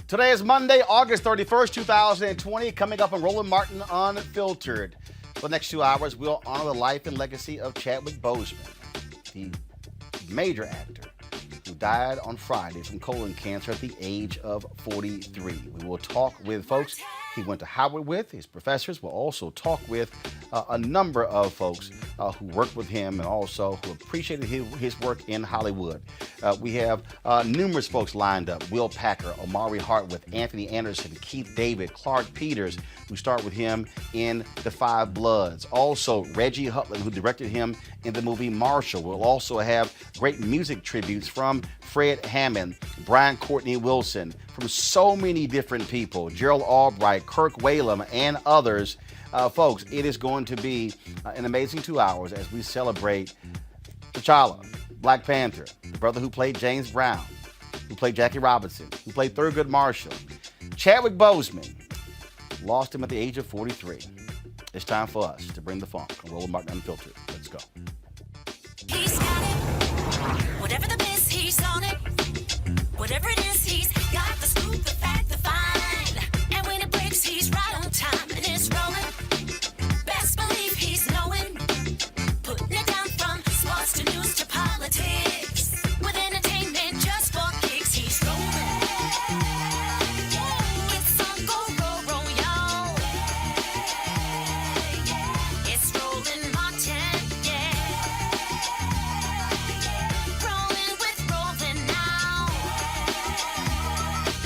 Today is Monday, August 31st, 2020. Coming up on Roland Martin Unfiltered. For the next 2 hours, we'll honor the life and legacy of Chadwick Boseman, the major actor who died on Friday from colon cancer at the age of 43. We will talk with folks he went to Howard with, his professors. We'll also talk with a number of folks who worked with him and also who appreciated his work in Hollywood. We have numerous folks lined up. Will Packer, Omari Hartwith, Anthony Anderson, Keith David, Clark Peters, who start with him in The Five Bloods. Also, Reggie Hutland, who directed him in the movie Marshall. We'll also have great music tributes from Fred Hammond, Brian Courtney Wilson, from so many different people, Gerald Albright, Kirk Whalum, and others. Folks, it is going to be an amazing 2 hours as we celebrate T'Challa, Black Panther, the brother who played James Brown, who played Jackie Robinson, who played Thurgood Marshall. Chadwick Boseman lost him at the age of 43. It's time for us to bring the funk on Roland Martin Unfiltered. Let's go. He's got it. Whatever the biz, he's on it. Whatever it is, he's got the scoop, the fact, the find. And when it breaks, he's right on time and it's rolling. Best believe he's knowing. Putting it down from sports to news to politics. With entertainment just for kicks, he's rolling. It's encore, y'all. It's Roland Martin, yeah. Rolling with Roland now.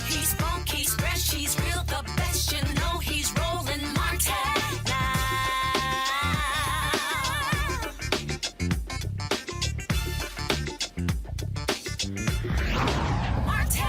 He's funk, he's fresh, he's real, the best, you know he's Roland Martin now. Martin.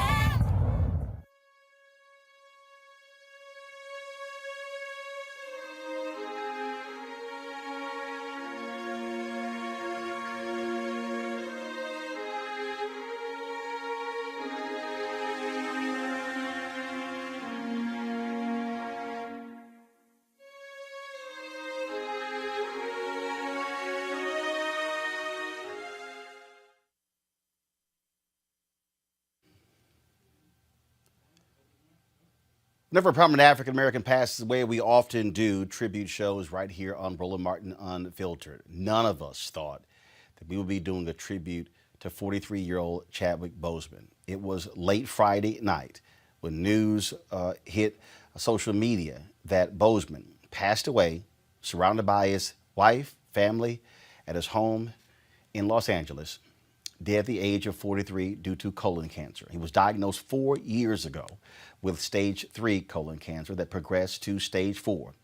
Whenever a prominent African American passes away, we often do tribute shows right here on Roland Martin Unfiltered. None of us thought that we would be doing a tribute to 43-year-old Chadwick Boseman. It was late Friday night when news hit social media that Boseman passed away, surrounded by his wife, family, at his home in Los Angeles, dead at the age of 43 due to colon cancer. He was diagnosed 4 years ago with stage 3 colon cancer that progressed to stage 4.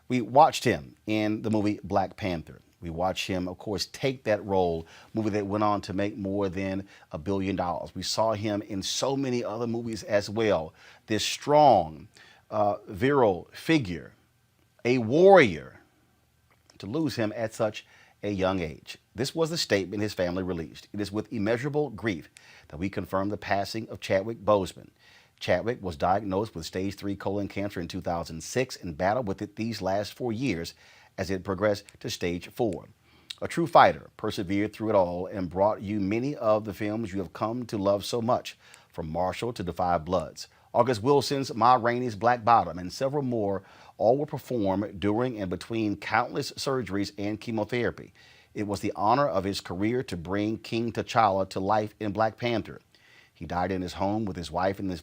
We watched him in the movie Black Panther. We watched him, of course, take that role, movie that went on to make more than $1 billion. We saw him in so many other movies as well. This strong, virile figure, a warrior, to lose him at such a young age. This was the statement his family released. It is with immeasurable grief that we confirm the passing of Chadwick Boseman. Chadwick was diagnosed with stage 3 colon cancer in 2006 and battled with it these last 4 years as it progressed to stage 4. A true fighter, persevered through it all and brought you many of the films you have come to love so much, from Marshall to The Five Bloods, August Wilson's Ma Rainey's Black Bottom, and several more. All were performed during and between countless surgeries and chemotherapy. It was the honor of his career to bring King T'Challa to life in Black Panther. He died in his home with his wife and the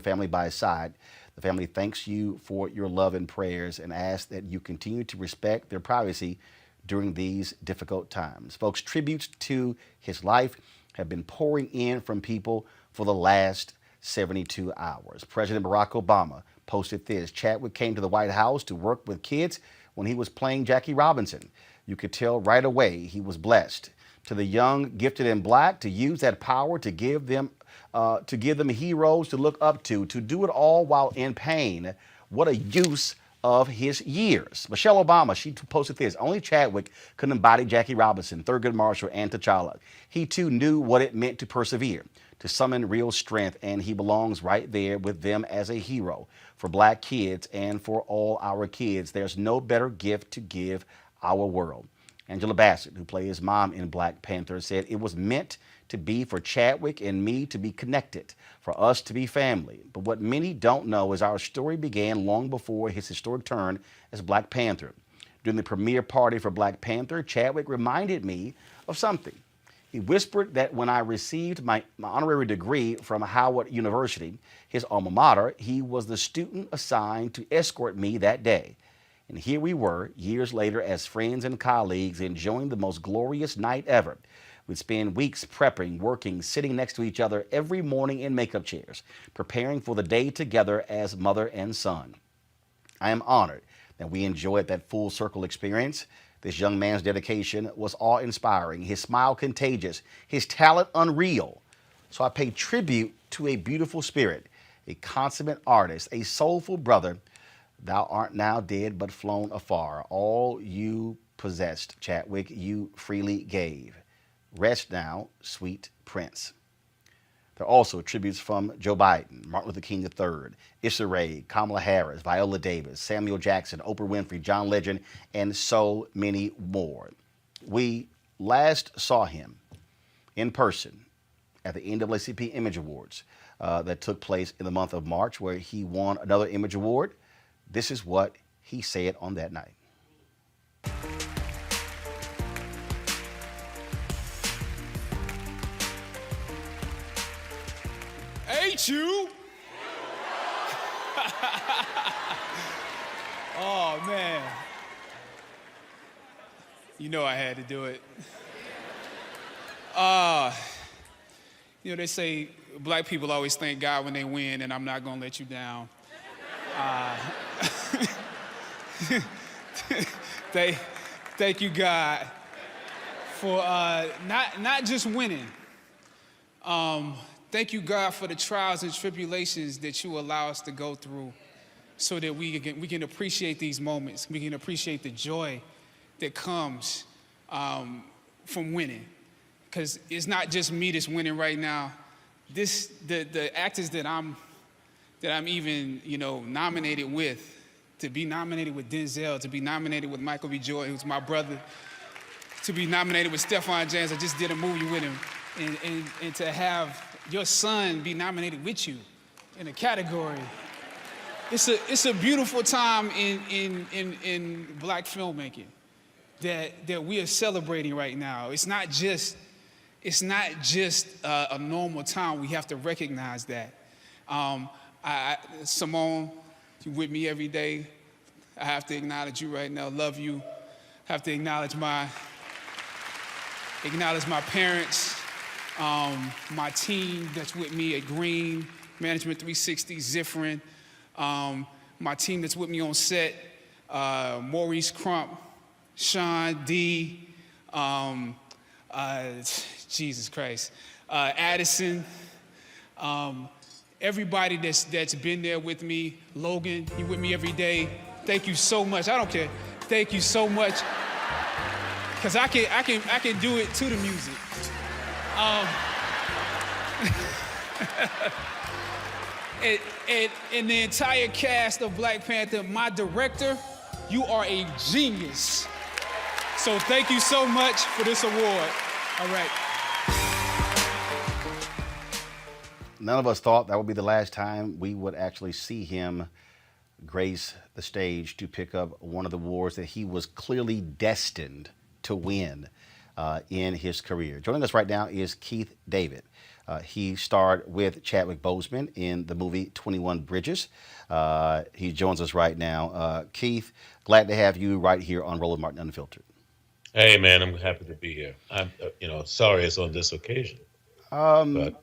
family by his side. The family thanks you for your love and prayers and asks that you continue to respect their privacy during these difficult times. Folks, tributes to his life have been pouring in from people for the last 72 hours. President Barack Obama posted this: Chadwick came to the White House to work with kids when he was playing Jackie Robinson. You could tell right away he was blessed. To the young, gifted, and black, to use that power to give them heroes to look up to do it all while in pain. What a use of his years. Michelle Obama, she posted this: only Chadwick could embody Jackie Robinson, Thurgood Marshall, and T'Challa. He too knew what it meant to persevere, to summon real strength, and he belongs right there with them as a hero. For black kids and for all our kids, there's no better gift to give our world. Angela Bassett, who played his mom in Black Panther, said it was meant to be for Chadwick and me to be connected, for us to be family. But what many don't know is our story began long before his historic turn as Black Panther. During the premiere party for Black Panther, Chadwick reminded me of something. He whispered that when I received my honorary degree from Howard University, his alma mater, he was the student assigned to escort me that day. And here we were, years later, as friends and colleagues, enjoying the most glorious night ever. We'd spend weeks prepping, working, sitting next to each other every morning in makeup chairs, preparing for the day together as mother and son. I am honored that we enjoyed that full circle experience. This young man's dedication was awe-inspiring, his smile contagious, his talent unreal. So I pay tribute to a beautiful spirit, a consummate artist, a soulful brother. Thou art now dead but flown afar. All you possessed, Chadwick, you freely gave. Rest now, sweet Prince. There are also tributes from Joe Biden, Martin Luther King III, Issa Rae, Kamala Harris, Viola Davis, Samuel Jackson, Oprah Winfrey, John Legend, and so many more. We last saw him in person at the NAACP Image Awards that took place in the month of March, where he won another Image Award. This is what he said on that night. Ain't you? Oh, man. You know I had to do it. They say black people always thank God when they win, and I'm not gonna let you down. Thank you, God, for not just winning. Thank you, God, for the trials and tribulations that you allow us to go through so that we can appreciate these moments. We can appreciate the joy that comes from winning. Because it's not just me that's winning right now. The actors that I'm even, nominated with, to be nominated with Denzel, to be nominated with Michael B. Jordan, who's my brother, to be nominated with Stephan James. I just did a movie with him. And to have your son be nominated with you in a category. It's a beautiful time in black filmmaking that we are celebrating right now. It's not just a normal time. We have to recognize that. Simone, you with me every day. I have to acknowledge you right now. Love you. Have to acknowledge my parents. My team that's with me at Green, Management 360, Zifrin. My team that's with me on set, Maurice Crump, Sean D, Jesus Christ, Addison, everybody that's been there with me. Logan, you with me every day. Thank you so much. I don't care. Thank you so much. Cause I can do it to the music. And the entire cast of Black Panther, my director, you are a genius. So thank you so much for this award. All right. None of us thought that would be the last time we would actually see him grace the stage to pick up one of the awards that he was clearly destined to win in his career. Joining us right now is Keith David. He starred with Chadwick Boseman in the movie 21 Bridges. He joins us right now. Keith, glad to have you right here on Roland Martin Unfiltered. Hey, man, I'm happy to be here. I'm, sorry it's on this occasion. But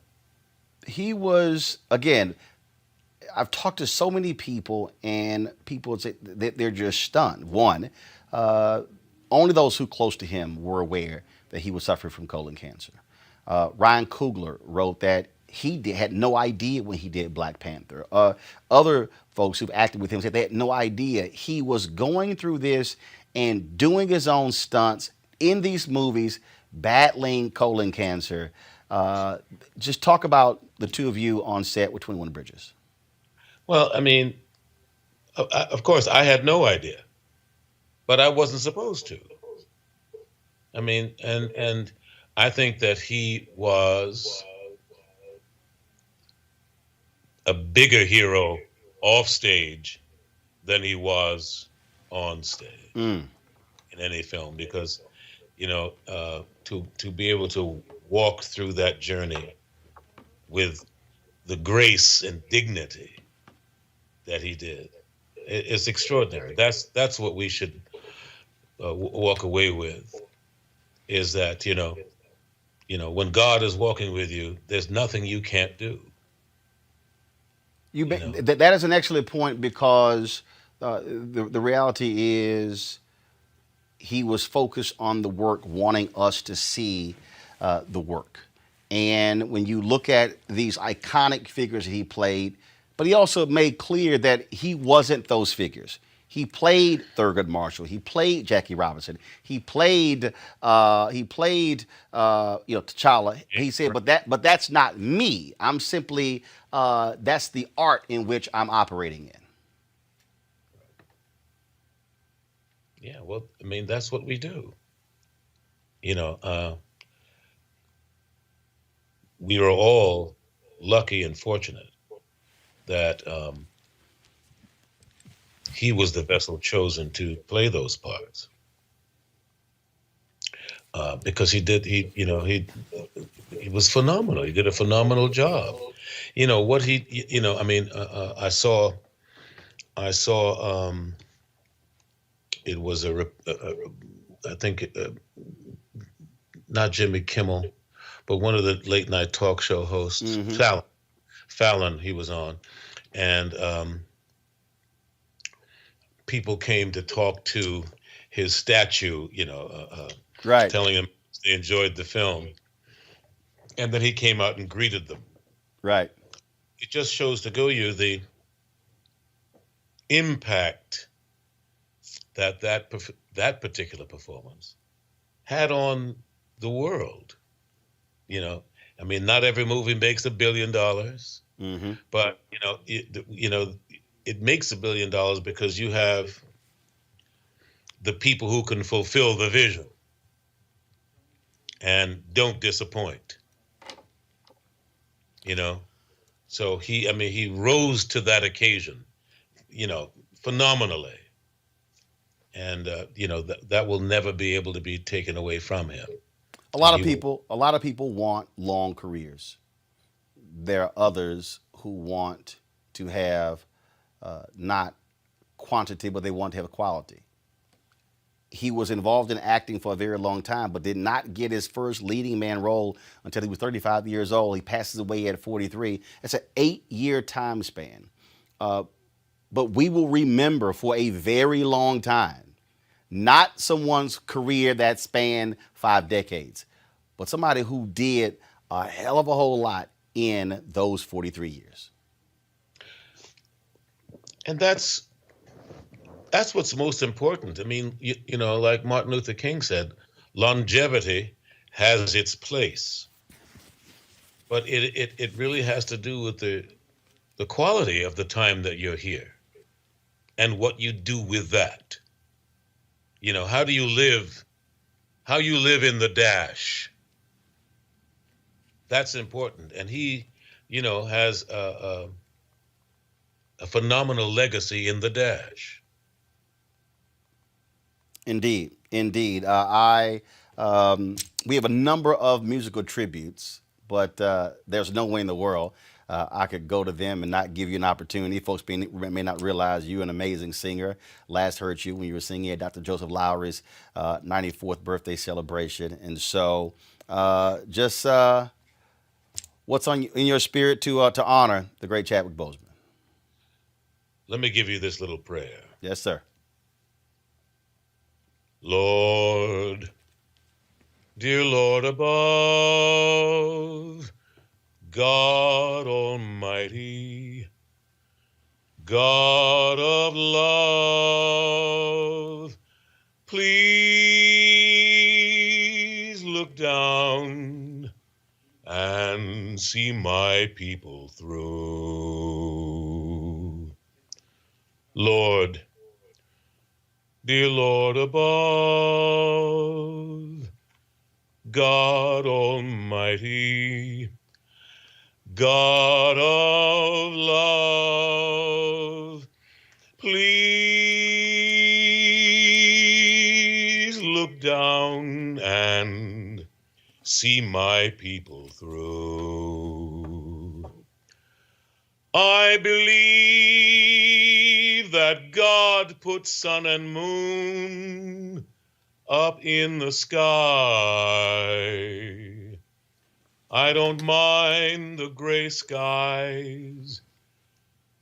He was, again, I've talked to so many people, and people say that they're just stunned. One, only those who close to him were aware that he was suffering from colon cancer. Ryan Coogler wrote that he had no idea when he did Black Panther. Other folks who've acted with him said they had no idea he was going through this and doing his own stunts in these movies, battling colon cancer. Just talk about the two of you on set with 21 Bridges. well, I mean, of course, I had no idea, but I wasn't supposed to. I mean, and I think that he was a bigger hero off stage than he was on stage Mm. in any film because to be able to walk through that journey with the grace and dignity that he did is extraordinary. That's what we should walk away with. Is that when God is walking with you, there's nothing you can't do. You know. That is an excellent point because the reality is he was focused on the work, wanting us to see the work. And when you look at these iconic figures that he played, but he also made clear that he wasn't those figures. He played Thurgood Marshall. He played Jackie Robinson. He played T'Challa. He said, but that's not me. I'm simply that's the art in which I'm operating in. Yeah, well, I mean, that's what we do. You know, we are all lucky and fortunate that he was the vessel chosen to play those parts. Because he was phenomenal. He did a phenomenal job. I mean, I saw, it was I think, not Jimmy Kimmel, but one of the late night talk show hosts, Mm-hmm. Fallon, he was on. And people came to talk to his statue, Right. telling him they enjoyed the film. And then he came out and greeted them. Right. It just shows to go you the impact that particular performance had on the world. I mean, not every movie makes $1 billion, Mm-hmm. but it makes $1 billion because you have the people who can fulfill the vision and don't disappoint. So he rose to that occasion, phenomenally. And that will never be able to be taken away from him. A lot of people want long careers. There are others who want to have not quantity, but they want to have quality. He was involved in acting for a very long time, but did not get his first leading man role until he was 35 years old. He passes away at 43. It's an 8-year time span. But we will remember for a very long time, not someone's career that spanned 5 decades, but somebody who did a hell of a whole lot in those 43 years. And that's what's most important. I mean, like Martin Luther King said, longevity has its place, but it really has to do with the quality of the time that you're here and what you do with that. How do you live? How you live in the dash. That's important. And he, has a phenomenal legacy in the dash. Indeed, indeed. We have a number of musical tributes, but there's no way in the world I could go to them and not give you an opportunity. Folks may not realize you're an amazing singer. Last heard you when you were singing at Dr. Joseph Lowry's 94th birthday celebration. And so what's in your spirit to honor the great Chadwick Boseman? Let me give you this little prayer. Yes, sir. Lord, dear Lord above, God Almighty, God of love, please look down and see my people through. Lord, dear Lord above, God Almighty, God of love, please look down and see my people through. I believe that God put sun and moon up in the sky. I don't mind the gray skies,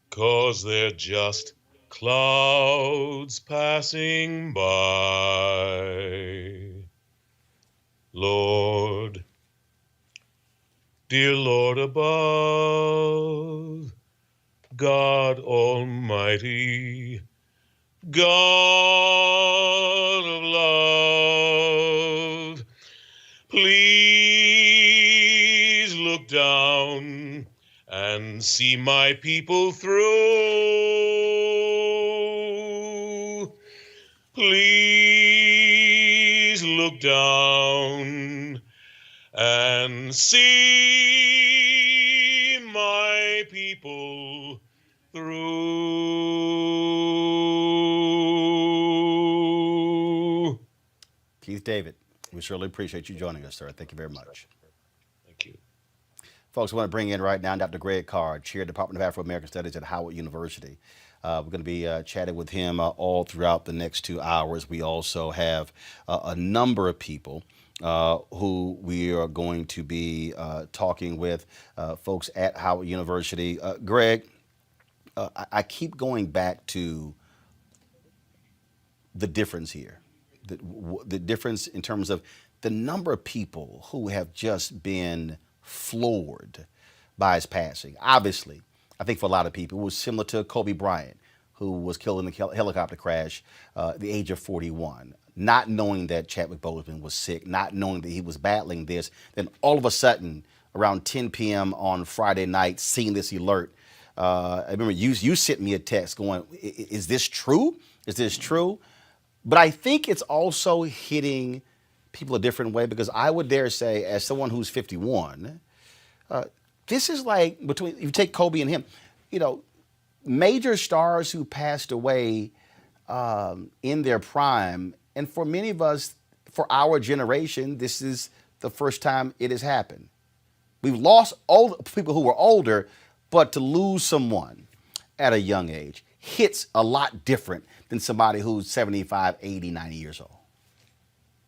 'cause they're just clouds passing by. Lord, dear Lord above, God Almighty, God of love, please look down and see my people through. Please look down and see my people through. Keith David, we surely appreciate you joining us, sir. Thank you very much. Thank you. Folks, I want to bring in right now Dr. Greg Carr, Chair, Department of Afro-American Studies at Howard University. We're going to be chatting with him all throughout the next 2 hours. We also have a number of people who we are going to be talking with, folks at Howard University. Greg, I keep going back to the difference here, the difference in terms of the number of people who have just been floored by his passing. Obviously, I think for a lot of people, it was similar to Kobe Bryant, who was killed in a helicopter crash at the age of 41, not knowing that Chadwick Boseman was sick, not knowing that he was battling this. Then all of a sudden, around 10 p.m. on Friday night, seeing this alert, I remember you sent me a text going, is this true? Is this true? But I think it's also hitting people a different way, because I would dare say, as someone who's 51, this is like between, you take Kobe and him, major stars who passed away in their prime. And for many of us, for our generation, this is the first time it has happened. We've lost people who were older, but to lose someone at a young age hits a lot different than somebody who's 75, 80, 90 years old.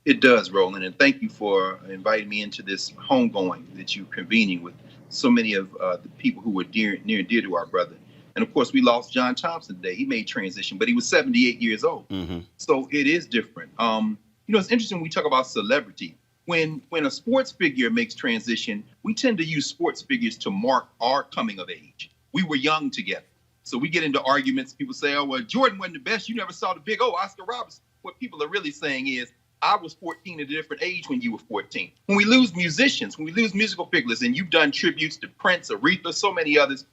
It does, Roland, and thank you for inviting me into this homegoing that you're convening with so many of the people who were near and dear to our brother. And of course, we lost John Thompson today. He made transition, but he was 78 years old. Mm-hmm. So it is different. It's interesting when we talk about celebrity. When a sports figure makes transition, we tend to use sports figures to mark our coming of age. We were young together. So we get into arguments. People say, oh, well, Jordan wasn't the best. You never saw the big Oscar Robertson. What people are really saying is, I was 14 at a different age when you were 14. When we lose musicians, when we lose musical figures, and you've done tributes to Prince, Aretha, so many others,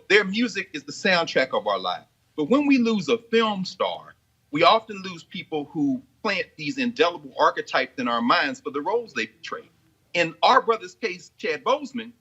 their music is the soundtrack of our life. But when we lose a film star, we often lose people who plant these indelible archetypes in our minds for the roles they portray. In our brother's case, Chad Boseman,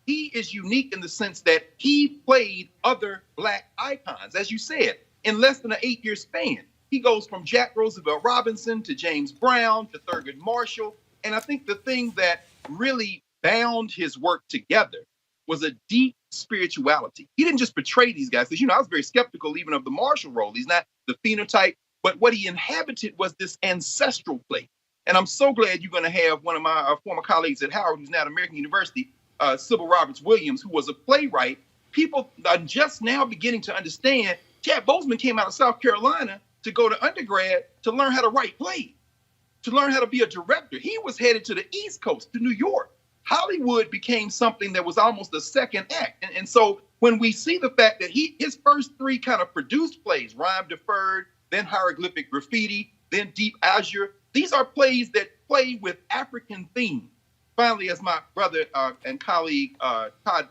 he is unique in the sense that he played other Black icons, as you said, in less than an 8-year span. He goes from Jack Roosevelt Robinson to James Brown to Thurgood Marshall. And I think the thing that really bound his work together was a deep spirituality. He didn't just portray these guys, because, I was very skeptical even of the Marshall role. He's not the phenotype, but what he inhabited was this ancestral place. And I'm so glad you're going to have one of my former colleagues at Howard, who's now at American University, Sybil Roberts Williams, who was a playwright. People are just now beginning to understand Chad Boseman came out of South Carolina to go to undergrad to learn how to write plays, to learn how to be a director. He was headed to the East Coast, to New York. Hollywood became something that was almost a second act. And so when we see the fact that his first 3 kind of produced plays, Rhyme Deferred, then Hieroglyphic Graffiti, then Deep Azure, these are plays that play with African themes. Finally, as my brother and colleague Todd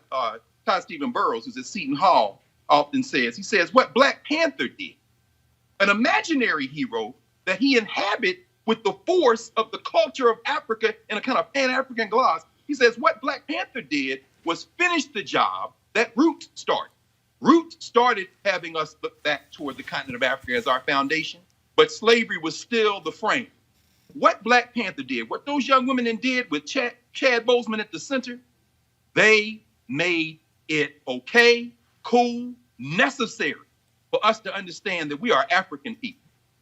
Stephen Burrows, who's at Seton Hall, often says, he says, what Black Panther did, an imaginary hero that he inhabit with the force of the culture of Africa in a kind of Pan-African gloss. He says what Black Panther did was finish the job that Roots started. Roots started having us look back toward the continent of Africa as our foundation, but slavery was still the frame. What Black Panther did, what those young women then did with Chad Boseman at the center, they made it okay, cool, necessary for us to understand that we are African people.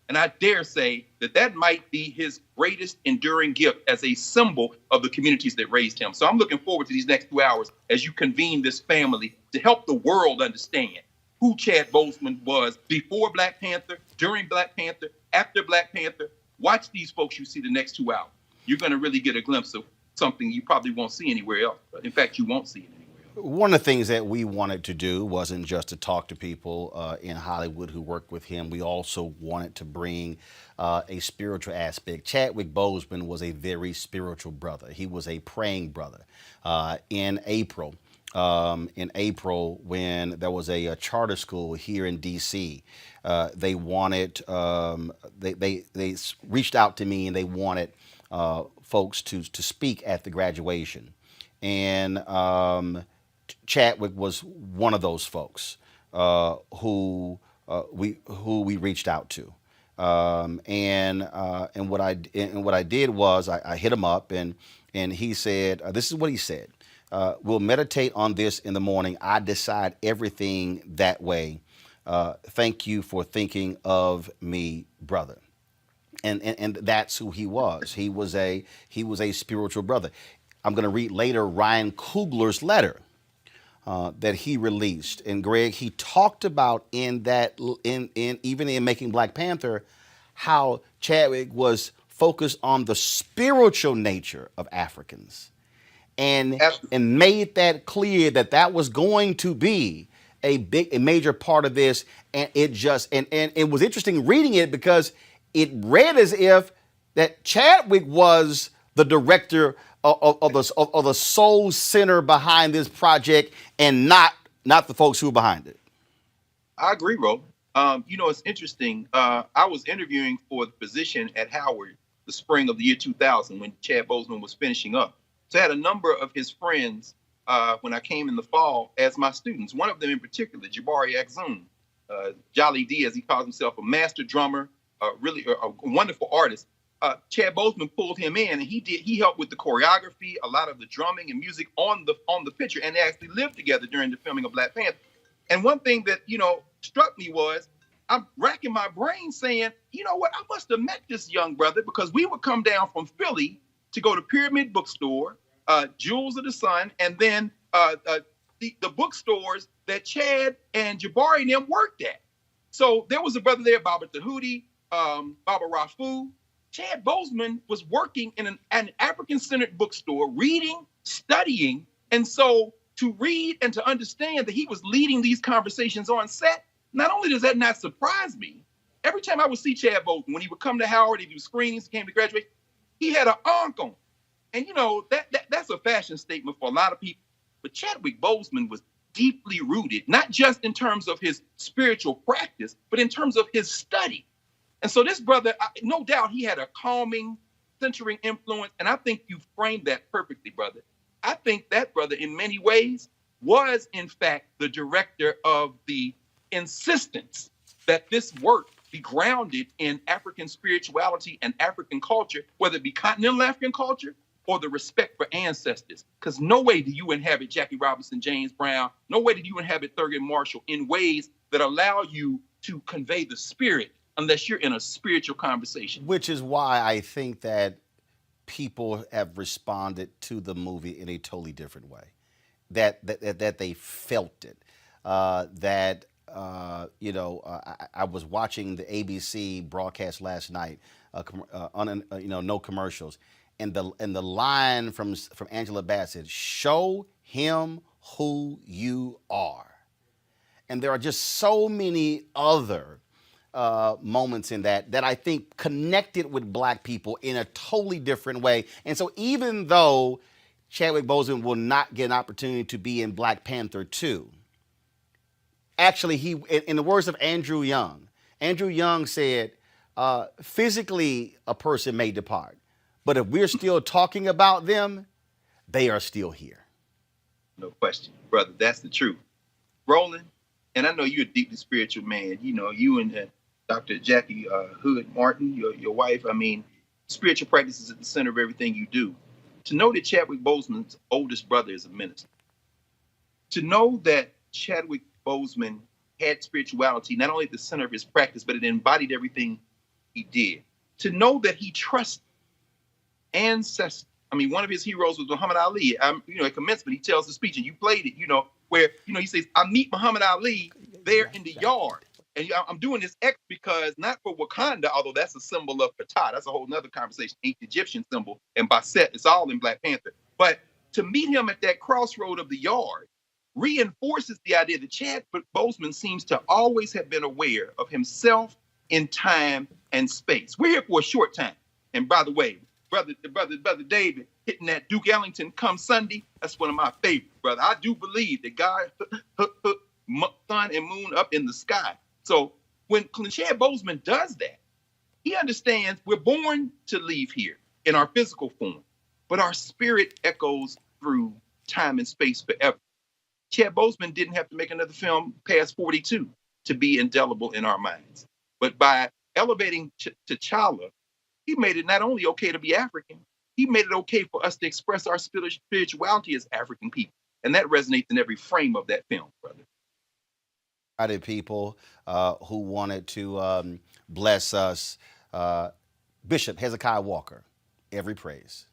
And I dare say that that might be his greatest enduring gift as a symbol of the communities that raised him. So I'm looking forward to these next 2 hours as you convene this family to help the world understand who Chad Boseman was before Black Panther, during Black Panther, after Black Panther. Watch these folks you see the next 2 hours. You're going to really get a glimpse of something you probably won't see anywhere else. In fact, you won't see it anywhere else. One of the things that we wanted to do wasn't just to talk to people in Hollywood who worked with him. We also wanted to bring a spiritual aspect. Chadwick Boseman was a very spiritual brother. He was a praying brother. In April, when there was a charter school here in D.C., they wanted, they reached out to me and they wanted folks to speak at the graduation. And Chadwick was one of those folks who we reached out to, and what I did was I hit him up and he said, this is what he said: "We'll meditate on this in the morning. I decide everything that way. Thank you for thinking of me, brother." And that's who he was. He was a spiritual brother. I'm going to read later Ryan Coogler's letter that he released. And Greg, he talked about in even in making Black Panther, how Chadwick was focused on the spiritual nature of Africans, and made that clear that was going to be a major part of this. And it was interesting reading it because it read as if that Chadwick was the director of the soul center behind this project, and not the folks who were behind it. I agree, Roland. It's interesting. I was interviewing for the position at Howard the spring of the year 2000 when Chad Boseman was finishing up. So I had a number of his friends when I came in the fall as my students. One of them in particular, Jabari Axum, Jolly D, as he calls himself, a master drummer, really a wonderful artist. Chad Boseman pulled him in, and he helped with the choreography, a lot of the drumming and music on the picture, and they actually lived together during the filming of Black Panther. And one thing that struck me was I'm racking my brain saying, you know what, I must have met this young brother, because we would come down from Philly to go to Pyramid Bookstore, Jewels of the Sun, and then the bookstores that Chad and Jabari and them worked at. So there was a brother there, Baba Tahuti, Baba Rafu. Chad Boseman was working in an African-centered bookstore, reading, studying. And so to read and to understand that he was leading these conversations on set, not only does that not surprise me, every time I would see Chad Boseman, when he would come to Howard, he'd do screenings, he came to graduate, he had an encore. And that's a fashion statement for a lot of people. But Chadwick Boseman was deeply rooted, not just in terms of his spiritual practice, but in terms of his study. And so this brother, no doubt he had a calming, centering influence. And I think you framed that perfectly, brother. I think that brother, in many ways, was, in fact, the director of the insistence that this work be grounded in African spirituality and African culture, whether it be continental African culture or the respect for ancestors. Because no way do you inhabit Jackie Robinson, James Brown, no way did you inhabit Thurgood Marshall in ways that allow you to convey the spirit unless you're in a spiritual conversation. Which is why I think that people have responded to the movie in a totally different way. That they felt it. I was watching the ABC broadcast last night, no commercials, and the line from Angela Bassett, "Show him who you are," and there are just so many other moments in that I think connected with Black people in a totally different way. And so even though Chadwick Boseman will not get an opportunity to be in Black Panther 2, actually he, in the words of Andrew Young said, physically a person may depart, but if we're still talking about them, they are still here. No question, brother. That's the truth. Roland, and I know you're a deeply spiritual man. You know, you and Dr. Jackie Hood Martin, your wife. I mean, spiritual practice is at the center of everything you do. To know that Chadwick Boseman's oldest brother is a minister. To know that Chadwick Boseman had spirituality not only at the center of his practice, but it embodied everything he did. To know that he trusted ancestors. I mean, one of his heroes was Muhammad Ali. At commencement, he tells the speech, and you played it, where, he says, I meet Muhammad Ali there in the yard. And I'm doing this X because not for Wakanda, although that's a symbol of Ptah. That's a whole nother conversation. Ancient Egyptian symbol. And Basset, it's all in Black Panther. But to meet him at that crossroad of the yard reinforces the idea that Chadwick Boseman seems to always have been aware of himself in time and space. We're here for a short time. And by the way, brother David hitting that Duke Ellington come Sunday, that's one of my favorites, brother. I do believe that God put sun and moon up in the sky. So when Chad Boseman does that, he understands we're born to leave here in our physical form, but our spirit echoes through time and space forever. Chad Boseman didn't have to make another film past 42 to be indelible in our minds. But by elevating T'Challa, he made it not only okay to be African, he made it okay for us to express our spirituality as African people. And that resonates in every frame of that film, brother. People who wanted to bless us. Bishop Hezekiah Walker, every praise.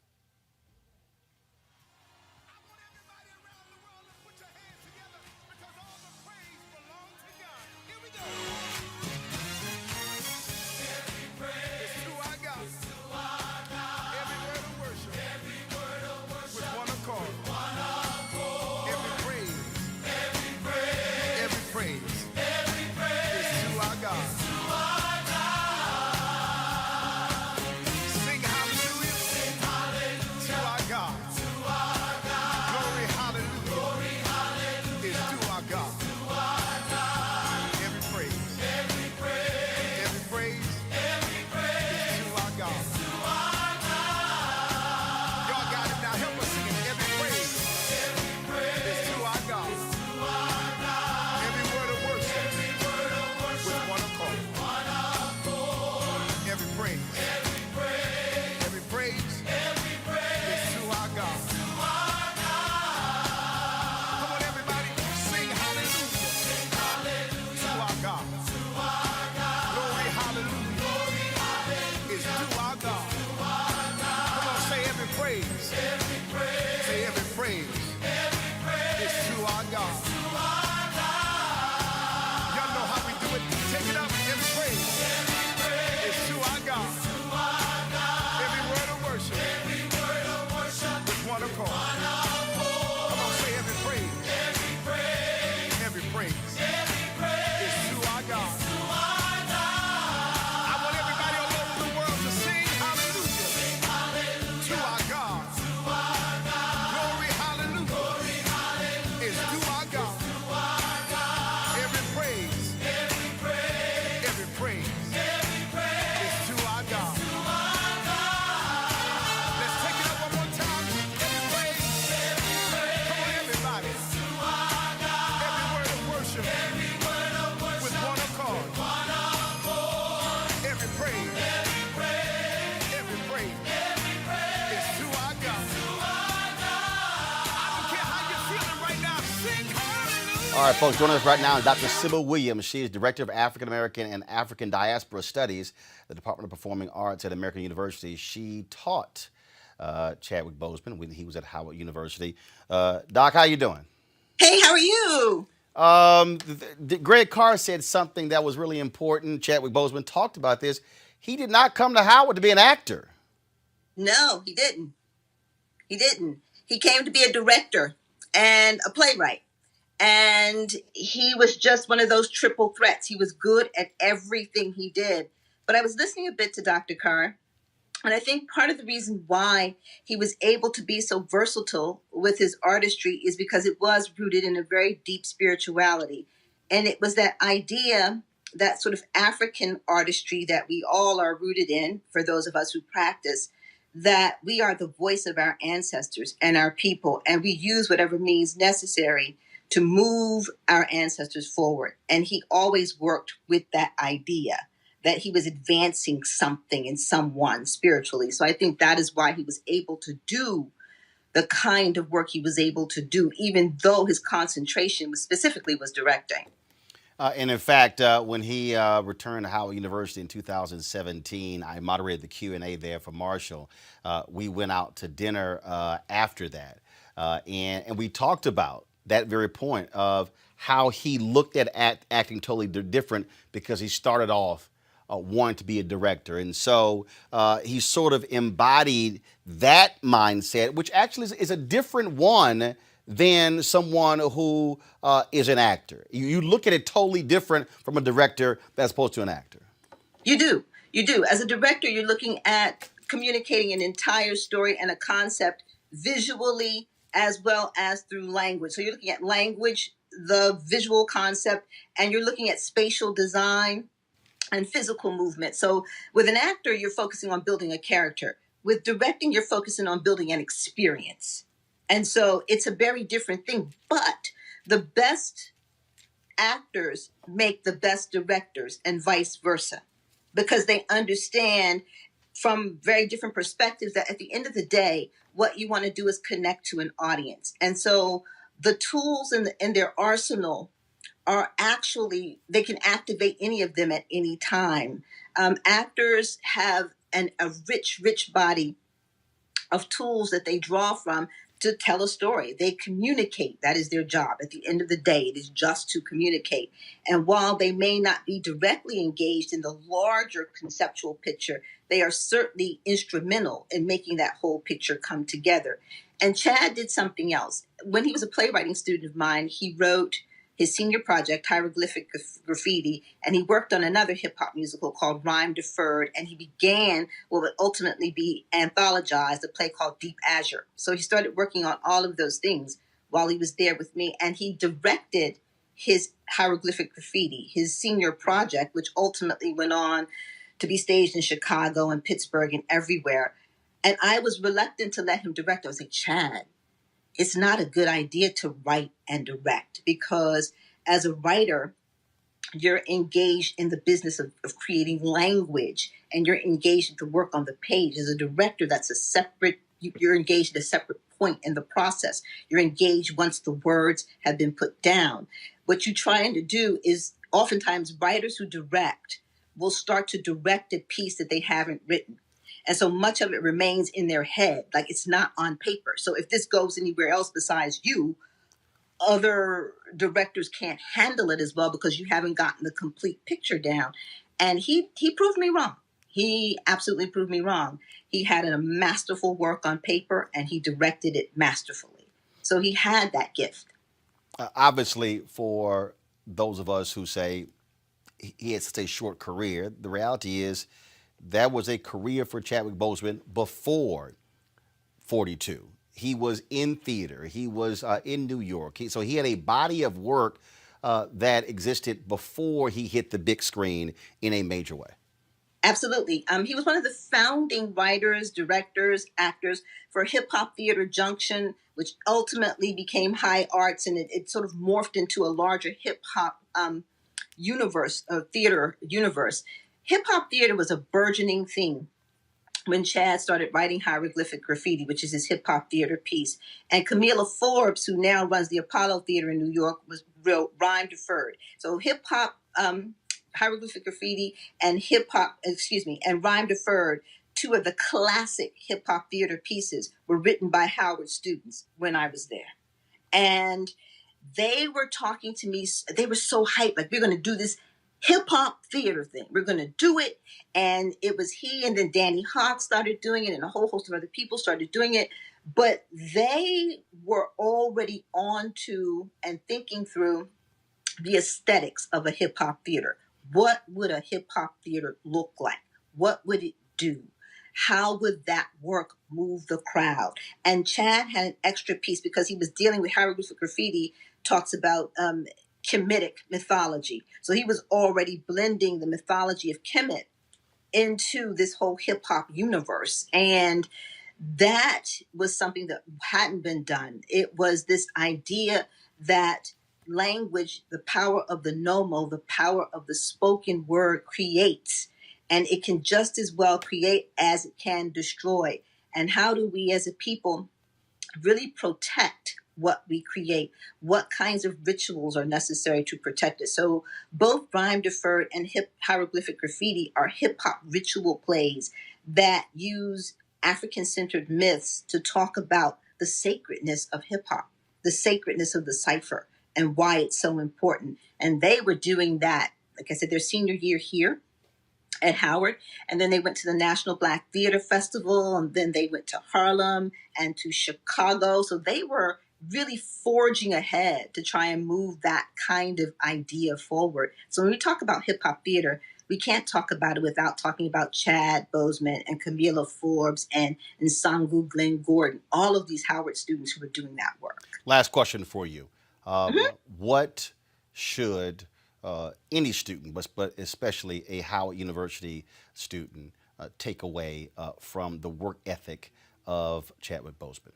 All right, folks, joining us right now is Dr. Sybil Williams. She is Director of African American and African Diaspora Studies, the Department of Performing Arts at American University. She taught Chadwick Boseman when he was at Howard University. Doc, how you doing? Hey, how are you? Greg Carr said something that was really important. Chadwick Boseman talked about this. He did not come to Howard to be an actor. No, he didn't. He didn't. He came to be a director and a playwright. And he was just one of those triple threats. He was good at everything he did. But I was listening a bit to Dr. Carr, and I think part of the reason why he was able to be so versatile with his artistry is because it was rooted in a very deep spirituality. And it was that idea that sort of African artistry that we all are rooted in, for those of us who practice, that we are the voice of our ancestors and our people, and we use whatever means necessary to move our ancestors forward. And he always worked with that idea that he was advancing something in someone spiritually. So I think that is why he was able to do the kind of work he was able to do, even though his concentration was specifically was directing. And in fact, when he returned to Howard University in 2017, I moderated the Q&A there for Marshall. We went out to dinner after that, and we talked about that very point of how he looked at acting totally different because he started off wanting to be a director. And so he sort of embodied that mindset, which actually is a different one than someone who is an actor. You look at it totally different from a director as opposed to an actor. You do. You do. As a director, you're looking at communicating an entire story and a concept visually as well as through language. So you're looking at language, the visual concept, and you're looking at spatial design and physical movement. So with an actor, you're focusing on building a character. With directing, you're focusing on building an experience. And so it's a very different thing. But the best actors make the best directors and vice versa, because they understand from very different perspectives that at the end of the day, what you want to do is connect to an audience. And so the tools in their arsenal are actually, they can activate any of them at any time. Actors have a rich body of tools that they draw from to tell a story. They communicate. That is their job. At the end of the day, it is just to communicate. And while they may not be directly engaged in the larger conceptual picture, they are certainly instrumental in making that whole picture come together. And Chad did something else. When he was a playwriting student of mine, he wrote his senior project, Hieroglyphic Graffiti, and he worked on another hip-hop musical called Rhyme Deferred, and he began what would ultimately be anthologized, a play called Deep Azure. So he started working on all of those things while he was there with me, and he directed his Hieroglyphic Graffiti, his senior project, which ultimately went on to be staged in Chicago and Pittsburgh and everywhere. And I was reluctant to let him direct. I was like, Chad, it's not a good idea to write and direct, because as a writer, you're engaged in the business of creating language, and you're engaged in the work on the page. As a director, that's a separate, you're engaged at a separate point in the process. You're engaged once the words have been put down. What you're trying to do is, oftentimes writers who direct will start to direct a piece that they haven't written. And so much of it remains in their head, like it's not on paper. So if this goes anywhere else besides you, other directors can't handle it as well because you haven't gotten the complete picture down. And he proved me wrong. He absolutely proved me wrong. He had a masterful work on paper and he directed it masterfully. So he had that gift. Obviously, for those of us who say he had such a short career, the reality is that was a career for Chadwick Boseman before 42. He was in theater. He was in New York. So he had a body of work that existed before he hit the big screen in a major way. Absolutely. He was one of the founding writers, directors, actors for Hip Hop Theater Junction, which ultimately became High Arts, and it sort of morphed into a larger hip hop universe, theater universe. Hip hop theater was a burgeoning thing when Chad started writing Hieroglyphic Graffiti, which is his hip hop theater piece. And Camila Forbes, who now runs the Apollo Theater in New York, wrote Rhyme Deferred. So hip hop, Hieroglyphic Graffiti, and and Rhyme Deferred, two of the classic hip hop theater pieces, were written by Howard students when I was there. And they were talking to me, they were so hyped, like, we're going to do this hip hop theater thing. We're going to do it. And it was he, and then Danny Hawk started doing it, and a whole host of other people started doing it. But they were already on to and thinking through the aesthetics of a hip hop theater. What would a hip hop theater look like? What would it do? How would that work move the crowd? And Chad had an extra piece because he was dealing with Hieroglyphic Graffiti, talks about Kemetic mythology. So he was already blending the mythology of Kemet into this whole hip hop universe. And that was something that hadn't been done. It was this idea that language, the power of the nomo, the power of the spoken word creates, and it can just as well create as it can destroy. And how do we as a people really protect what we create? What kinds of rituals are necessary to protect it? So both rhyme deferred and hieroglyphic graffiti are hip hop ritual plays that use African-centered myths to talk about the sacredness of hip hop, the sacredness of the cipher, and why it's so important. And they were doing that, like I said, their senior year here at Howard, and then they went to the National Black Theater Festival, and then they went to Harlem and to Chicago. So they were really forging ahead to try and move that kind of idea forward. So when we talk about hip hop theater, we can't talk about it without talking about Chad Boseman and Camila Forbes and Nsangu Glenn Gordon, all of these Howard students who were doing that work. Last question for you. What should any student, but especially a Howard University student, take away from the work ethic of Chadwick Boseman?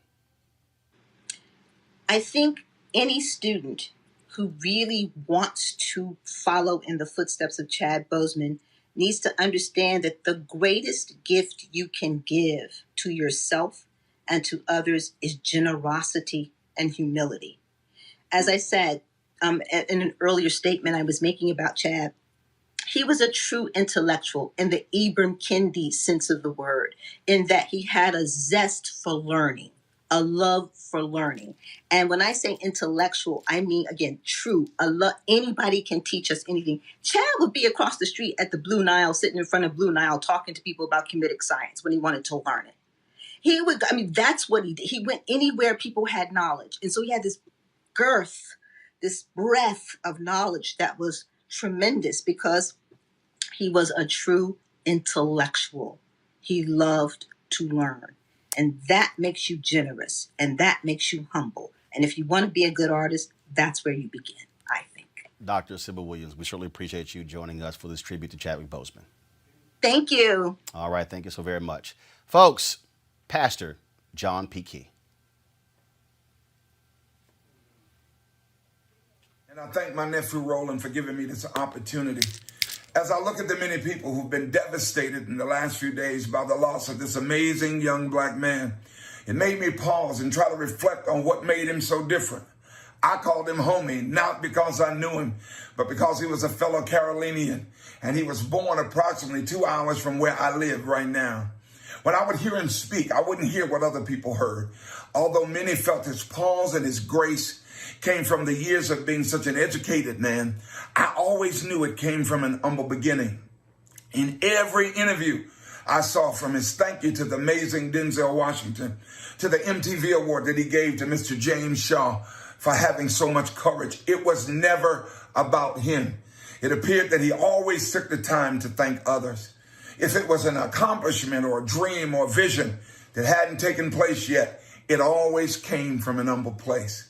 I think any student who really wants to follow in the footsteps of Chad Boseman needs to understand that the greatest gift you can give to yourself and to others is generosity and humility. As I said in an earlier statement I was making about Chad, he was a true intellectual in the Ibram Kendi sense of the word, in that he had a zest for learning, a love for learning. And when I say intellectual, I mean, again, true. Anybody can teach us anything. Chad would be across the street at the Blue Nile, sitting in front of Blue Nile, talking to people about comedic science when he wanted to learn it. That's what he did. He went anywhere people had knowledge. And so he had this girth, this breadth of knowledge that was tremendous because he was a true intellectual. He loved to learn. And that makes you generous, and that makes you humble. And if you want to be a good artist, that's where you begin, I think. Dr. Sybil Williams, we certainly appreciate you joining us for this tribute to Chadwick Boseman. Thank you. All right, thank you so very much. Folks, Pastor John P. Key. And I thank my nephew Roland for giving me this opportunity. As I look at the many people who've been devastated in the last few days by the loss of this amazing young black man, it made me pause and try to reflect on what made him so different. I called him homie, not because I knew him, but because he was a fellow Carolinian, and he was born approximately 2 hours from where I live right now. When I would hear him speak, I wouldn't hear what other people heard. Although many felt his pause and his grace came from the years of being such an educated man, I always knew it came from an humble beginning. In every interview I saw, from his thank you to the amazing Denzel Washington, to the MTV award that he gave to Mr. James Shaw for having so much courage, it was never about him. It appeared that he always took the time to thank others. If it was an accomplishment or a dream or vision that hadn't taken place yet, it always came from an humble place.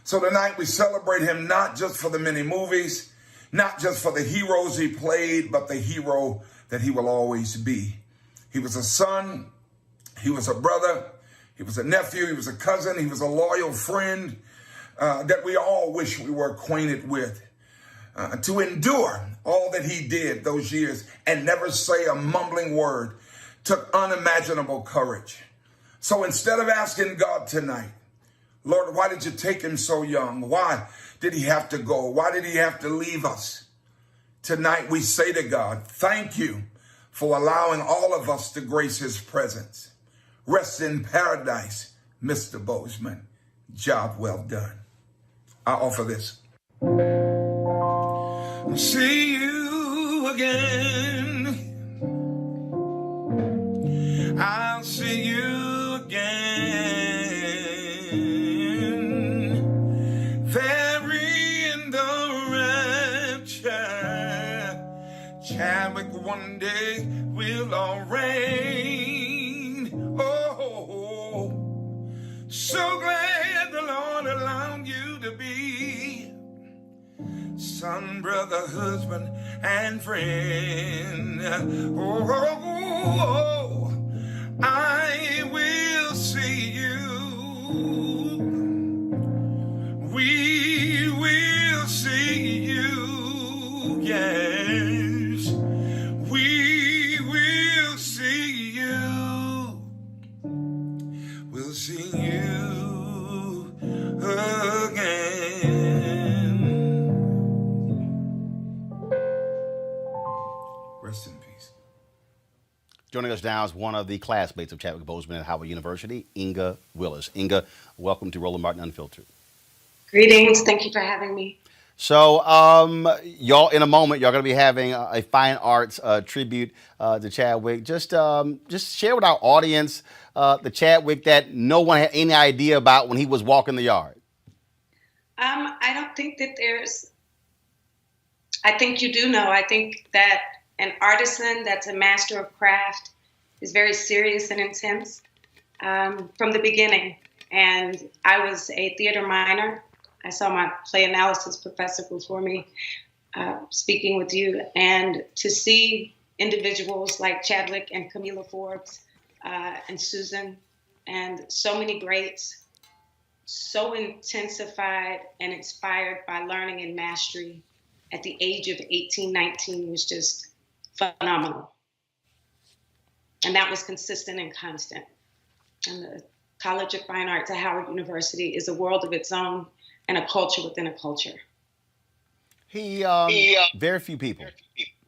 So tonight we celebrate him not just for the many movies, not just for the heroes he played, but the hero that he will always be. He was a son, he was a brother, he was a nephew, he was a cousin, he was a loyal friend that we all wish we were acquainted with. To endure all that he did those years and never say a mumbling word took unimaginable courage. So instead of asking God tonight, Lord, why did you take him so young? Why did he have to go? Why did he have to leave us? Tonight we say to God, thank you for allowing all of us to grace his presence. Rest in paradise, Mr. Boseman. Job well done. I offer this. See you again. I'll see you again. Very in the rapture. Chadwick one day will all reign. Oh, so glad the Lord allowed you to be son, brother, husband, and friend. Oh, I will see you. We will see you. Yes, we will see you. We'll see you again. Rest in peace. Joining us now is one of the classmates of Chadwick Boseman at Howard University, Inga Willis. Inga, welcome to Roland Martin Unfiltered. Greetings. Thank you for having me. So, y'all, in a moment, y'all going to be having a fine arts tribute to Chadwick. Just share with our audience the Chadwick that no one had any idea about when he was walking the yard. I don't think that I think you do know. I think that an artisan that's a master of craft is very serious and intense from the beginning. And I was a theater minor. I saw my play analysis professor before me speaking with you. And to see individuals like Chadwick and Camila Forbes and Susan and so many greats, so intensified and inspired by learning and mastery at the age of 18, 19 was just phenomenal. And that was consistent and constant. And the College of Fine Arts at Howard University is a world of its own and a culture within a culture. Very few people,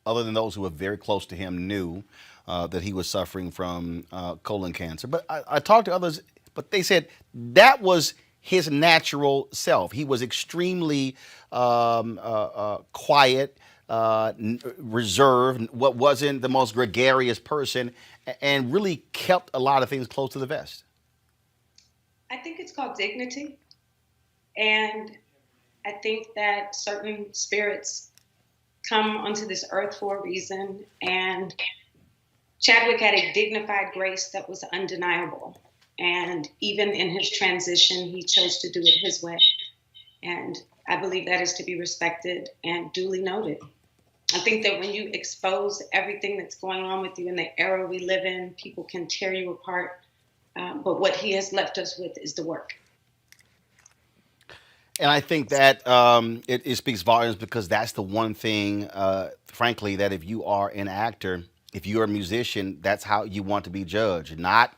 other than those who were very close to him, knew that he was suffering from colon cancer. But I talked to others, but they said that was his natural self. He was extremely quiet, reserved, what wasn't the most gregarious person, and really kept a lot of things close to the vest. I think it's called dignity. And I think that certain spirits come onto this earth for a reason. And Chadwick had a dignified grace that was undeniable. And even in his transition, he chose to do it his way. And I believe that is to be respected and duly noted. I think that when you expose everything that's going on with you in the era we live in, people can tear you apart. But what he has left us with is the work. And I think that it speaks volumes because that's the one thing, frankly, that if you are an actor, if you're a musician, that's how you want to be judged. Not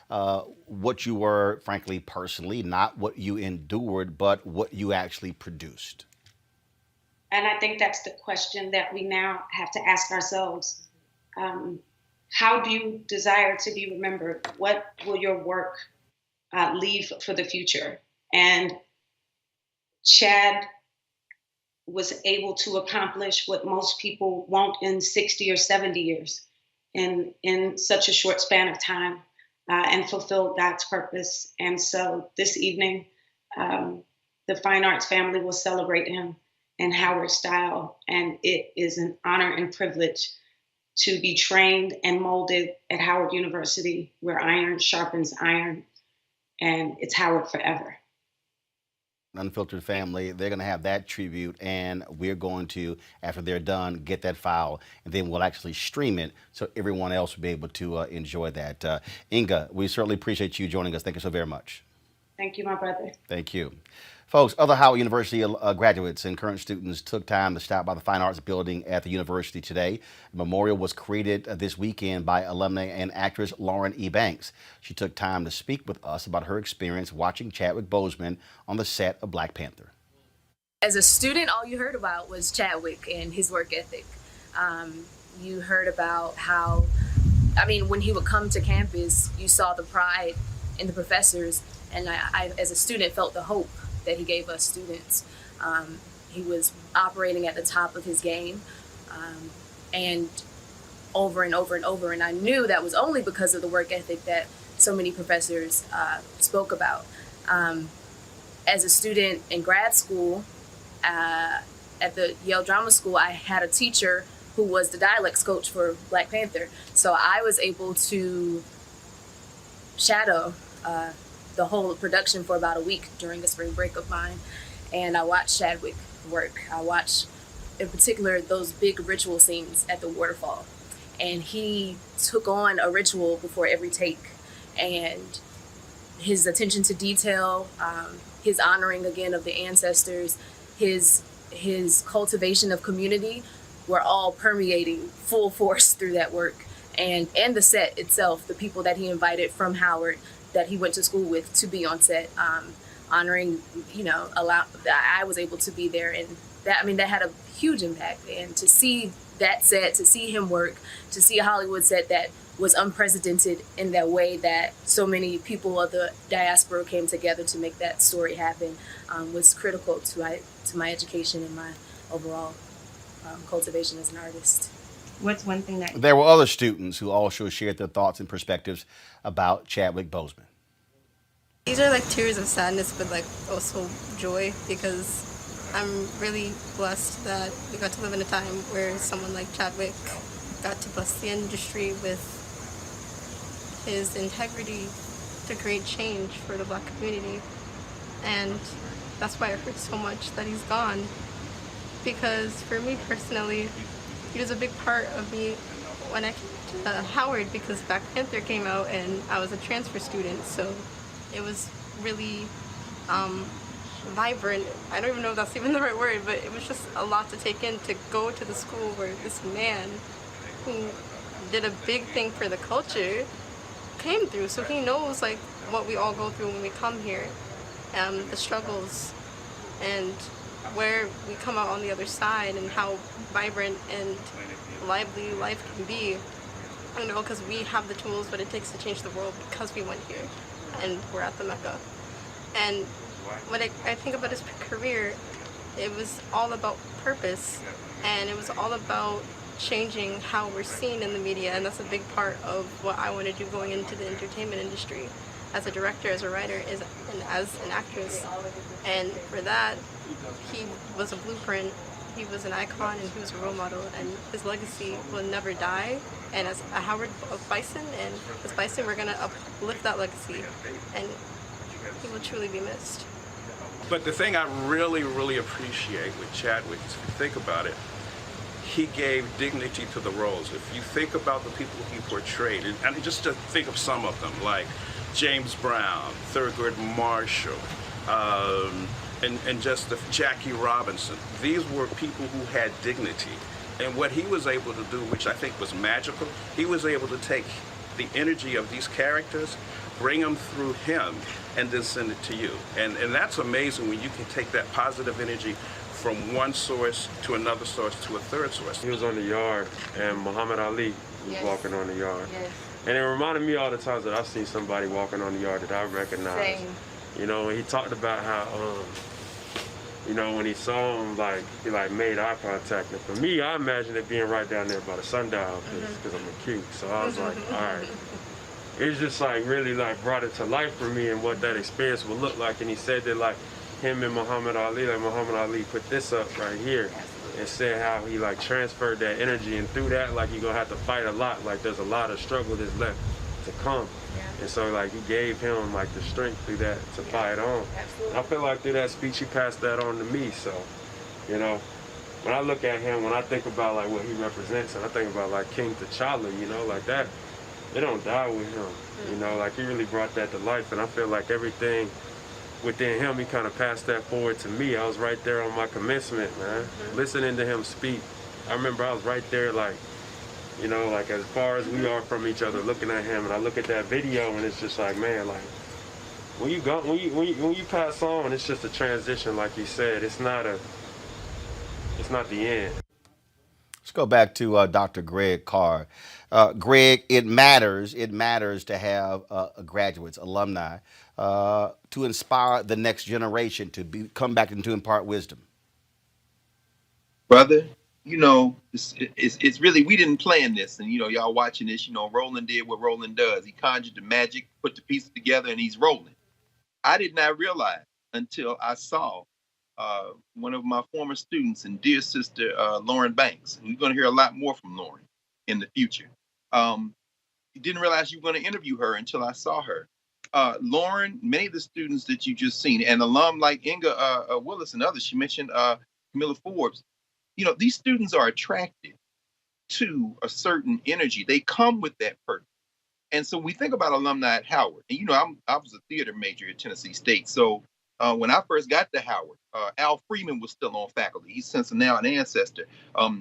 what you were, frankly, personally, not what you endured, but what you actually produced. And I think that's the question that we now have to ask ourselves. How do you desire to be remembered? What will your work leave for the future? And Chad was able to accomplish what most people won't in 60 or 70 years in such a short span of time and fulfill God's purpose. And so this evening, the Fine Arts family will celebrate him in Howard style. And it is an honor and privilege to be trained and molded at Howard University, where iron sharpens iron, and it's Howard forever. Unfiltered family, they're going to have that tribute, and we're going to, after they're done, get that file, and then we'll actually stream it so everyone else will be able to enjoy that. Inga, we certainly appreciate you joining us. Thank you so very much. Thank you, my brother. Thank you. Folks, other Howard University graduates and current students took time to stop by the Fine Arts building at the university today. A memorial was created this weekend by alumni and actress Lauren E. Banks. She took time to speak with us about her experience watching Chadwick Boseman on the set of Black Panther. As a student, all you heard about was Chadwick and his work ethic. You heard about how, when he would come to campus, you saw the pride in the professors, and I as a student, felt the hope that he gave us students. He was operating at the top of his game, and over and over and over. And I knew that was only because of the work ethic that so many professors spoke about. As a student in grad school, at the Yale Drama School, I had a teacher who was the dialects coach for Black Panther. So I was able to shadow the whole production for about a week during a spring break of mine. And I watched Chadwick work. I watch, in particular, those big ritual scenes at the waterfall. And he took on a ritual before every take. And his attention to detail, his honoring again of the ancestors, his cultivation of community were all permeating full force through that work. And the set itself, the people that he invited from Howard that he went to school with to be on set, honoring, I was able to be there, and that had a huge impact. And to see that set, to see him work, to see a Hollywood set that was unprecedented in that way, that so many people of the diaspora came together to make that story happen, was critical to my education and my overall cultivation as an artist. What's one thing that... There were other students who also shared their thoughts and perspectives about Chadwick Boseman. These are like tears of sadness, but like also joy, because I'm really blessed that we got to live in a time where someone like Chadwick got to bless the industry with his integrity to create change for the Black community. And that's why it hurts so much that he's gone, because for me personally, he was a big part of me when I came to Howard, because Black Panther came out and I was a transfer student, so it was really vibrant. I don't even know if that's even the right word, but it was just a lot to take in, to go to the school where this man who did a big thing for the culture came through. So he knows like what we all go through when we come here, the struggles, and where we come out on the other side, and how vibrant and lively life can be. Because we have the tools, what it takes to change the world, because we went here and we're at the Mecca. And when I think about his career, it was all about purpose, and it was all about changing how we're seen in the media, and that's a big part of what I want to do going into the entertainment industry, as a director, as a writer, and as an actress. And for that, he was a blueprint, he was an icon, and he was a role model, and his legacy will never die. And as a Howard of Bison, and as Bison, we're going to uplift that legacy, and he will truly be missed. But the thing I really, really appreciate with Chadwick is, if you think about it, he gave dignity to the roles. If you think about the people he portrayed, and just to think of some of them, like James Brown, Thurgood Marshall, and just Jackie Robinson, these were people who had dignity. And what he was able to do, which I think was magical, he was able to take the energy of these characters, bring them through him, and then send it to you. And that's amazing when you can take that positive energy from one source to another source to a third source. He was on the yard, and Muhammad Ali was walking on the yard. Yes. And it reminded me all the times that I've seen somebody walking on the yard that I recognize. Same. You know, he talked about how, when he saw him, he made eye contact. And for me, I imagine it being right down there by the sundial, because I'm a cute. So I was like, all right. It's just really brought it to life for me and what that experience would look like. And he said that him and Muhammad Ali put this up right here and said how he transferred that energy, and through that you're gonna have to fight a lot. There's a lot of struggle that's left to come. Yeah. And so he gave him the strength through that to fight on. Absolutely. I feel through that speech he passed that on to me. So, when I look at him, when I think about what he represents, and I think about King T'Challa, that, they don't die with him. He really brought that to life, and I feel everything within him, he kind of passed that forward to me. I was right there on my commencement, man, listening to him speak. I remember I was right there, as far as we are from each other, looking at him, and I look at that video, and it's just man, when you pass on, it's just a transition, like you said. It's not the end. Let's go back to Dr. Greg Carr. Greg, it matters to have graduates, alumni, to inspire the next generation to come back and to impart wisdom. Brother, it's really, we didn't plan this, and y'all watching this, Roland did what Roland does. He conjured the magic, put the pieces together, and he's rolling. I did not realize until I saw one of my former students and dear sister, Lauren Banks. And you're going to hear a lot more from Lauren in the future. Didn't realize you were going to interview her until I saw her. Lauren, many of the students that you just seen, and alum like Inga Willis and others, she mentioned Camilla Forbes, these students are attracted to a certain energy. They come with that purpose. And so we think about alumni at Howard, and I was a theater major at Tennessee State. So when I first got to Howard, Al Freeman was still on faculty. He's since now an ancestor.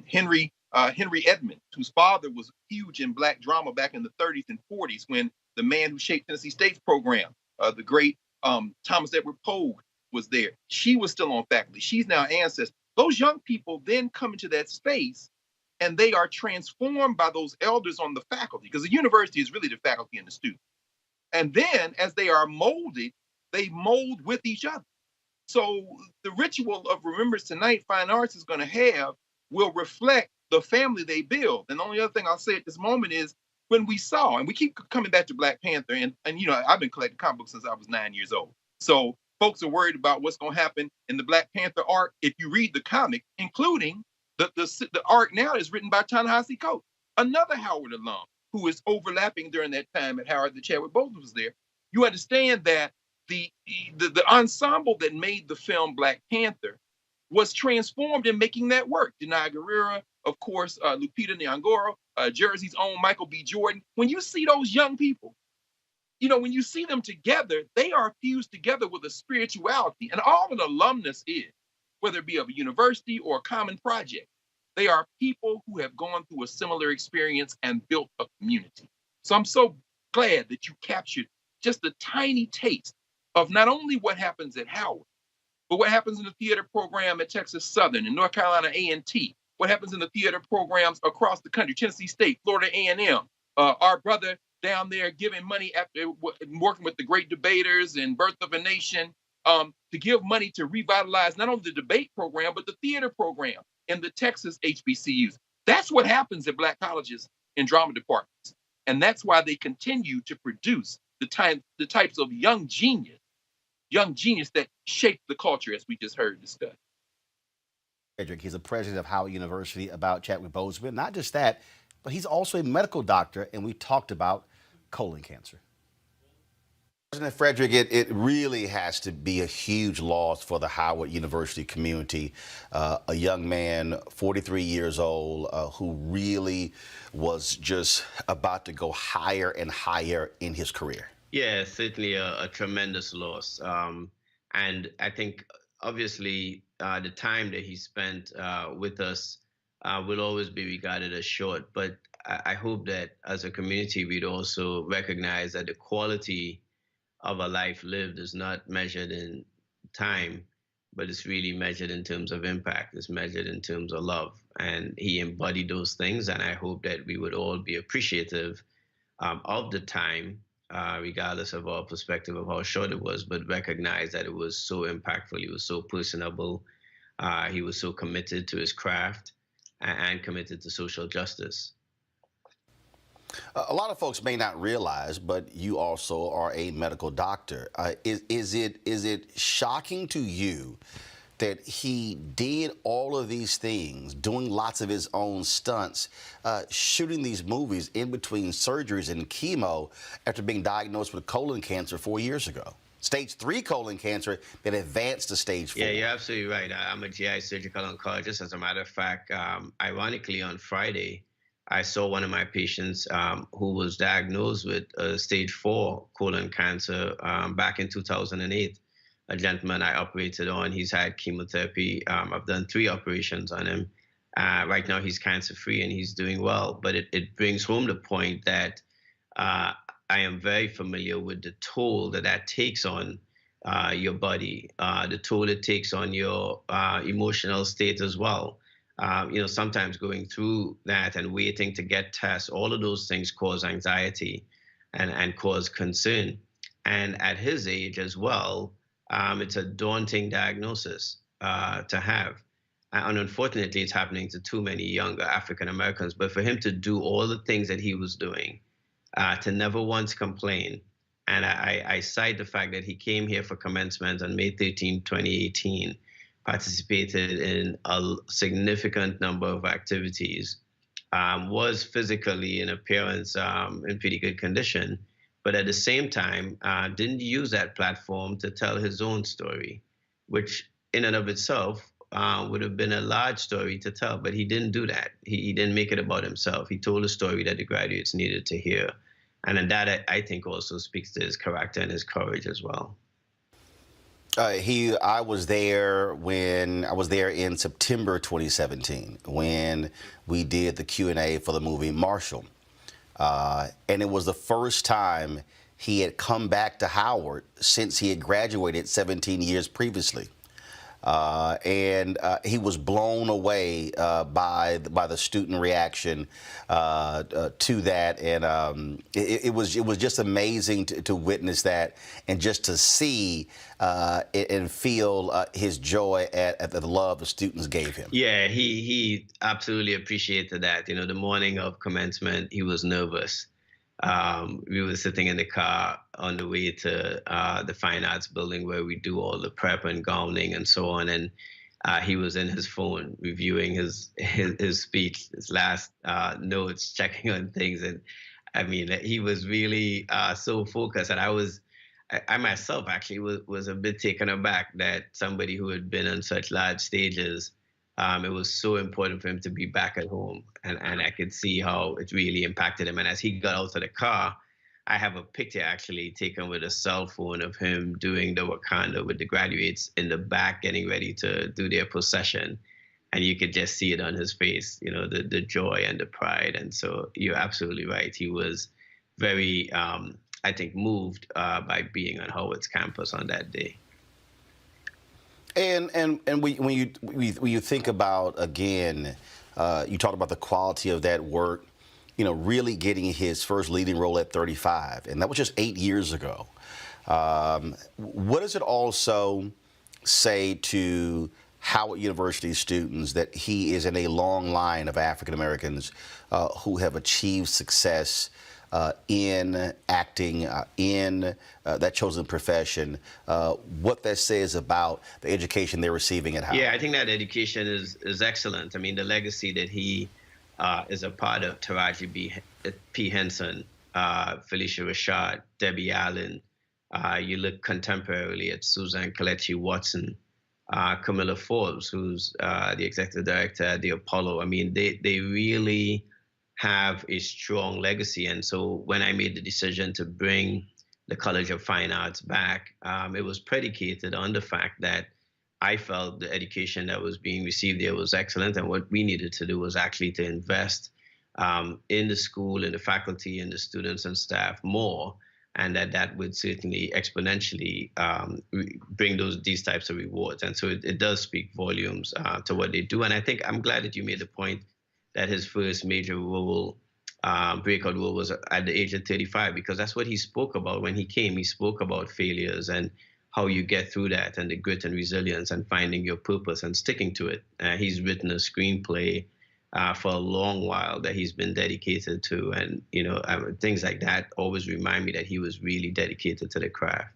Henry Edmonds, whose father was huge in Black drama back in the 30s and 40s, when the man who shaped Tennessee State's program, the great Thomas Edward Pogue, was there. She was still on faculty. She's now an ancestor. Those young people then come into that space, and they are transformed by those elders on the faculty, because the university is really the faculty and the students. And then as they are molded, they mold with each other. So the ritual of Remembrance Tonight Fine Arts is going to have will reflect the family they build. And the only other thing I'll say at this moment is, when we saw, and we keep coming back to Black Panther, and I've been collecting comic books since I was 9 years old. So folks are worried about what's going to happen in the Black Panther arc. If you read the comic, including the arc now is written by Ta-Nehisi Coates, another Howard alum who is overlapping during that time at Howard that Chadwick Boseman was there. You understand that the ensemble that made the film Black Panther was transformed in making that work. Denai Guerrera, of course, Lupita Nyong'o, Jersey's own Michael B. Jordan. When you see those young people, when you see them together, they are fused together with a spirituality. And all an alumnus is, whether it be of a university or a common project, they are people who have gone through a similar experience and built a community. So I'm so glad that you captured just a tiny taste of not only what happens at Howard, but what happens in the theater program at Texas Southern and North Carolina A&T, what happens in the theater programs across the country, Tennessee State, Florida A&M, our brother down there giving money after working with the great debaters and Birth of a Nation, to give money to revitalize not only the debate program, but the theater program in the Texas HBCUs. That's what happens at Black colleges and drama departments. And that's why they continue to produce the types of young genius that shape the culture, as we just heard discussed. Frederick, he's the president of Howard University, about Chadwick Boseman. Not just that, but he's also a medical doctor, and we talked about colon cancer. President Frederick, it really has to be a huge loss for the Howard University community. A young man, 43 years old, who really was just about to go higher and higher in his career. Yeah, certainly a tremendous loss. And I think, obviously, the time that he spent with us will always be regarded as short. But I hope that as a community, we'd also recognize that the quality of a life lived is not measured in time, but it's really measured in terms of impact. It's measured in terms of love. And he embodied those things. And I hope that we would all be appreciative of the time, regardless of our perspective of how short it was, but recognize that it was so impactful. He was so personable. He was so committed to his craft and committed to social justice. A lot of folks may not realize, but you also are a medical doctor. Is it shocking to you that he did all of these things, doing lots of his own stunts, shooting these movies in between surgeries and chemo after being diagnosed with colon cancer 4 years ago? Stage 3 colon cancer that advanced to stage 4. Yeah, you're absolutely right. I'm a GI surgical oncologist. As a matter of fact, ironically, on Friday, I saw one of my patients who was diagnosed with stage 4 colon cancer back in 2008. A gentleman I operated on. He's had chemotherapy. I've done 3 operations on him. Right now, he's cancer-free and he's doing well. But it brings home the point that I am very familiar with the toll that takes on your body, the toll it takes on your emotional state as well. Sometimes going through that and waiting to get tests, all of those things cause anxiety and cause concern. And at his age as well, it's a daunting diagnosis to have. And unfortunately, it's happening to too many younger African Americans. But for him to do all the things that he was doing, to never once complain, and I cite the fact that he came here for commencement on May 13, 2018, participated in a significant number of activities, was physically in appearance in pretty good condition, but at the same time didn't use that platform to tell his own story, which in and of itself would have been a large story to tell, but he didn't do that. He didn't make it about himself. He told a story that the graduates needed to hear. And then that, I think, also speaks to his character and his courage as well. I was there in September 2017 when we did the Q&A for the movie Marshall. And it was the first time he had come back to Howard since he had graduated 17 years previously. And he was blown away by the student reaction to that, and it was just amazing to witness that, and just to see and feel his joy at the love the students gave him. Yeah, he absolutely appreciated that. You know, the morning of commencement, he was nervous. We were sitting in the car on the way to the Fine Arts building where we do all the prep and gowning and so on. And he was in his phone reviewing his speech, his last notes, checking on things. And I mean, he was really so focused. And I myself actually was a bit taken aback that somebody who had been on such large stages, it was so important for him to be back at home. And I could see how it really impacted him. And as he got out of the car, I have a picture actually taken with a cell phone of him doing the Wakanda with the graduates in the back, getting ready to do their procession. And you could just see it on his face, you know, the joy and the pride. And so you're absolutely right. He was very, I think, moved by being on Howard's campus on that day. And when you think about, again, you talked about the quality of that work, you know, really getting his first leading role at 35, and that was just 8 years ago. What does it also say to Howard University students that he is in a long line of African Americans who have achieved success in acting, in that chosen profession, what that says about the education they're receiving at Howard? Yeah, I think that education is excellent. I mean, the legacy that he is a part of, Taraji P. Henson, Felicia Rashad, Debbie Allen. You look contemporarily at Suzanne Kelechi Watson, Camilla Forbes, who's the executive director at the Apollo. I mean, they really have a strong legacy. And so when I made the decision to bring the College of Fine Arts back, it was predicated on the fact that I felt the education that was being received there was excellent. And what we needed to do was actually to invest in the school, in the faculty, in the students and staff more. And that would certainly exponentially bring these types of rewards. And so it does speak volumes to what they do. And I think I'm glad that you made the point that his first major role, breakout role, was at the age of 35, because that's what he spoke about when he came. He spoke about failures and how you get through that, and the grit and resilience and finding your purpose and sticking to it. He's written a screenplay for a long while that he's been dedicated to, and you know, things like that always remind me that he was really dedicated to the craft.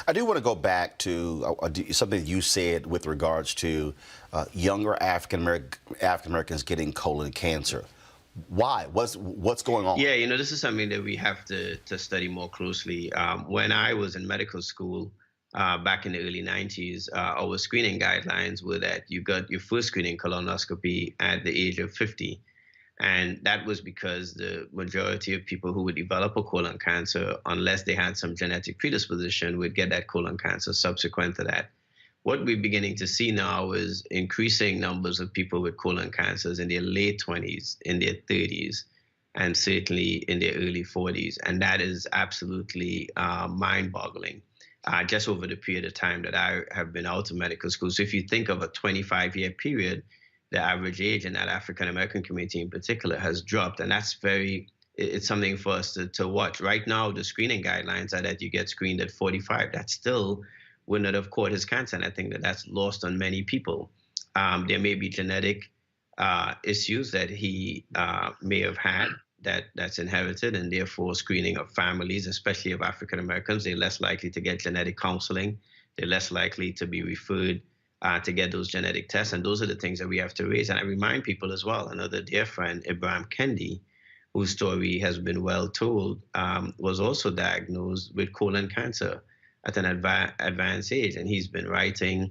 I do want to go back to something you said with regards to younger African Americans getting colon cancer. Why? What's going on? Yeah, you know, this is something that we have to study more closely. When I was in medical school back in the early 90s, our screening guidelines were that you got your first screening colonoscopy at the age of 50. And that was because the majority of people who would develop a colon cancer, unless they had some genetic predisposition, would get that colon cancer subsequent to that. What we're beginning to see now is increasing numbers of people with colon cancers in their late 20s, in their 30s, and certainly in their early 40s. And that is absolutely mind-boggling, just over the period of time that I have been out of medical school. So if you think of a 25-year period, the average age in that African-American community in particular has dropped. And that's it's something for us to watch. Right now, the screening guidelines are that you get screened at 45. That still would not have caught his cancer. And I think that that's lost on many people. There may be genetic issues that he may have had that's inherited, and therefore screening of families, especially of African Americans, they're less likely to get genetic counseling. They're less likely to be referred to get those genetic tests. And those are the things that we have to raise. And I remind people as well, another dear friend, Ibrahim Kendi, whose story has been well told, was also diagnosed with colon cancer at an advanced age. And he's been writing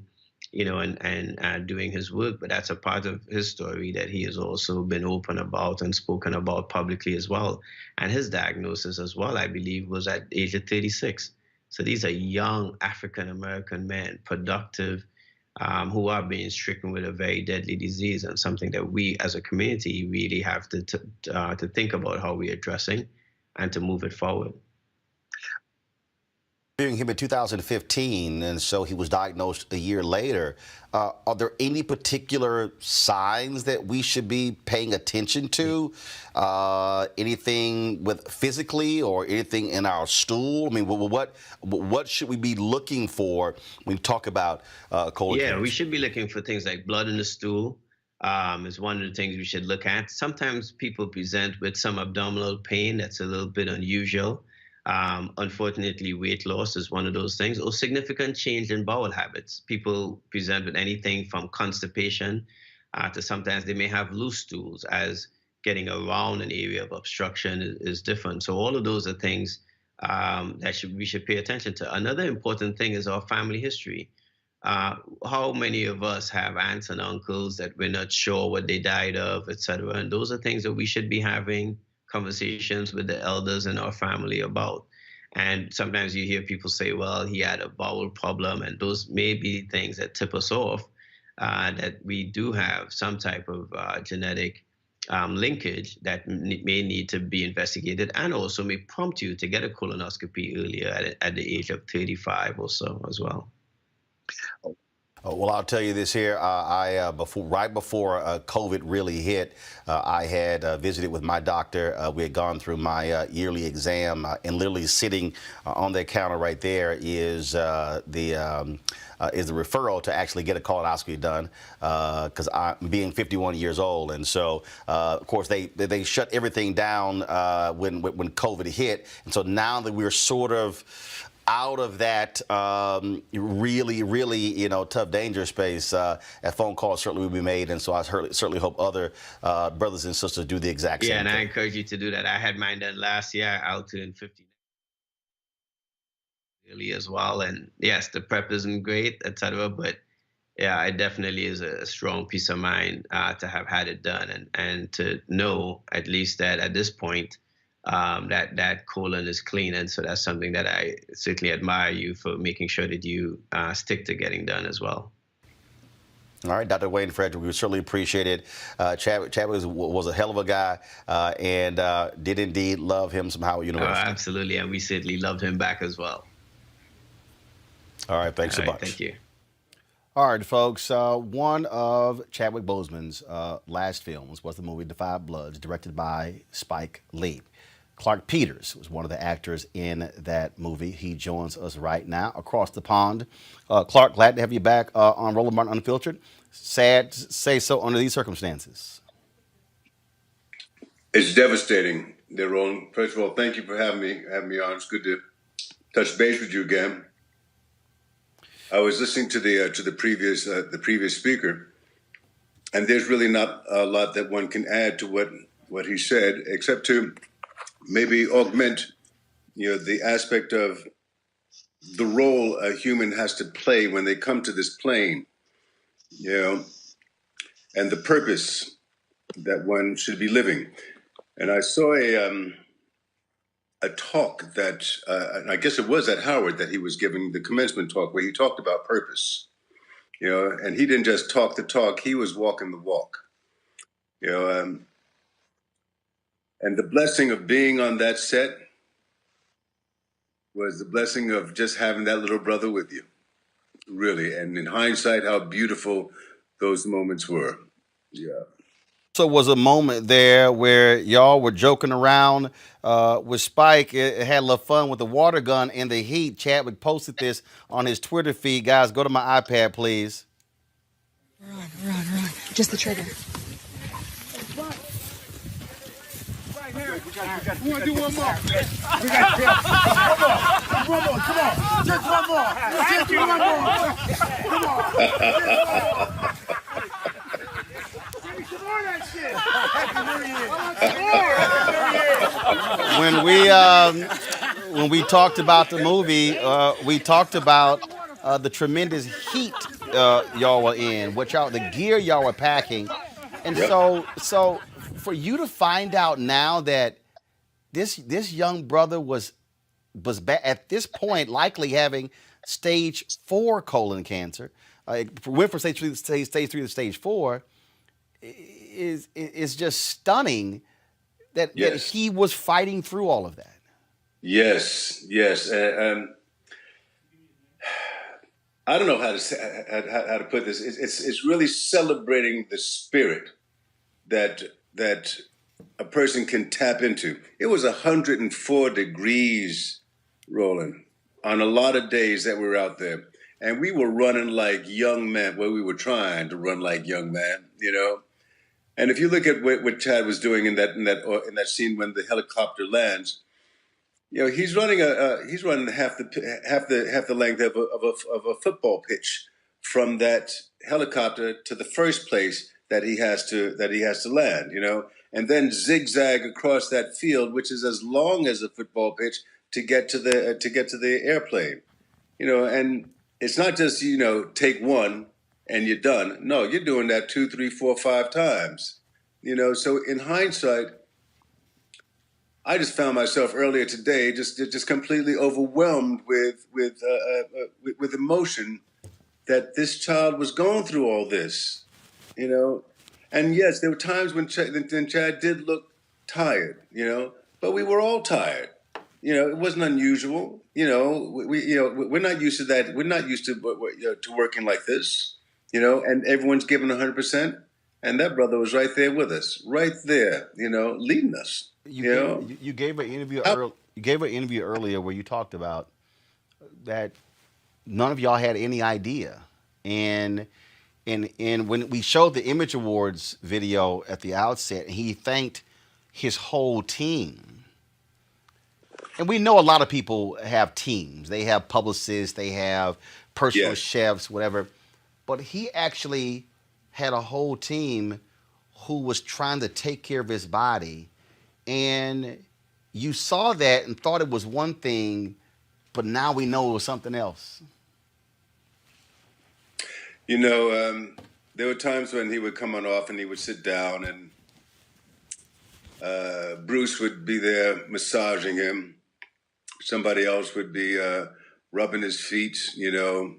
and doing his work. But that's a part of his story that he has also been open about and spoken about publicly as well. And his diagnosis as well, I believe, was at the age of 36. So these are young African American men, productive, who are being stricken with a very deadly disease, and something that we as a community really have to think about how we're addressing and to move it forward. Interviewing him in 2015, and so he was diagnosed a year later. Are there any particular signs that we should be paying attention to? Anything with physically or anything in our stool? I mean, what should we be looking for when we talk about colon cancer? Yeah, we should be looking for things like blood in the stool. Is one of the things we should look at. Sometimes people present with some abdominal pain that's a little bit unusual. Unfortunately, weight loss is one of those things, or significant change in bowel habits. People present with anything from constipation to sometimes they may have loose stools, as getting around an area of obstruction is different. So all of those are things that we should pay attention to. Another important thing is our family history. How many of us have aunts and uncles that we're not sure what they died of, etc.? And those are things that we should be having conversations with the elders in our family about. And sometimes you hear people say, well, he had a bowel problem, and those may be things that tip us off that we do have some type of genetic linkage that may need to be investigated, and also may prompt you to get a colonoscopy earlier at the age of 35 or so as well. Well, I'll tell you this here. Right before COVID really hit, I had visited with my doctor. We had gone through my yearly exam, and literally sitting on that counter right there is the referral to actually get a colonoscopy done, because I'm being 51 years old, and so of course they shut everything down when COVID hit, and so now that we're sort of out of that really tough danger space, a phone call certainly will be made, and so I certainly hope other brothers and sisters do the exact same thing. Yeah, and I encourage you to do that. I had mine done last year. I'll turn 50 really as well, and yes, the prep isn't great, etc., but yeah, it definitely is a strong peace of mind to have had it done, and to know at least that at this point that colon is clean. And so that's something that I certainly admire you for making sure that you stick to getting done as well. All right, Dr. Wayne Frederick, we certainly appreciate it. Chadwick was a hell of a guy, and did indeed love him somehow at university. Oh, absolutely, and we certainly loved him back as well. All right, thanks so much. Thank you. All right, folks, one of Chadwick Boseman's last films was the movie *Da 5 Bloods*, directed by Spike Lee. Clark Peters was one of the actors in that movie. He joins us right now across the pond. Clark, glad to have you back on Roland Martin Unfiltered. Sad to say so under these circumstances. It's devastating, Roland. First of all, thank you for having me on. It's good to touch base with you again. I was listening to the previous speaker, and there's really not a lot that one can add to what he said, except to maybe augment, the aspect of the role a human has to play when they come to this plane, and the purpose that one should be living. And I saw a talk that, I guess it was at Howard that he was giving, the commencement talk, where he talked about purpose, and he didn't just talk the talk, he was walking the walk, and the blessing of being on that set was the blessing of just having that little brother with you, really. And in hindsight, how beautiful those moments were. Yeah. So was a moment there where y'all were joking around with Spike. It had a little fun with the water gun in the heat. Chadwick posted this on his Twitter feed. Guys, go to my iPad, please. Run. Just the trigger. We want to do one more. We got one more. Come on. Just one more. Just do one more. Come on. Give me some more of that shit. Happy New Year. When we talked about the movie, we talked about the tremendous heat y'all were in, the gear y'all were packing, and so for you to find out now that this young brother was at this point likely having stage 4 colon cancer, went from stage 3 to stage 4, is just stunning that he was fighting through all of that. Yes. I don't know how to put this. It's really celebrating the spirit that a person can tap into. It was 104 degrees, Roland, on a lot of days that we were out there, and we were running like young men. Well, we were trying to run like young men, you know. And if you look at what Chad was doing in that scene when the helicopter lands, you know, he's running half the length of a football pitch from that helicopter to the first place that he has to land, you know, and then zigzag across that field, which is as long as a football pitch, to get to the airplane, you know. And it's not just, you know, take one and you're done. No, you're doing that 2, 3, 4, 5 times, you know. So in hindsight, I just found myself earlier today just completely overwhelmed with emotion that this child was going through all this, you know. And yes, there were times when Chad did look tired, you know, but we were all tired. You know, it wasn't unusual. You know, we're not used to that. We're not used to working like this, you know, and everyone's giving 100%. And that brother was right there with us, right there, you know, leading us. You gave an interview earlier where you talked about that none of y'all had any idea, and when we showed the Image Awards video at the outset, he thanked his whole team. And we know a lot of people have teams. They have publicists, they have personal chefs, whatever. But he actually had a whole team who was trying to take care of his body. And you saw that and thought it was one thing, but now we know it was something else. You know, there were times when he would come on off and he would sit down, and Bruce would be there massaging him. Somebody else would be rubbing his feet, you know.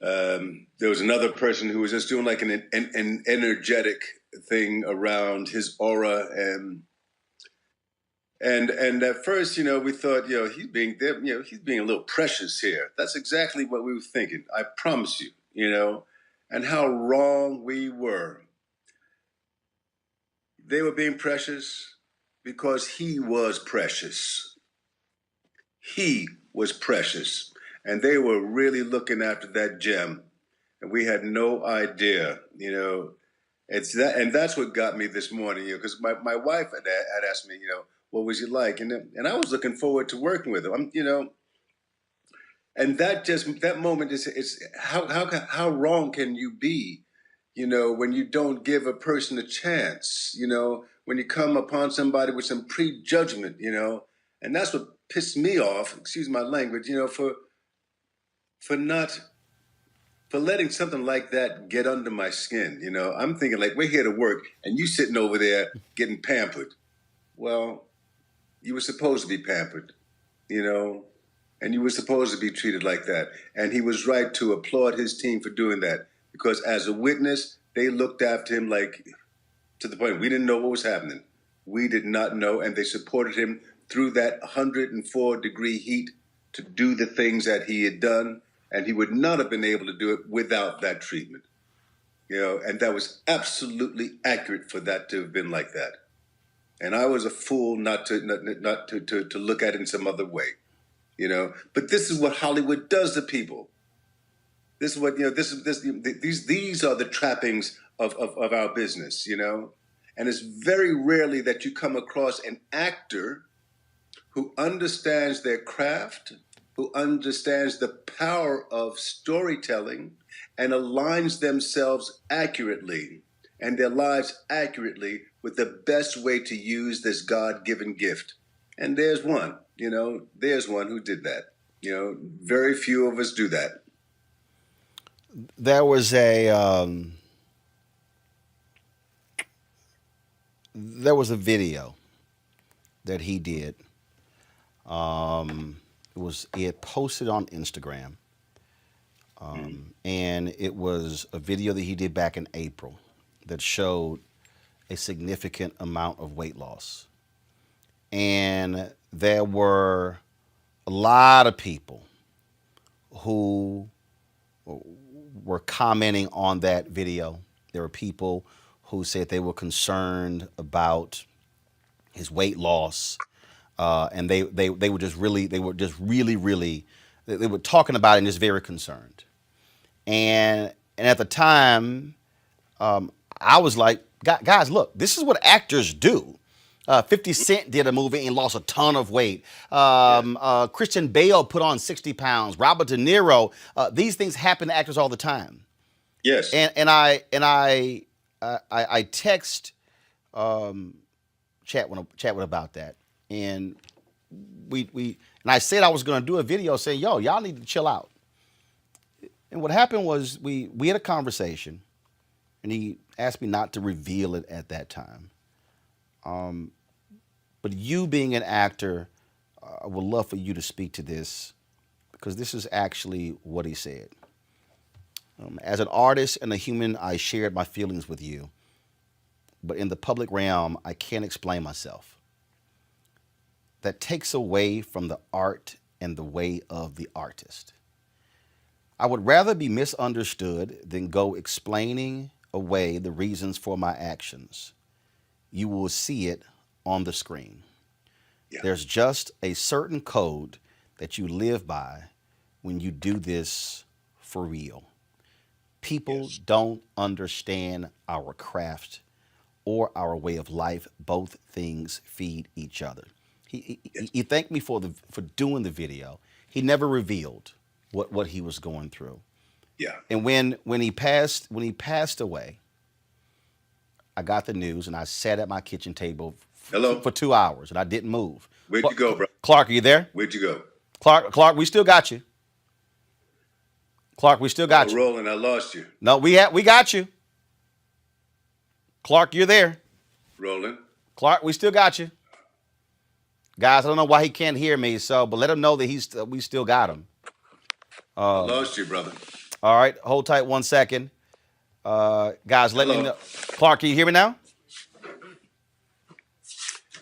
There was another person who was just doing like an energetic thing around his aura, and at first, you know, we thought, you know, he's being a little precious here. That's exactly what we were thinking. I promise you, you know, and how wrong we were. They were being precious because he was precious. He was precious, and they were really looking after that gem, and we had no idea, you know. It's that, and that's what got me this morning, you know, because my wife had asked me, you know, what was he like? And I was looking forward to working with him. You know, and that moment is how wrong can you be, you know, when you don't give a person a chance, you know, when you come upon somebody with some prejudgment, you know, and that's what pissed me off. Excuse my language, you know, for letting something like that get under my skin. You know, I'm thinking like, we're here to work, and you sitting over there getting pampered. Well, you were supposed to be pampered, you know, and you were supposed to be treated like that. And he was right to applaud his team for doing that, because as a witness, they looked after him like, to the point we didn't know what was happening. We did not know, and they supported him through that 104-degree heat to do the things that he had done, and he would not have been able to do it without that treatment. You know, and that was absolutely accurate for that to have been like that. And I was a fool not to look at it in some other way, you know. But this is what Hollywood does to people. This is what, you know. These are the trappings of our business, you know. And it's very rarely that you come across an actor who understands their craft, who understands the power of storytelling, and aligns themselves accurately and their lives accurately with the best way to use this God-given gift. And there's one, you know, there's one who did that. You know, very few of us do that. there was a video that he did. He had posted on Instagram, and it was a video that he did back in April that showed a significant amount of weight loss. And there were a lot of people who were commenting on that video. There were people who said they were concerned about his weight loss, and they were just really they were talking about it and just very concerned. And at the time, I was like, guys, look, this is what actors do. 50 Cent did a movie and lost a ton of weight. Christian Bale put on 60 pounds. Robert De Niro. These things happen to actors all the time. Yes. And I text Chadwick about that, and I said I was going to do a video saying, yo, y'all need to chill out. And what happened was we had a conversation, and he asked me not to reveal it at that time. But you being an actor, I would love for you to speak to this, because this is actually what he said. As an artist and a human, I shared my feelings with you, but in the public realm, I can't explain myself. That takes away from the art and the way of the artist. I would rather be misunderstood than go explaining away the reasons for my actions. You will see it on the screen. Yeah. There's just a certain code that you live by when you do this for real. People don't understand our craft or our way of life. Both things feed each other. He thanked me for doing the video. He never revealed what he was going through. Yeah. And when he passed away, I got the news and I sat at my kitchen table for 2 hours and I didn't move. Where'd you go, bro? Clark, are you there? Where'd you go? Clark, we still got you. Clark, we still got you. Roland, I lost you. No, we got you. Clark, you're there. Roland. Clark, we still got you. Guys, I don't know why he can't hear me, but let him know that we still got him. I lost you, brother. All right, hold tight 1 second. Guys, let me know. Clark, can you hear me now?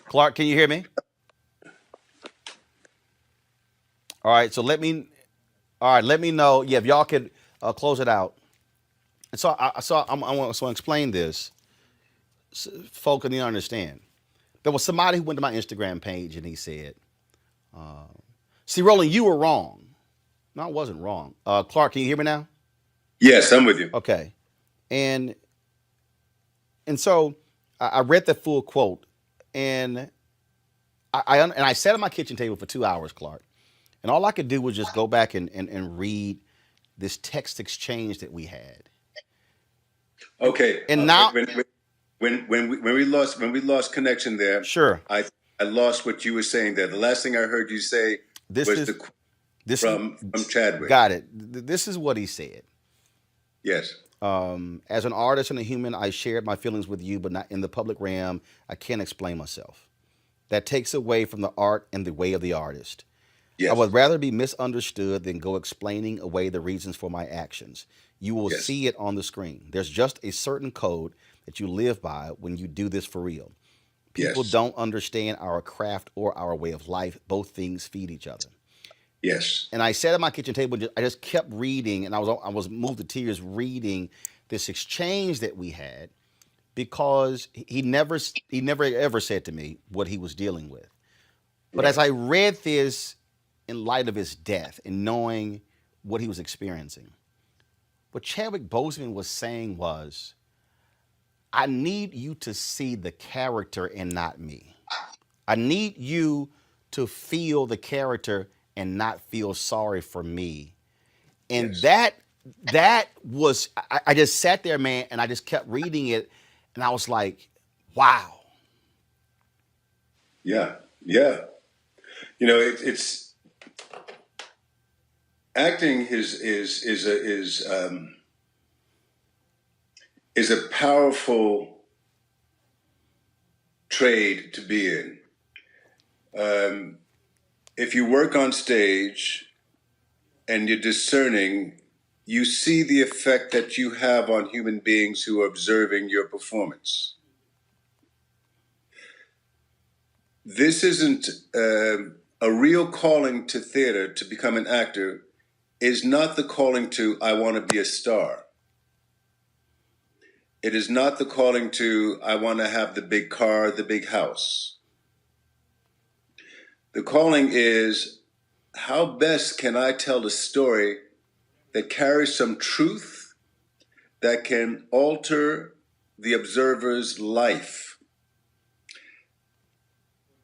Clark, can you hear me? All right, let me know. Yeah, if y'all could close it out. And so I want to explain this. So folk need to understand. There was somebody who went to my Instagram page and he said, see, Roland, you were wrong. No, I wasn't wrong. Clark, can you hear me now? Yes, I'm with you. Okay. And so I read the full quote, and I sat at my kitchen table for 2 hours, Clark. And all I could do was just go back and read this text exchange that we had. Okay. And now when we lost connection there, sure. I lost what you were saying there. The last thing I heard you say from Chadwick. Got it. This is what he said. Yes. As an artist and a human, I shared my feelings with you, but not in the public realm. I can't explain myself. That takes away from the art and the way of the artist. Yes. I would rather be misunderstood than go explaining away the reasons for my actions. You will see it on the screen. There's just a certain code that you live by when you do this for real. People don't understand our craft or our way of life. Both things feed each other. Yes. And I sat at my kitchen table and I just kept reading, and I was moved to tears reading this exchange that we had, because he never ever said to me what he was dealing with. But as I read this in light of his death and knowing what he was experiencing, what Chadwick Boseman was saying was, I need you to see the character and not me. I need you to feel the character and not feel sorry for me. And that was, I just sat there, man, and I just kept reading it, and I was like, wow. Yeah. You know, it's acting is is a powerful trade to be in. If you work on stage and you're discerning, you see the effect that you have on human beings who are observing your performance. This isn't a real calling to theater to become an actor is not the calling to, I want to be a star. It is not the calling to, I want to have the big car, the big house. The calling is, how best can I tell a story that carries some truth that can alter the observer's life?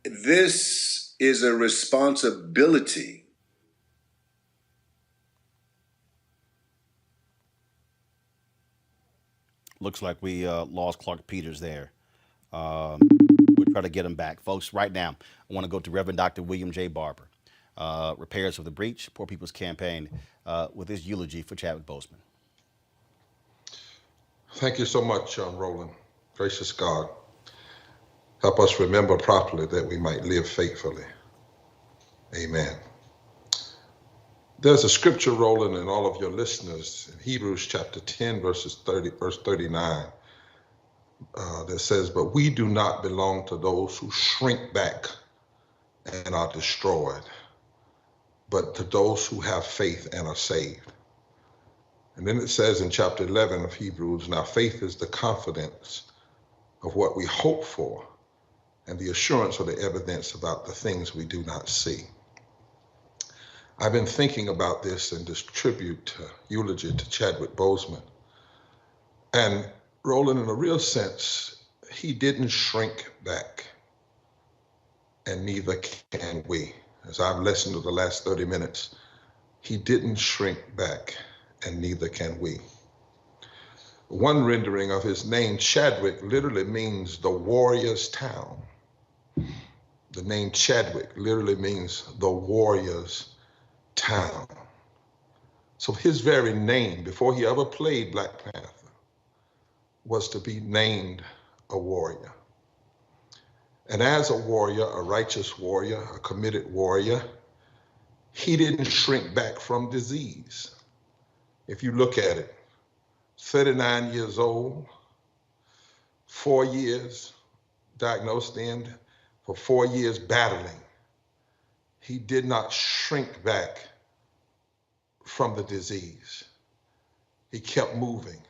This is a responsibility. Looks like we lost Clark Peters there. We'll try to get him back. Folks, right now, I want to go to Reverend Dr. William J. Barber, Repairs of the Breach, Poor People's Campaign, with his eulogy for Chadwick Boseman. Thank you so much, Roland. Gracious God, help us remember properly that we might live faithfully. Amen. There's a scripture, Roland, and all of your listeners, in Hebrews chapter 10, verse 39, that says, but we do not belong to those who shrink back and are destroyed, but to those who have faith and are saved. And then it says in chapter 11 of Hebrews, now faith is the confidence of what we hope for and the assurance or the evidence about the things we do not see. I've been thinking about this in this tribute, eulogy to Chadwick Boseman. And Roland, in a real sense, he didn't shrink back, and neither can we. As I've listened to the last 30 minutes, he didn't shrink back, and neither can we. One rendering of his name, Chadwick, literally means the warrior's town. The name Chadwick literally means the warrior's town. So his very name, before he ever played Black Panther, was to be named a warrior. And as a warrior, a righteous warrior, a committed warrior, he didn't shrink back from disease. If you look at it, 39 years old, 4 years diagnosed in, for 4 years battling. He did not shrink back from the disease. He kept moving,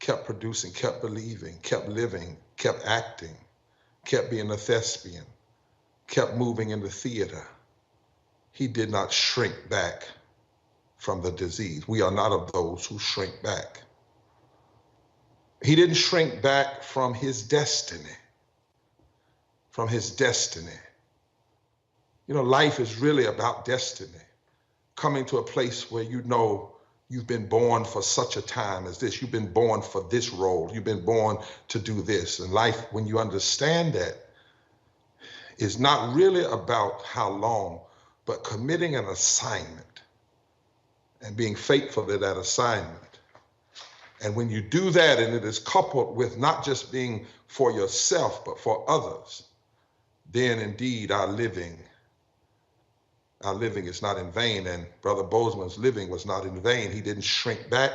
kept producing, kept believing, kept living, kept acting, kept being a thespian, kept moving in the theater. He did not shrink back from the disease. We are not of those who shrink back. He didn't shrink back from his destiny. From his destiny. You know, life is really about destiny. Coming to a place where you know you've been born for such a time as this. You've been born for this role. You've been born to do this. And life, when you understand that, is not really about how long, but committing an assignment and being faithful to that assignment. And when you do that, and it is coupled with not just being for yourself, but for others, then indeed our living is not in vain. And Brother Boseman's living was not in vain. He didn't shrink back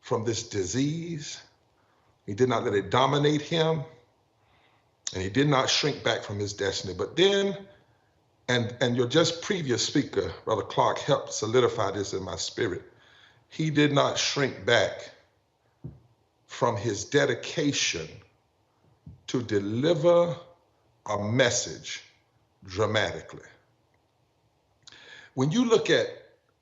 from this disease. He did not let it dominate him. And he did not shrink back from his destiny. But then, and your just previous speaker, Brother Clark, helped solidify this in my spirit. He did not shrink back from his dedication to deliver a message dramatically. When you look at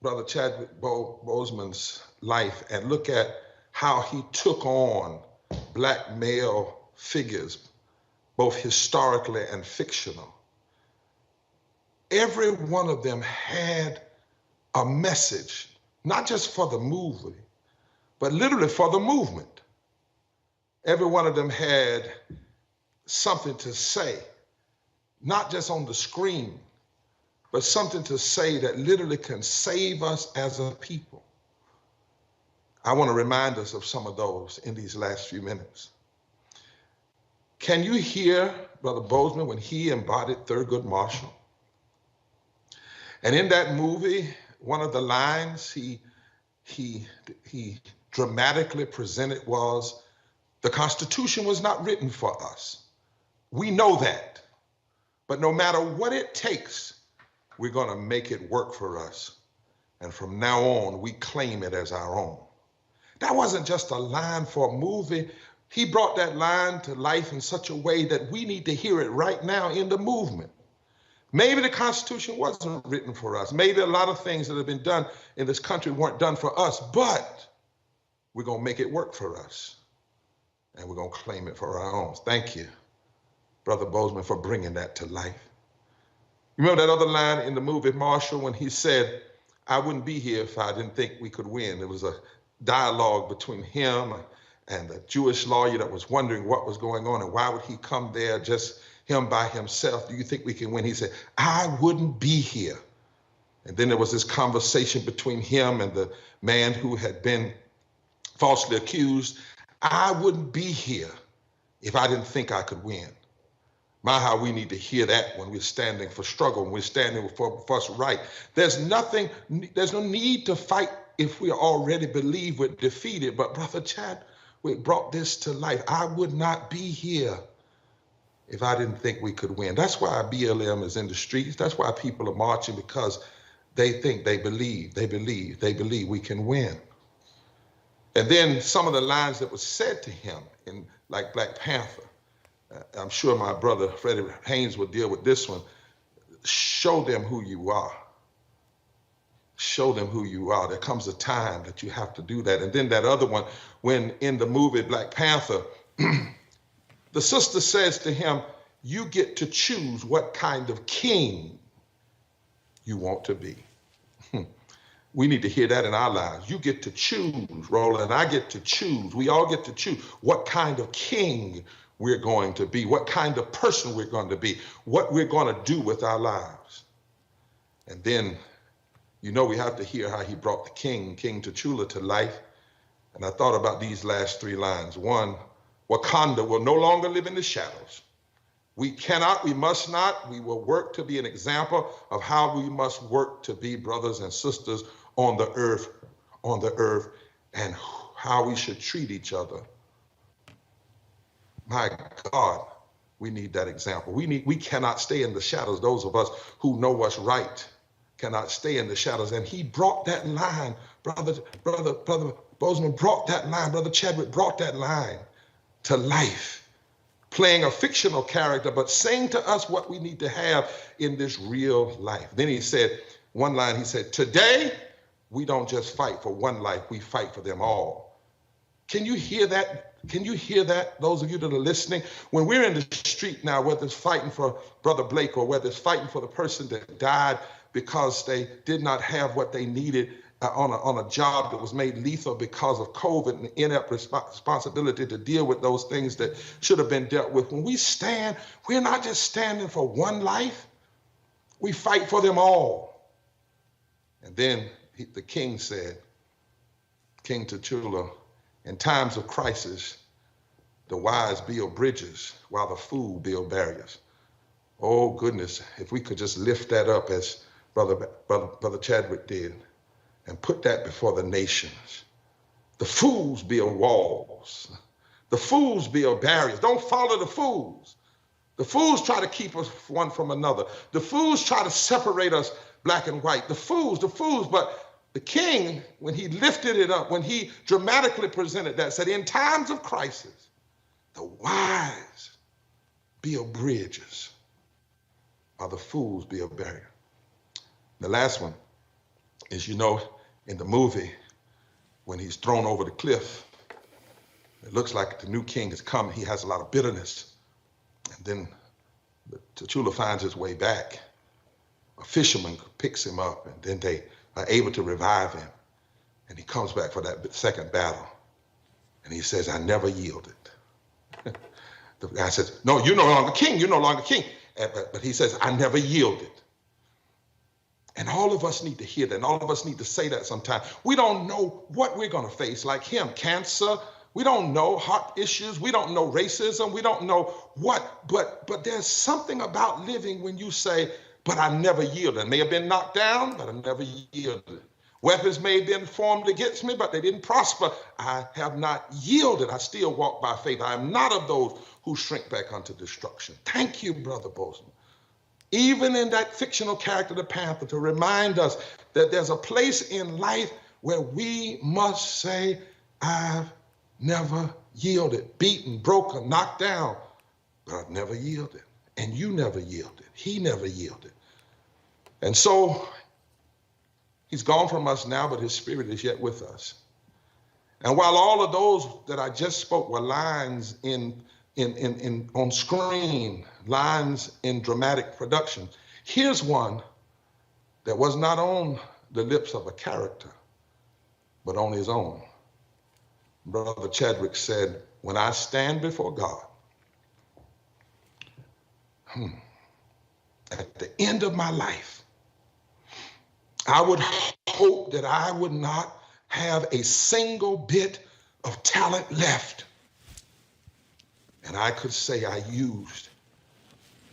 Brother Chadwick Boseman's life and look at how he took on Black male figures, both historically and fictional, every one of them had a message, not just for the movie, but literally for the movement. Every one of them had something to say, not just on the screen, but something to say that literally can save us as a people. I want to remind us of some of those in these last few minutes. Can you hear Brother Boseman when he embodied Thurgood Marshall? And in that movie, one of the lines he dramatically presented was, the Constitution was not written for us. We know that. But no matter what it takes, we're going to make it work for us. And from now on, we claim it as our own. That wasn't just a line for a movie. He brought that line to life in such a way that we need to hear it right now in the movement. Maybe the Constitution wasn't written for us. Maybe a lot of things that have been done in this country weren't done for us, but we're going to make it work for us. And we're going to claim it for our own. Thank you, Brother Boseman, for bringing that to life. You remember that other line in the movie Marshall when he said, I wouldn't be here if I didn't think we could win. It was a dialogue between him and the Jewish lawyer that was wondering what was going on and why would he come there, just him by himself. Do you think we can win? He said, I wouldn't be here. And then there was this conversation between him and the man who had been falsely accused. I wouldn't be here if I didn't think I could win. My, how we need to hear that when we're standing for struggle, when we're standing for what's right. There's no need to fight if we already believe we're defeated. But Brother Chadwick brought this to life. I would not be here if I didn't think we could win. That's why BLM is in the streets. That's why people are marching, because they think, they believe we can win. And then some of the lines that was said to him in like Black Panther, I'm sure my brother Freddie Haynes will deal with this one. Show them who you are. Show them who you are. There comes a time that you have to do that. And then that other one, when in the movie Black Panther, the sister says to him, you get to choose what kind of king you want to be. We need to hear that in our lives. You get to choose, Roland, I get to choose. We all get to choose what kind of king we're going to be, what kind of person we're going to be, what we're going to do with our lives. And then, you know, we have to hear how he brought the king, King T'Challa, to life. And I thought about these last three lines. One, Wakanda will no longer live in the shadows. We cannot, we must not, we will work to be an example of how we must work to be brothers and sisters on the earth, and how we should treat each other. My God, we need that example. We cannot stay in the shadows. Those of us who know what's right cannot stay in the shadows. And he brought that line, Brother Boseman brought that line, Brother Chadwick brought that line to life, playing a fictional character, but saying to us what we need to have in this real life. Then he said, one line, he said, today, we don't just fight for one life, we fight for them all. Can you hear that? Can you hear that, those of you that are listening? When we're in the street now, whether it's fighting for Brother Blake or whether it's fighting for the person that died because they did not have what they needed on a job that was made lethal because of COVID and the inept responsibility to deal with those things that should have been dealt with. When we stand, we're not just standing for one life, we fight for them all. And then the king said, King T'Challa, in times of crisis, the wise build bridges while the fool build barriers. Oh goodness, if we could just lift that up as Brother Chadwick did and put that before the nations. The fools build walls. The fools build barriers. Don't follow the fools. The fools try to keep us one from another. The fools try to separate us black and white. The fools, but the king, when he lifted it up, when he dramatically presented that, said, in times of crisis, the wise build bridges while the fools build barriers. The last one is, you know, in the movie, when he's thrown over the cliff, it looks like the new king has come. He has a lot of bitterness. And then T'Challa finds his way back. A fisherman picks him up, and then they are able to revive him. And he comes back for that second battle. And he says, I never yielded. The guy says, no, you're no longer king. You're no longer king. But he says, I never yielded. And all of us need to hear that, and all of us need to say that sometime. We don't know what we're going to face, like him, cancer. We don't know heart issues. We don't know racism. We don't know what, but there's something about living when you say, but I never yielded. I may have been knocked down, but I never yielded. Weapons may have been formed against me, but they didn't prosper. I have not yielded. I still walk by faith. I am not of those who shrink back unto destruction. Thank you, Brother Boseman. Even in that fictional character, the Panther, to remind us that there's a place in life where we must say, I've never yielded, beaten, broken, knocked down, but I've never yielded. And you never yielded. He never yielded. And so he's gone from us now, but his spirit is yet with us. And while all of those that I just spoke were lines on screen, lines in dramatic production, here's one that was not on the lips of a character, but on his own. Brother Chadwick said, when I stand before God, at the end of my life, I would hope that I would not have a single bit of talent left. And I could say I used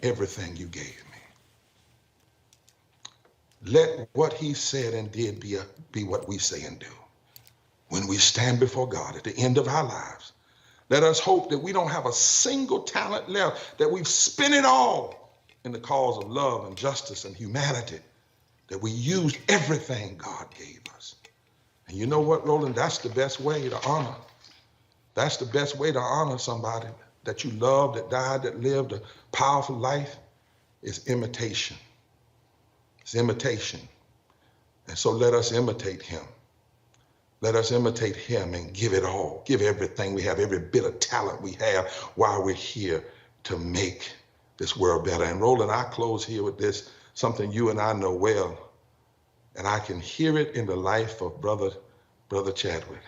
everything you gave me. Let what he said and did be what we say and do. When we stand before God at the end of our lives, let us hope that we don't have a single talent left, that we've spent it all in the cause of love and justice and humanity, that we used everything God gave us. And you know what, Roland? That's the best way to honor. That's the best way to honor somebody that you love, that died, that lived a powerful life, is imitation. It's imitation. And so let us imitate him. Let us imitate him and give it all, give everything we have, every bit of talent we have while we're here to make this world better. And Roland, I close here with this, something you and I know well, and I can hear it in the life of Brother Chadwick.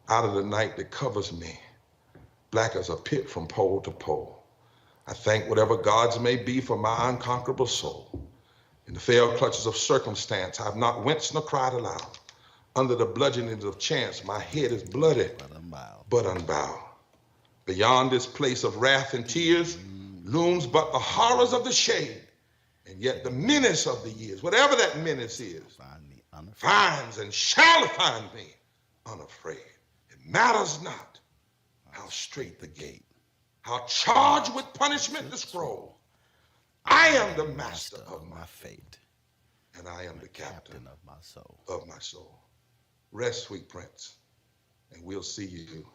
Out of the night that covers me, black as a pit from pole to pole, I thank whatever gods may be for my unconquerable soul. In the fair clutches of circumstance, I've not winced nor cried aloud. Under the bludgeonings of chance, my head is bloody, but unbowed. Beyond this place of wrath and tears looms but the horrors of the shade, and yet the menace of the years, whatever that menace is, finds and shall find me unafraid. It matters not how straight the gate, how charged with punishment the scroll. I am the master of my fate, and I am the captain of my soul. Rest, sweet prince, and we'll see you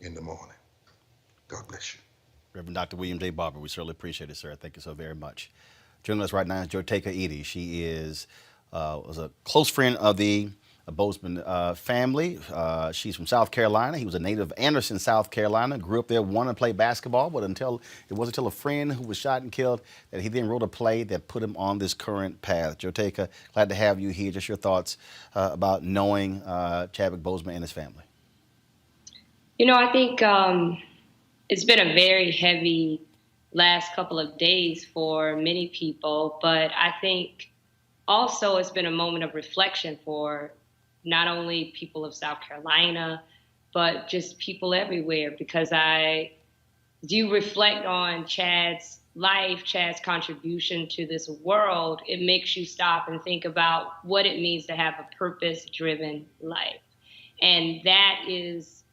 in the morning. God bless you. Reverend Dr. William J. Barber, we certainly appreciate it, sir. Thank you so very much. Joining us right now is Joteka Edie. She was a close friend of the Boseman family. She's from South Carolina. He was a native of Anderson, South Carolina. Grew up there, wanted to play basketball, but it wasn't until a friend who was shot and killed that he then wrote a play that put him on this current path. Joteka, glad to have you here. Just your thoughts about knowing Chadwick Boseman and his family. You know, I think it's been a very heavy last couple of days for many people, but I think also it's been a moment of reflection for not only people of South Carolina, but just people everywhere, because I do reflect on Chad's life, Chad's contribution to this world. It makes you stop and think about what it means to have a purpose-driven life. And that is,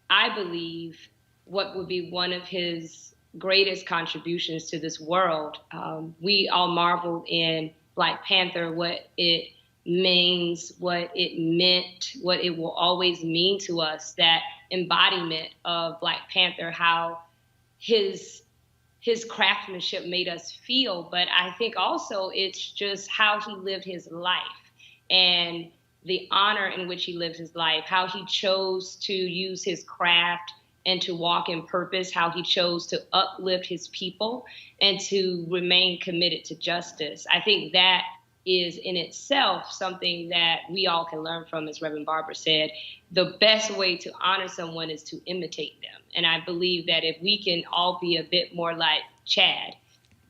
I believe, what would be one of his greatest contributions to this world. We all marveled in Black Panther, what it means, what it meant, what it will always mean to us, that embodiment of Black Panther, how his craftsmanship made us feel. But I think also it's just how he lived his life and the honor in which he lived his life, how he chose to use his craft and to walk in purpose, how he chose to uplift his people and to remain committed to justice. I think that is in itself something that we all can learn from. As Reverend Barber said, the best way to honor someone is to imitate them. And I believe that if we can all be a bit more like Chad,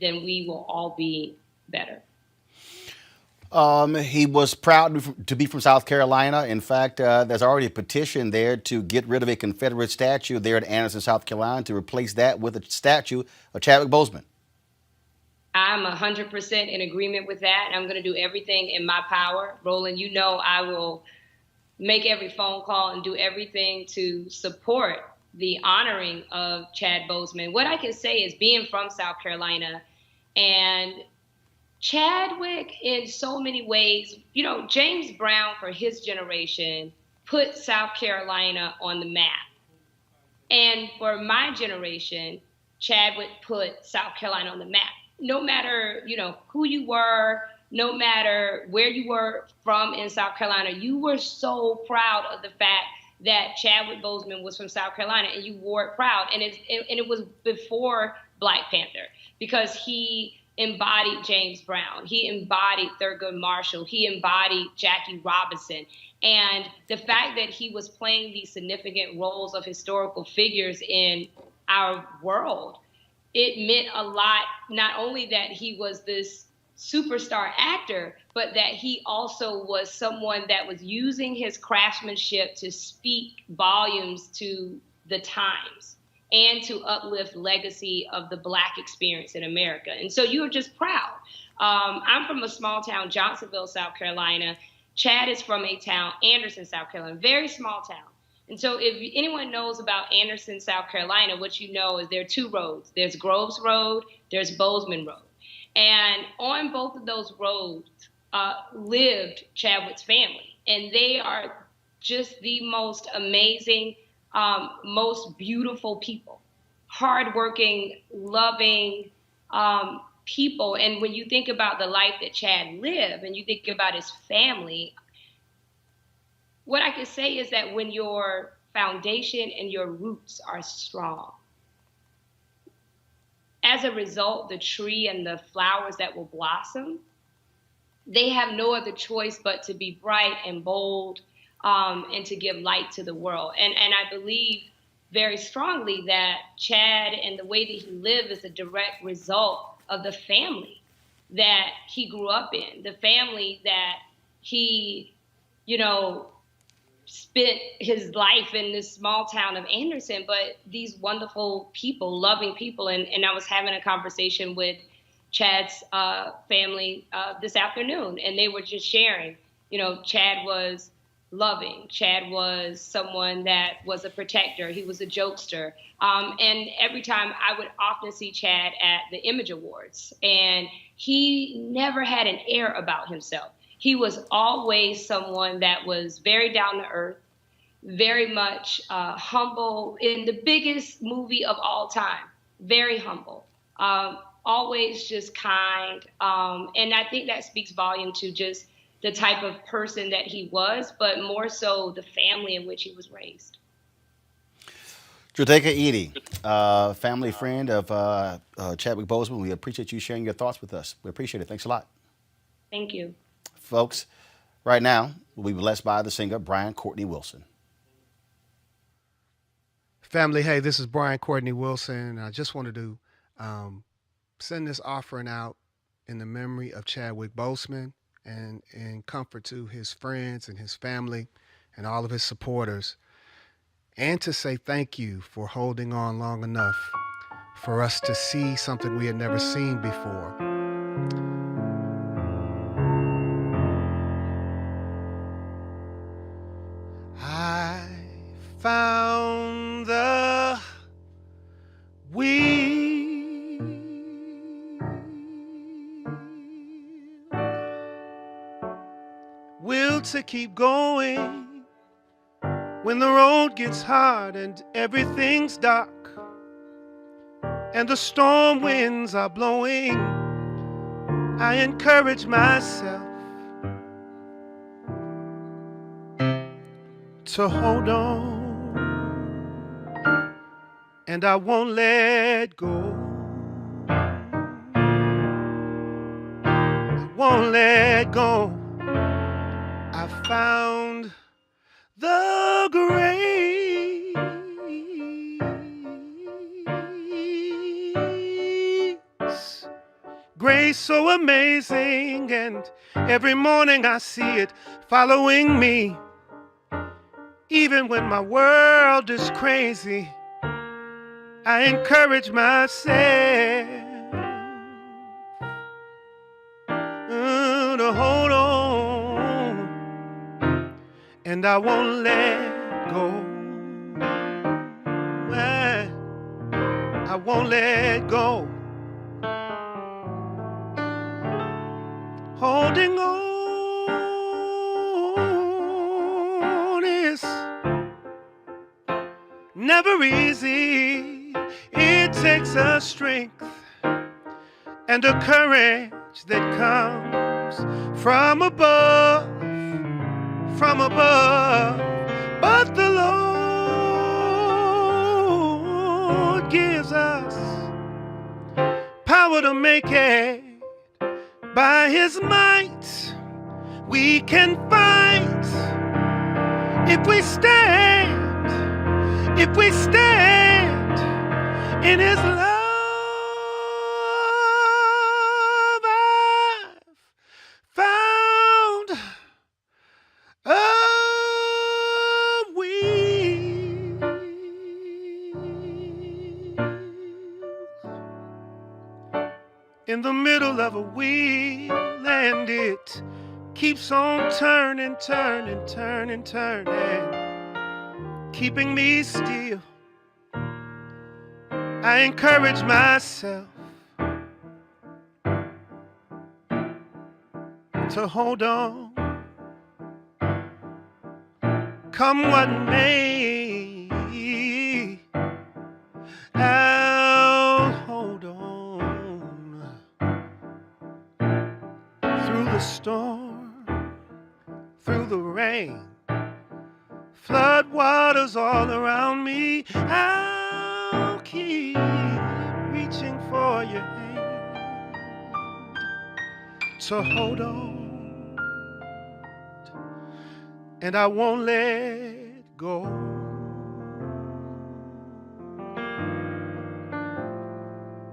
then we will all be better. He was proud to be from South Carolina. In fact, there's already a petition there to get rid of a Confederate statue there at Anderson, South Carolina, to replace that with a statue of Chadwick Boseman. I'm 100% in agreement with that. I'm going to do everything in my power. Roland, you know I will make every phone call and do everything to support the honoring of Chad Boseman. What I can say is, being from South Carolina, and Chadwick, in so many ways, you know, James Brown, for his generation, put South Carolina on the map. And for my generation, Chadwick put South Carolina on the map. No matter, you know, who you were, no matter where you were from in South Carolina, you were so proud of the fact that Chadwick Boseman was from South Carolina, and you wore it proud. And it was before Black Panther, because he embodied James Brown. He embodied Thurgood Marshall. He embodied Jackie Robinson. And the fact that he was playing these significant roles of historical figures in our world, it meant a lot, not only that he was this superstar actor, but that he also was someone that was using his craftsmanship to speak volumes to the times and to uplift legacy of the Black experience in America. And so you are just proud. I'm from a small town, Johnsonville, South Carolina. Chad is from a town, Anderson, South Carolina, very small town. And so if anyone knows about Anderson, South Carolina, what you know is there are two roads. There's Groves Road, there's Bozeman Road. And on both of those roads lived Chadwick's family. And they are just the most amazing, most beautiful people, hardworking, loving people. And when you think about the life that Chad lived and you think about his family, what I can say is that when your foundation and your roots are strong, as a result, the tree and the flowers that will blossom, they have no other choice but to be bright and bold and to give light to the world. And I believe very strongly that Chad and the way that he lived is a direct result of the family that he grew up in, the family that he, you know, spent his life in this small town of Anderson, but these wonderful people, loving people. And I was having a conversation with Chad's family this afternoon, and they were just sharing, you know, Chad was loving. Chad was someone that was a protector. He was a jokester. And every time I would often see Chad at the Image Awards, and he never had an air about himself. He was always someone that was very down to earth, very much humble, in the biggest movie of all time, very humble, always just kind. And I think that speaks volume to just the type of person that he was, but more so the family in which he was raised. Judeka Edie, family friend of Chadwick Boseman, we appreciate you sharing your thoughts with us. We appreciate it. Thanks a lot. Thank you. Folks, right now, we'll be blessed by the singer Brian Courtney Wilson. Family, hey, this is Brian Courtney Wilson. I just wanted to send this offering out in the memory of Chadwick Boseman and in comfort to his friends and his family and all of his supporters, and to say thank you for holding on long enough for us to see something we had never seen before. I found the will to keep going when the road gets hard and everything's dark and the storm winds are blowing. I encourage myself to hold on, and I won't let go. I won't let go. I found the grace so amazing, and every morning I see it following me. Even when my world is crazy, I encourage myself to hold on, and I won't let go. I won't let go. Holding on is never easy. It takes a strength and a courage that comes from above, from above. But the Lord gives us power to make it. By his might, we can fight. If we stand in his love, I've found a wheel in the middle of a wheel, and it keeps on turning, turning, turning, turning, keeping me still. I encourage myself to hold on, come what may. I'll hold on through the storm, through the rain, flood waters all around me. I'll keep reaching for your hand to hold on, and I won't let go.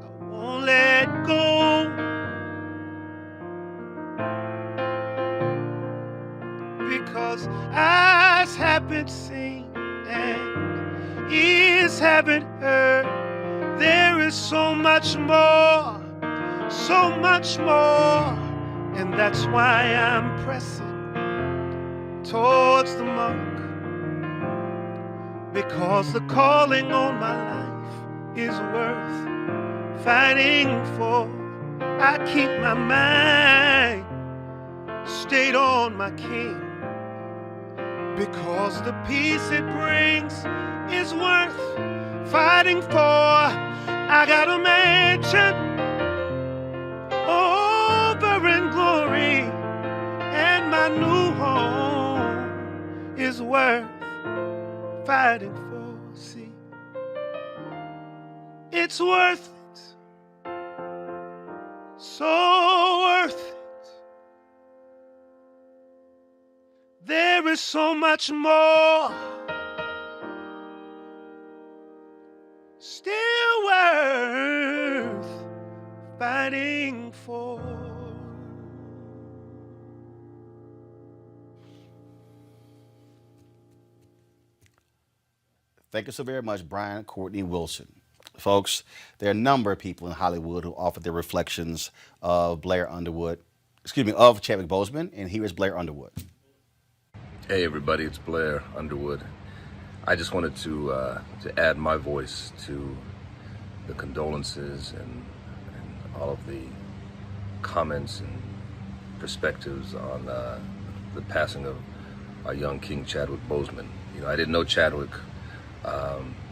I won't let go, because eyes haven't seen and ears haven't heard. There is so much more, and that's why I'm pressing towards the mark, because the calling on my life is worth fighting for. I keep my mind stayed on my King, because the peace it brings is worth fighting for. I got a mansion over in glory, and my new home is worth fighting for. See, it's worth it, so worth it. There is so much more still worth fighting for. Thank you so very much, Brian Courtney Wilson. Folks, there are a number of people in Hollywood who offered their reflections of of Chadwick Boseman, and here is Blair Underwood. Hey everybody, it's Blair Underwood. I just wanted to add my voice to the condolences and all of the comments and perspectives on the passing of our young King Chadwick Boseman. You know, I didn't know Chadwick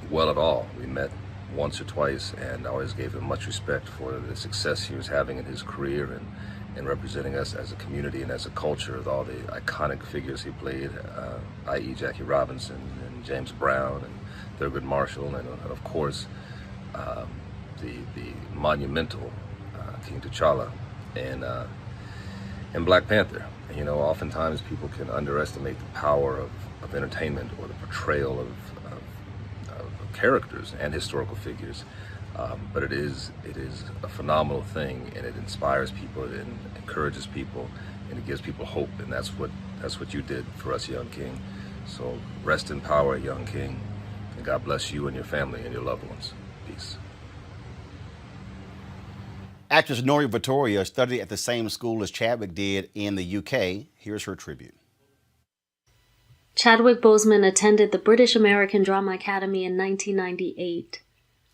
well at all. We met once or twice, and I always gave him much respect for the success he was having in his career and representing us as a community and as a culture with all the iconic figures he played, i.e. Jackie Robinson and James Brown and Thurgood Marshall, and of course the monumental King T'Challa and Black Panther. And, you know, oftentimes people can underestimate the power of entertainment or the portrayal of characters and historical figures. But it is a phenomenal thing, and it inspires people, and encourages people, and it gives people hope, and that's what you did for us, young king. So rest in power, young king, and God bless you and your family and your loved ones. Peace. Actress Nori Vittoria studied at the same school as Chadwick did in the UK. Here's her tribute. Chadwick Boseman attended the British American Drama Academy in 1998.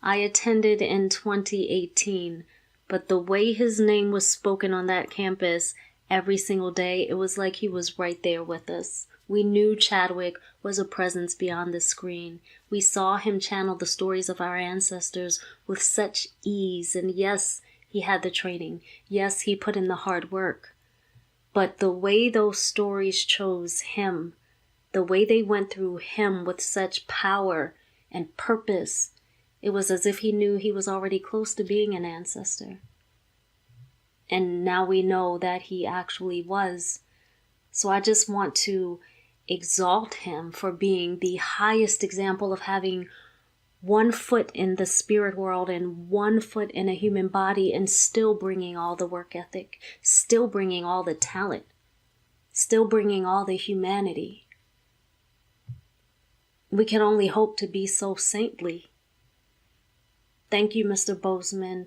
I attended in 2018, but the way his name was spoken on that campus every single day, it was like he was right there with us. We knew Chadwick was a presence beyond the screen. We saw him channel the stories of our ancestors with such ease, and yes, he had the training. Yes, he put in the hard work. But the way those stories chose him, the way they went through him with such power and purpose, it was as if he knew he was already close to being an ancestor. And now we know that he actually was. So I just want to exalt him for being the highest example of having one foot in the spirit world and one foot in a human body, and still bringing all the work ethic, still bringing all the talent, still bringing all the humanity. We can only hope to be so saintly. Thank you, Mr. Boseman,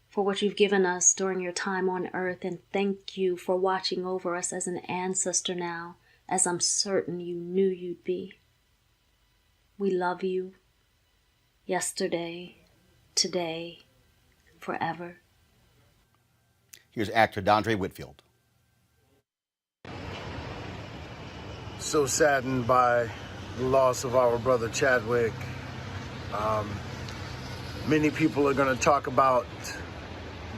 for what you've given us during your time on earth, and thank you for watching over us as an ancestor now, as I'm certain you knew you'd be. We love you, yesterday, today, forever. Here's actor Dondre Whitfield. So saddened by the loss of our brother Chadwick. Many people are going to talk about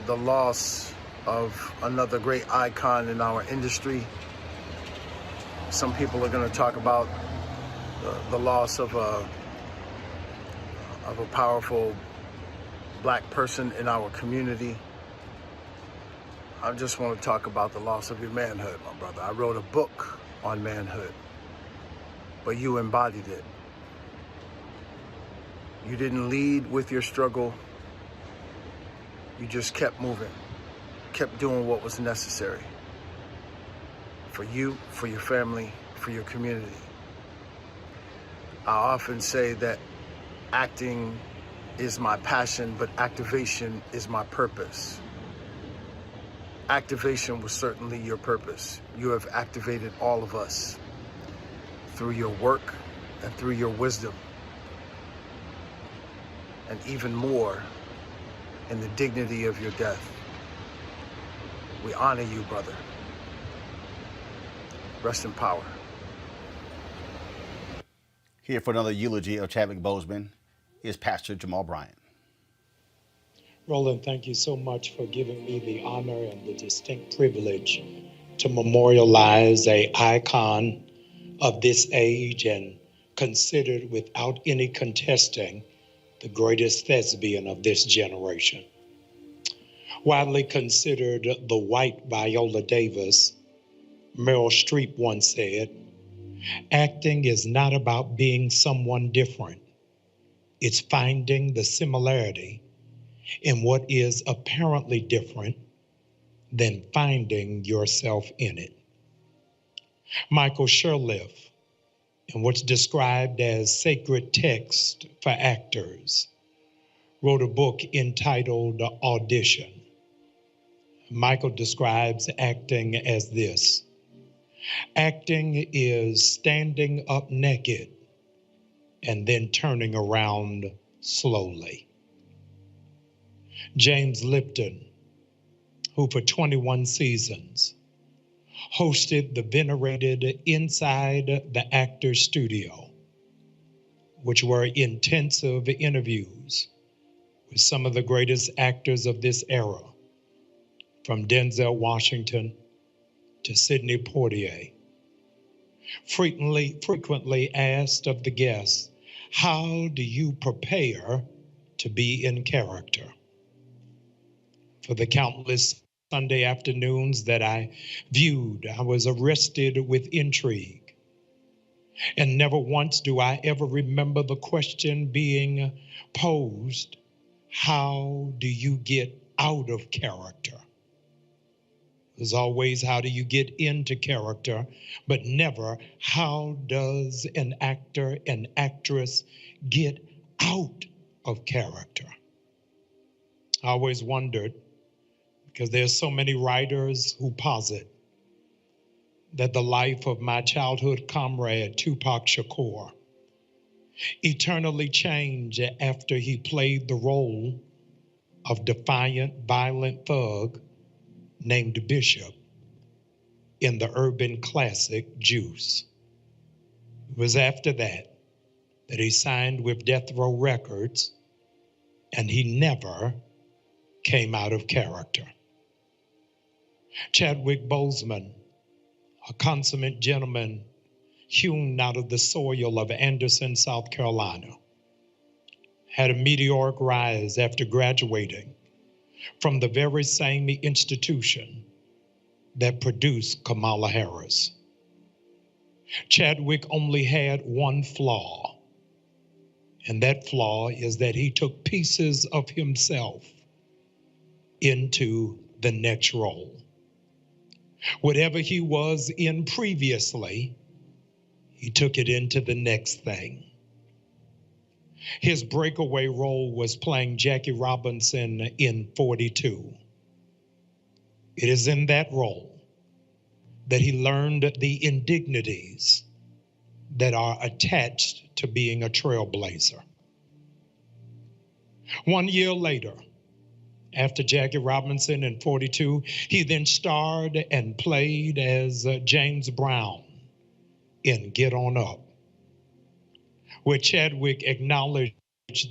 the loss of another great icon in our industry. Some people are going to talk about the loss of a powerful black person in our community. I just want to talk about the loss of your manhood, my brother. I wrote a book on manhood, but you embodied it. You didn't lead with your struggle. You just kept moving, kept doing what was necessary for you, for your family, for your community. I often say that acting is my passion, but activation is my purpose. Activation was certainly your purpose. You have activated all of us through your work and through your wisdom, and even more in the dignity of your death. We honor you, brother. Rest in power. Here for another eulogy of Chadwick Boseman is Pastor Jamal Bryant. Roland, thank you so much for giving me the honor and the distinct privilege to memorialize an icon of this age, and considered without any contesting the greatest thespian of this generation. Widely considered the white Viola Davis, Meryl Streep once said, "Acting is not about being someone different. It's finding the similarity in what is apparently different, then finding yourself in it." Michael Sherliff, in what's described as sacred text for actors, wrote a book entitled Audition. Michael describes acting as this: acting is standing up naked and then turning around slowly. James Lipton, who for 21 seasons hosted the venerated Inside the Actor's Studio, which were intensive interviews with some of the greatest actors of this era, from Denzel Washington to Sidney Poitier, frequently asked of the guests, "How do you prepare to be in character?" For the countless Sunday afternoons that I viewed, I was arrested with intrigue. And never once do I ever remember the question being posed, how do you get out of character? There's always how do you get into character, but never how does an actor, an actress get out of character? I always wondered, because there's so many writers who posit that the life of my childhood comrade, Tupac Shakur, eternally changed after he played the role of defiant, violent thug named Bishop in the urban classic Juice. It was after that he signed with Death Row Records, and he never came out of character. Chadwick Boseman, a consummate gentleman hewn out of the soil of Anderson, South Carolina, had a meteoric rise after graduating from the very same institution that produced Kamala Harris. Chadwick only had one flaw, and that flaw is that he took pieces of himself into the next role. Whatever he was in previously, he took it into the next thing. His breakaway role was playing Jackie Robinson in 42. It is in that role that he learned the indignities that are attached to being a trailblazer. 1 year later, after Jackie Robinson in 42, he then starred and played as James Brown in Get On Up, where Chadwick acknowledged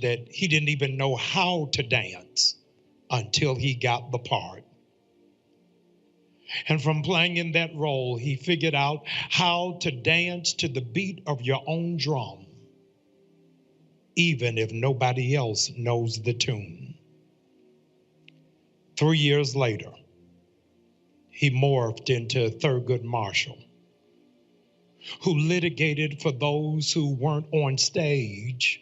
that he didn't even know how to dance until he got the part. And from playing in that role, he figured out how to dance to the beat of your own drum, even if nobody else knows the tune. 3 years later, he morphed into Thurgood Marshall, who litigated for those who weren't on stage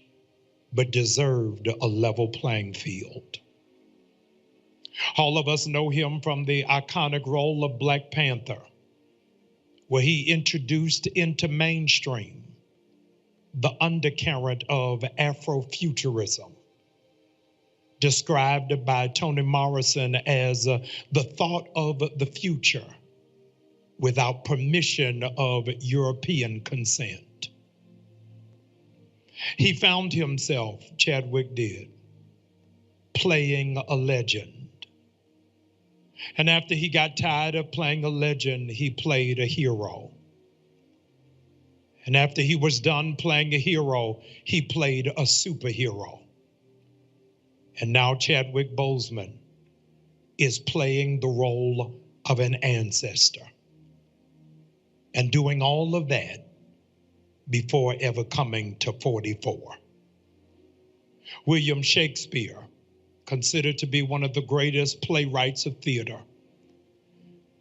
but deserved a level playing field. All of us know him from the iconic role of Black Panther, where he introduced into mainstream the undercurrent of Afrofuturism, described by Toni Morrison as the thought of the future without permission of European consent. He found himself, Chadwick did, playing a legend. And after he got tired of playing a legend, he played a hero. And after he was done playing a hero, he played a superhero. And now Chadwick Boseman is playing the role of an ancestor and doing all of that before ever coming to 44. William Shakespeare, considered to be one of the greatest playwrights of theater,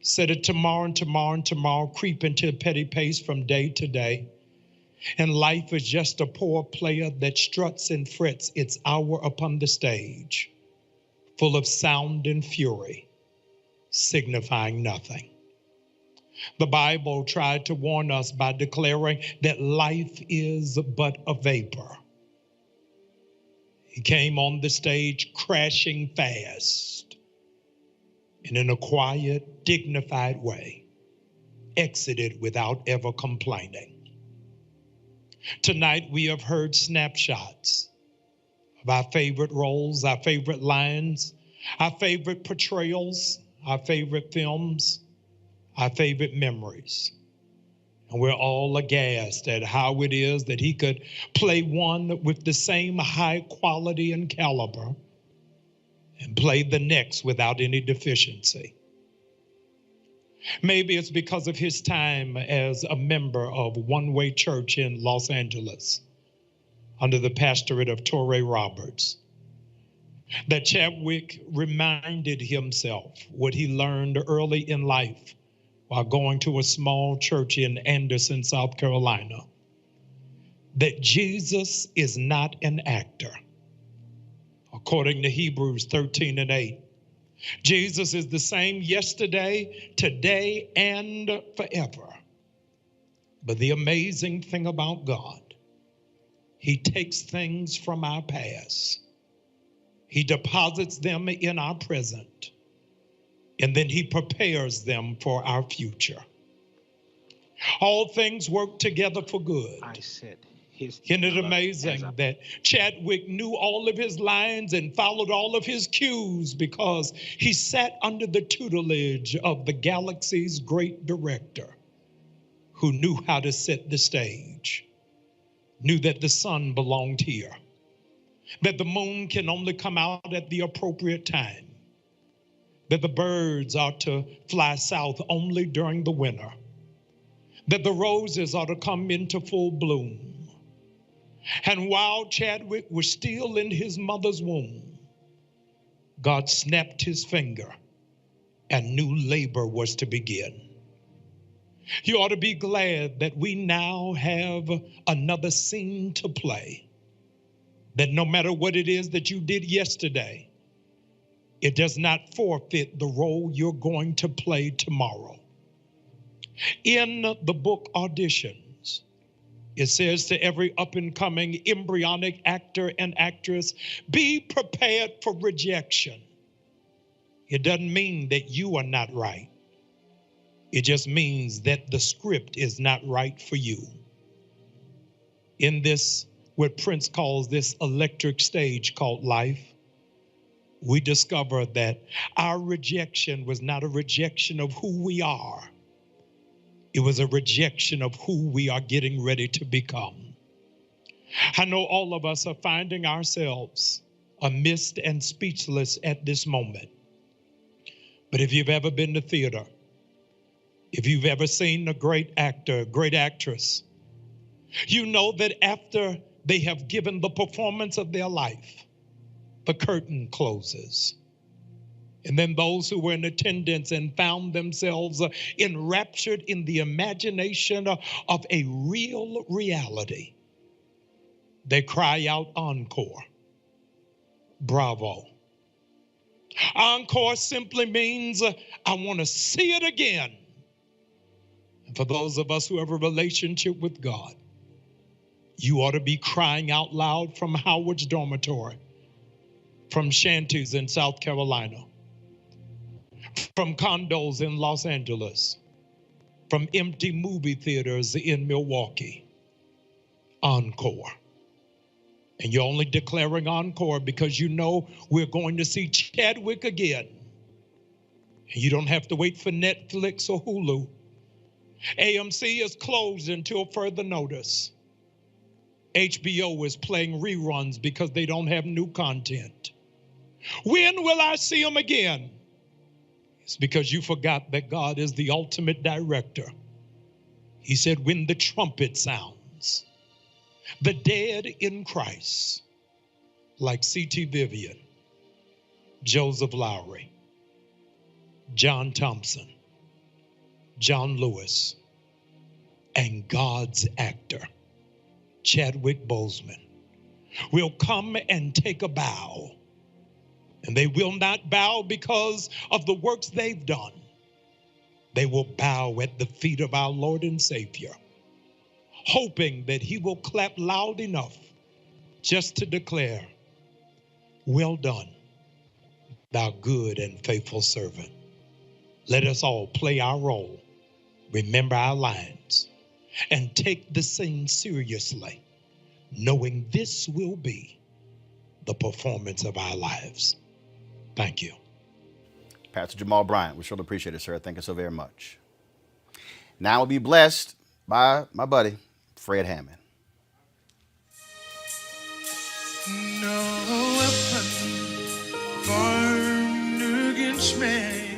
said that tomorrow and tomorrow and tomorrow creep into a petty pace from day to day, and life is just a poor player that struts and frets its hour upon the stage, full of sound and fury, signifying nothing. The Bible tried to warn us by declaring that life is but a vapor. He came on the stage crashing fast, and in a quiet, dignified way, exited without ever complaining. Tonight, we have heard snapshots of our favorite roles, our favorite lines, our favorite portrayals, our favorite films, our favorite memories. And we're all aghast at how it is that he could play one with the same high quality and caliber and play the next without any deficiency. Maybe it's because of his time as a member of One Way Church in Los Angeles under the pastorate of Torrey Roberts that Chadwick reminded himself what he learned early in life while going to a small church in Anderson, South Carolina, that Jesus is not an actor. according to Hebrews 13:8. Jesus is the same yesterday, today, and forever. But the amazing thing about God, he takes things from our past, he deposits them in our present, and then he prepares them for our future. All things work together for good. I said, Isn't it amazing that Chadwick knew all of his lines and followed all of his cues because he sat under the tutelage of the galaxy's great director who knew how to set the stage, knew that the sun belonged here, that the moon can only come out at the appropriate time, that the birds are to fly south only during the winter, that the roses are to come into full bloom. And while Chadwick was still in his mother's womb, God snapped his finger and new labor was to begin. You ought to be glad that we now have another scene to play, that no matter what it is that you did yesterday, it does not forfeit the role you're going to play tomorrow. In the book Auditions, it says to every up-and-coming embryonic actor and actress, be prepared for rejection. It doesn't mean that you are not right. It just means that the script is not right for you. In this, what Prince calls this electric stage called life, we discover that our rejection was not a rejection of who we are. It was a rejection of who we are getting ready to become. I know all of us are finding ourselves amidst and speechless at this moment. But if you've ever been to theater, if you've ever seen a great actor, great actress, you know that after they have given the performance of their life, the curtain closes. And then those who were in attendance and found themselves enraptured in the imagination of a real reality, they cry out, encore, bravo. Encore simply means, I want to see it again. And for those of us who have a relationship with God, you ought to be crying out loud from Howard's dormitory, from shanties in South Carolina, from condos in Los Angeles, from empty movie theaters in Milwaukee. Encore. And you're only declaring encore because you know we're going to see Chadwick again. And you don't have to wait for Netflix or Hulu. AMC is closed until further notice. HBO is playing reruns because they don't have new content. When will I see him again? It's because you forgot that God is the ultimate director. He said, when the trumpet sounds, the dead in Christ, like C.T. Vivian, Joseph Lowry, John Thompson, John Lewis, and God's actor, Chadwick Boseman, will come and take a bow. And they will not bow because of the works they've done. They will bow at the feet of our Lord and Savior, hoping that he will clap loud enough just to declare, well done, thou good and faithful servant. Let us all play our role, remember our lines, and take the scene seriously, knowing this will be the performance of our lives. Thank you. Pastor Jamal Bryant, we surely appreciate it, sir. Thank you so very much. Now we'll be blessed by my buddy, Fred Hammond. No weapon formed against me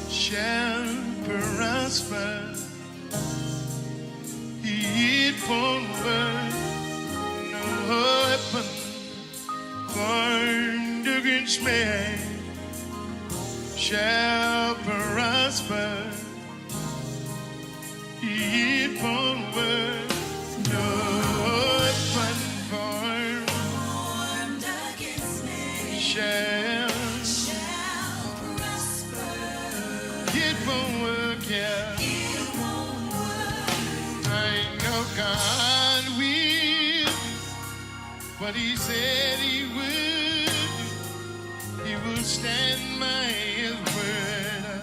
shall prosper. It won't work. No weapon formed against me shall prosper. It won't work. No weapon formed against me shall. It won't work, yeah. I know God will. What he said he would. He will stand by his word.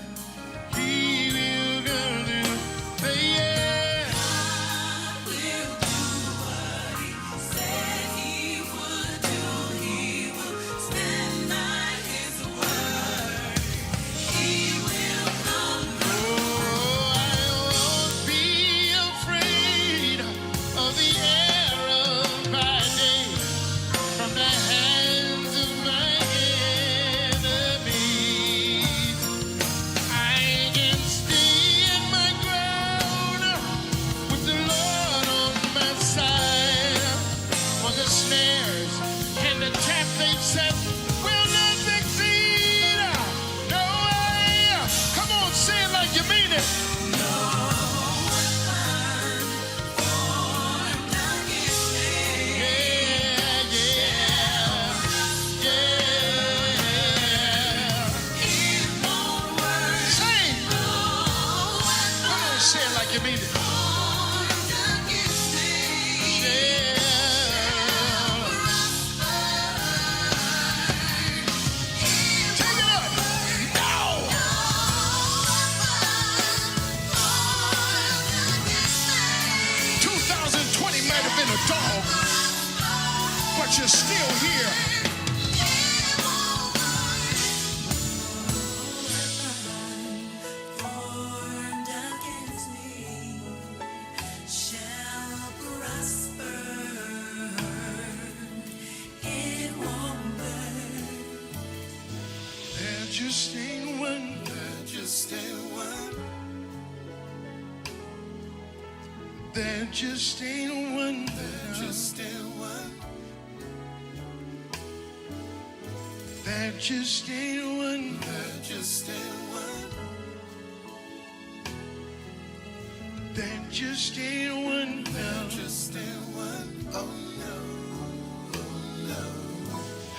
He will go do. Say yeah. God will do what he said he would do. He will stand by his word. He will come through. Oh, I won't be afraid of the arrows by day from the hands of my enemies. I can stand my ground with the Lord on my side. For the snares and the traps they set will not succeed. No way. Come on, say it like you mean it. No weapon formed against me. Yeah, yeah, yeah. It won't work. Say it. No weapon. Come on, say it like you mean it. Formed against me. Yeah. Take it up. No. 2020 might have been a dog, but you're still here. Formed against me shall prosper. It won't work. There just ain't one. There just ain't one. There just ain't one. There just ain't one. There just ain't one. There just ain't one. There just ain't one. There just ain't one. Oh no. Oh no.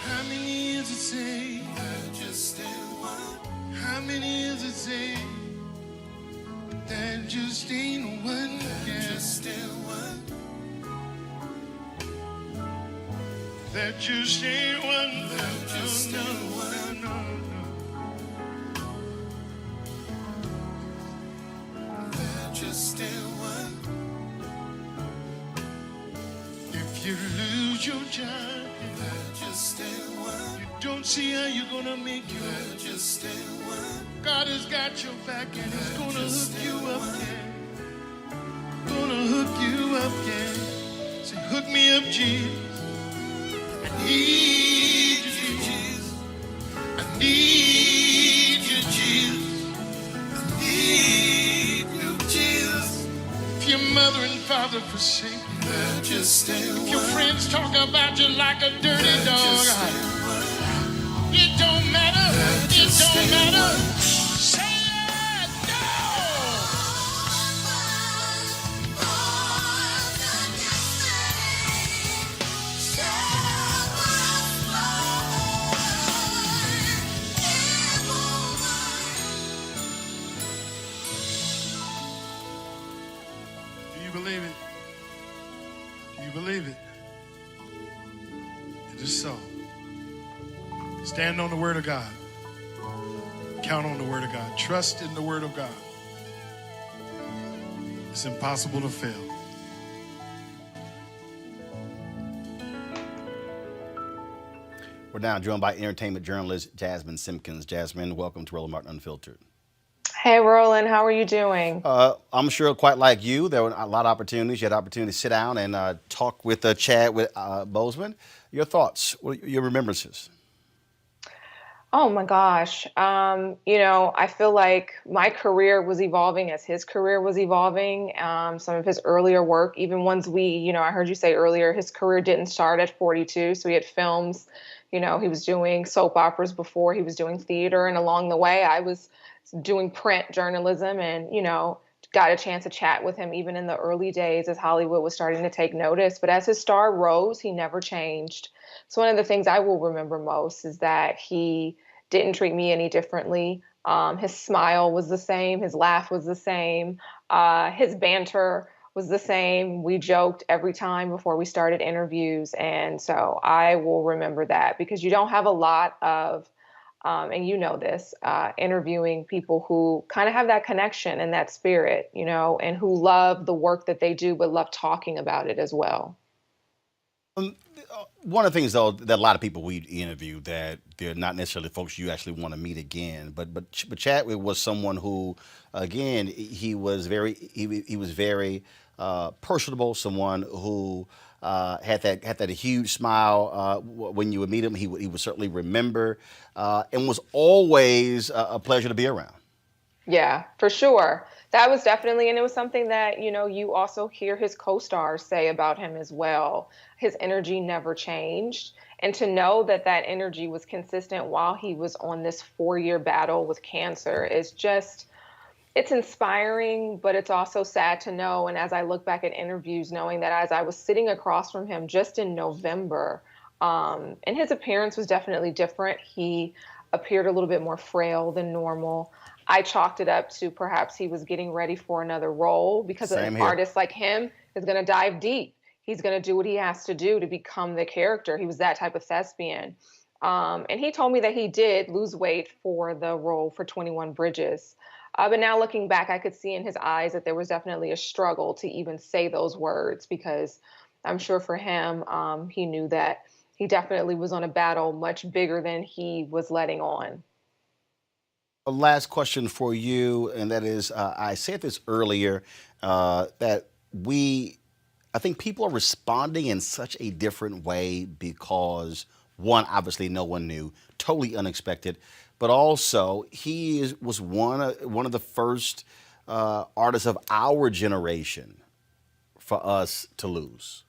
How many is it say? There just ain't one. How many is it say? There just ain't one. There just ain't one. There just ain't one. There just ain't one. No, no. There just ain't one. If you lose your job, there just ain't one. You don't see how you're gonna make it. There just ain't one. God has got your back and he's gonna hook you up there. Gonna hook you up there. Say, hook me up, Jesus. I need you, Jesus. I need you, Jesus. I need you, Jesus. If your mother and father forsake you, there just ain't one. If your friends talk about you like a dirty dog, it don't matter. It don't matter. Say it, no. Do you believe it? Do you believe it? It is so. Stand on the word of God. Count on the word of God. Trust in the word of God. It's impossible to fail. We're now joined by entertainment journalist Jasmine Simpkins. Jasmine, welcome to Roland Martin Unfiltered. Hey, Roland, how are you doing? I'm sure, quite like you, there were a lot of opportunities. You had the opportunity to sit down and talk with Chadwick Boseman. Your thoughts, your remembrances? Oh my gosh. I feel like my career was evolving as his career was evolving. Some of his earlier work, even ones I heard you say earlier, his career didn't start at 42. So he had films, he was doing soap operas before he was doing theater. And along the way, I was doing print journalism and, got a chance to chat with him even in the early days as Hollywood was starting to take notice. But as his star rose, he never changed. So one of the things I will remember most is that he didn't treat me any differently. His smile was the same. His laugh was the same. His banter was the same. We joked every time before we started interviews. And so I will remember that, because you don't have a lot of, and you know this, interviewing people who kind of have that connection and that spirit, you know, and who love the work that they do, but love talking about it as well. One of the things, though, that a lot of people we interview, that they're not necessarily folks you actually want to meet again. But Chadwick was someone who, again, he was very personable. Someone who had that huge smile. When you would meet him, he would certainly remember, and was always a pleasure to be around. Yeah, for sure. That was definitely, and it was something that, you know, you also hear his co-stars say about him as well. His energy never changed. And to know that that energy was consistent while he was on this 4-year battle with cancer is just, it's inspiring, but it's also sad to know. And as I look back at interviews, knowing that as I was sitting across from him just in November, and his appearance was definitely different. He appeared a little bit more frail than normal. I chalked it up to perhaps he was getting ready for another role, because an artist like him is going to dive deep. He's going to do what he has to do to become the character. He was that type of thespian. And he told me that he did lose weight for the role for 21 Bridges. But now looking back, I could see in his eyes that there was definitely a struggle to even say those words, because I'm sure for him, he knew that he definitely was on a battle much bigger than he was letting on. A last question for you, and that is, I said this earlier, that I think people are responding in such a different way because, one, obviously no one knew, totally unexpected, but also he was one of the first artists of our generation for us to lose.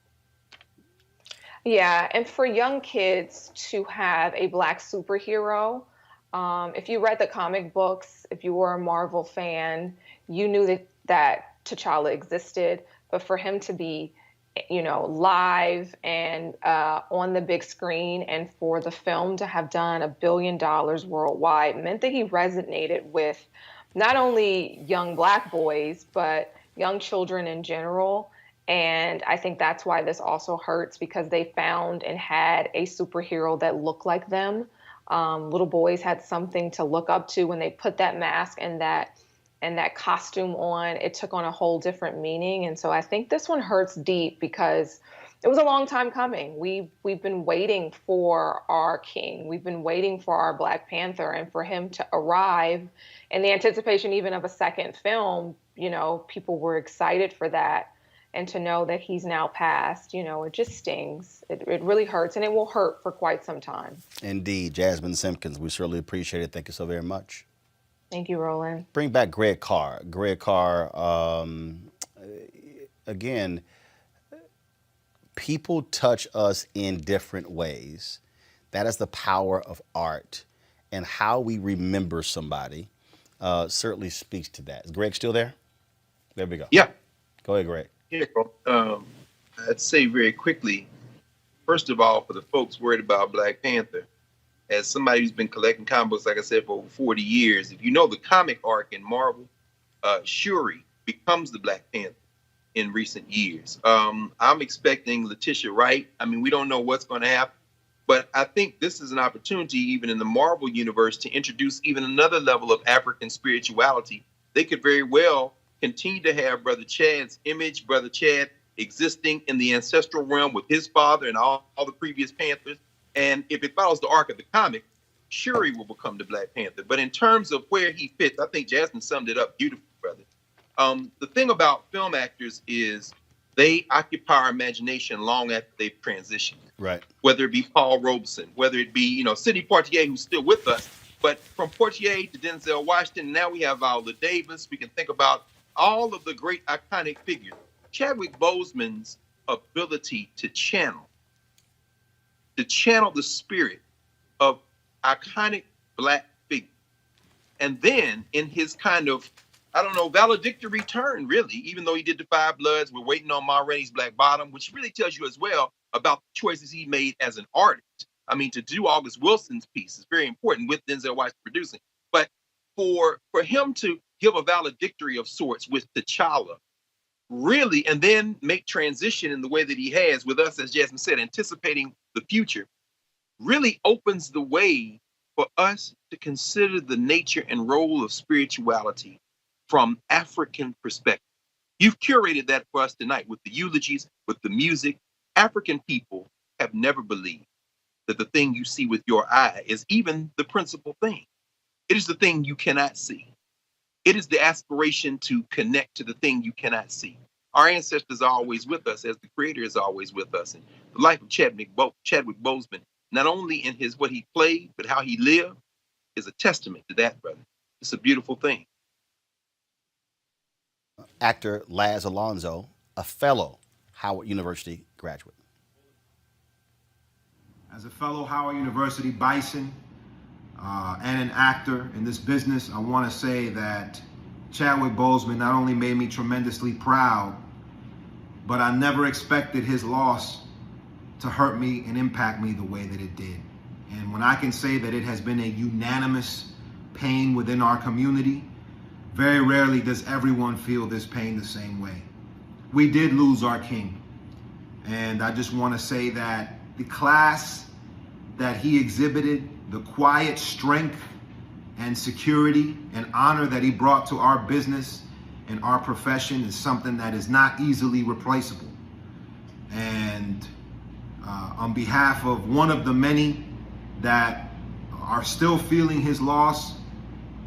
Yeah, and for young kids to have a Black superhero, if you read the comic books, if you were a Marvel fan, you knew that T'Challa existed. But for him to be, you know, live and on the big screen, and for the film to have done $1 billion worldwide, meant that he resonated with not only young Black boys, but young children in general. And I think that's why this also hurts, because they found and had a superhero that looked like them. Little boys had something to look up to when they put that mask and that costume on. It took on a whole different meaning. And so I think this one hurts deep, because it was a long time coming. We've been waiting for our king. We've been waiting for our Black Panther, and for him to arrive in the anticipation even of a second film, you know, people were excited for that. And to know that he's now passed, you know, it just stings. It really hurts, and it will hurt for quite some time. Indeed. Jasmine Simpkins, we certainly appreciate it. Thank you so very much. Thank you, Roland. Bring back Greg Carr. Greg Carr, again, people touch us in different ways. That is the power of art, and how we remember somebody certainly speaks to that. Is Greg still there? There we go. Yeah. Go ahead, Greg. Yeah, I'd say very quickly, first of all, for the folks worried about Black Panther, as somebody who's been collecting comic books, like I said, for over 40 years, if you know the comic arc in Marvel, Shuri becomes the Black Panther in recent years. I'm expecting Letitia Wright. I mean, we don't know what's going to happen, but I think this is an opportunity, even in the Marvel universe, to introduce even another level of African spirituality. They could very well continue to have Brother Chad's image, Brother Chad existing in the ancestral realm with his father and all the previous Panthers. And if it follows the arc of the comic, Shuri will become the Black Panther. But in terms of where he fits, I think Jasmine summed it up beautifully, brother. The thing about film actors is they occupy our imagination long after they've transitioned. Right. Whether it be Paul Robeson, whether it be, you know, Sidney Poitier, who's still with us. But from Poitier to Denzel Washington, now we have Viola Davis. We can think about all of the great iconic figures. Chadwick Boseman's ability to channel the spirit of iconic Black figures. And then in his kind of I don't know, valedictory turn, really, even though he did the Five Bloods. We're waiting on Ma Rainey's Black Bottom, which really tells you as well about the choices he made as an artist. I mean, to do August Wilson's piece is very important with Denzel Washington producing. But for him to give a valedictory of sorts with T'Challa, really, and then make transition in the way that he has with us, as Jasmine said, anticipating the future, really opens the way for us to consider the nature and role of spirituality from African perspective. You've curated that for us tonight with the eulogies, with the music. African people have never believed that the thing you see with your eye is even the principal thing. It is the thing you cannot see. It is the aspiration to connect to the thing you cannot see. Our ancestors are always with us, as the Creator is always with us. And the life of Chadwick Boseman, not only in his what he played, but how he lived, is a testament to that, brother. It's a beautiful thing. Actor Laz Alonso, a fellow Howard University graduate. As a fellow Howard University Bison and an actor in this business, I want to say that Chadwick Boseman not only made me tremendously proud, but I never expected his loss to hurt me and impact me the way that it did. And when I can say that it has been a unanimous pain within our community, very rarely does everyone feel this pain the same way. We did lose our king. And I just want to say that the class that he exhibited, the quiet strength and security and honor that he brought to our business and our profession is something that is not easily replaceable. And on behalf of one of the many that are still feeling his loss,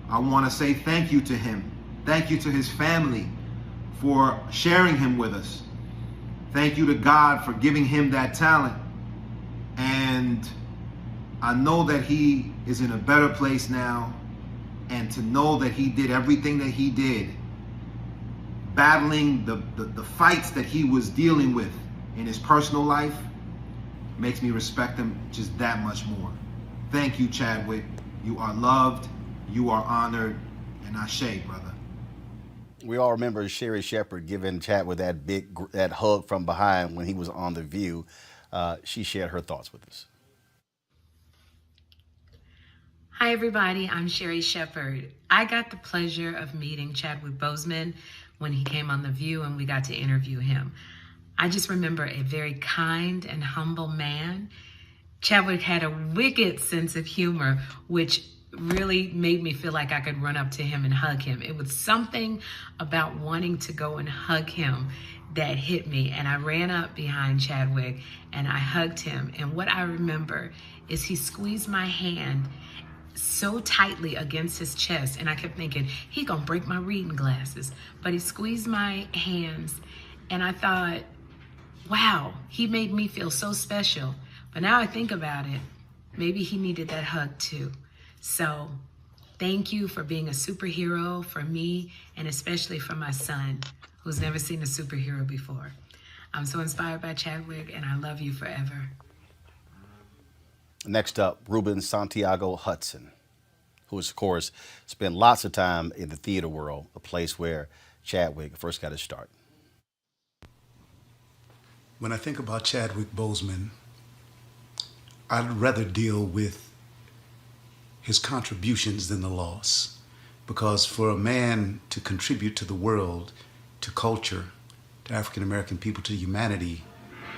I want to say thank you to him. Thank you to his family for sharing him with us. Thank you to God for giving him that talent. And I know that he is in a better place now. And to know that he did everything that he did, battling the fights that he was dealing with in his personal life, makes me respect him just that much more. Thank you, Chadwick. You are loved, you are honored, and ashe, brother. We all remember Sherry Shepherd giving Chadwick that hug from behind when he was on The View. She shared her thoughts with us. Hi, everybody. I'm Sherry Shepherd. I got the pleasure of meeting Chadwick Boseman when he came on The View and we got to interview him. I just remember a very kind and humble man. Chadwick had a wicked sense of humor, which really made me feel like I could run up to him and hug him. It was something about wanting to go and hug him that hit me. And I ran up behind Chadwick and I hugged him. And what I remember is he squeezed my hand so tightly against his chest. And I kept thinking, he gonna break my reading glasses. But he squeezed my hands and I thought, wow, he made me feel so special. But now I think about it, maybe he needed that hug too. So thank you for being a superhero for me and especially for my son, who's never seen a superhero before. I'm so inspired by Chadwick and I love you forever. Next up, Ruben Santiago Hudson, who has, of course, spent lots of time in the theater world, a place where Chadwick first got his start. When I think about Chadwick Boseman, I'd rather deal with his contributions than the loss. Because for a man to contribute to the world, to culture, to African American people, to humanity,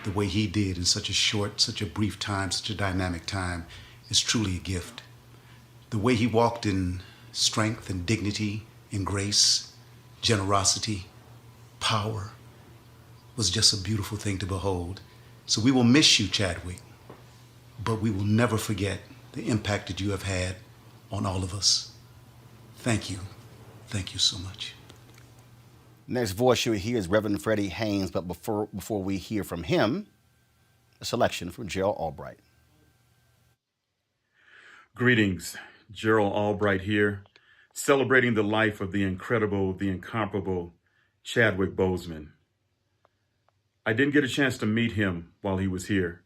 the way he did in such a short, such a brief time, such a dynamic time, is truly a gift. The way he walked in strength and dignity, in grace, generosity, power, was just a beautiful thing to behold. So we will miss you, Chadwick, but we will never forget the impact that you have had on all of us. Thank you. Thank you so much. Next voice you'll hear is Reverend Freddie Haynes, but before we hear from him, a selection from Gerald Albright. Greetings, Gerald Albright here, celebrating the life of the incredible, the incomparable Chadwick Boseman. I didn't get a chance to meet him while he was here,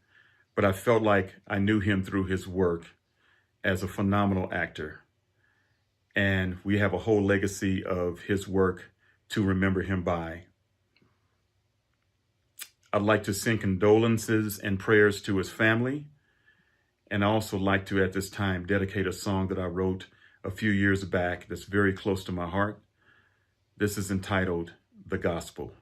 but I felt like I knew him through his work as a phenomenal actor. and we have a whole legacy of his work to remember him by. I'd like to send condolences and prayers to his family, and I also like to, at this time, dedicate a song that I wrote a few years back that's very close to my heart. This is entitled The Gospel.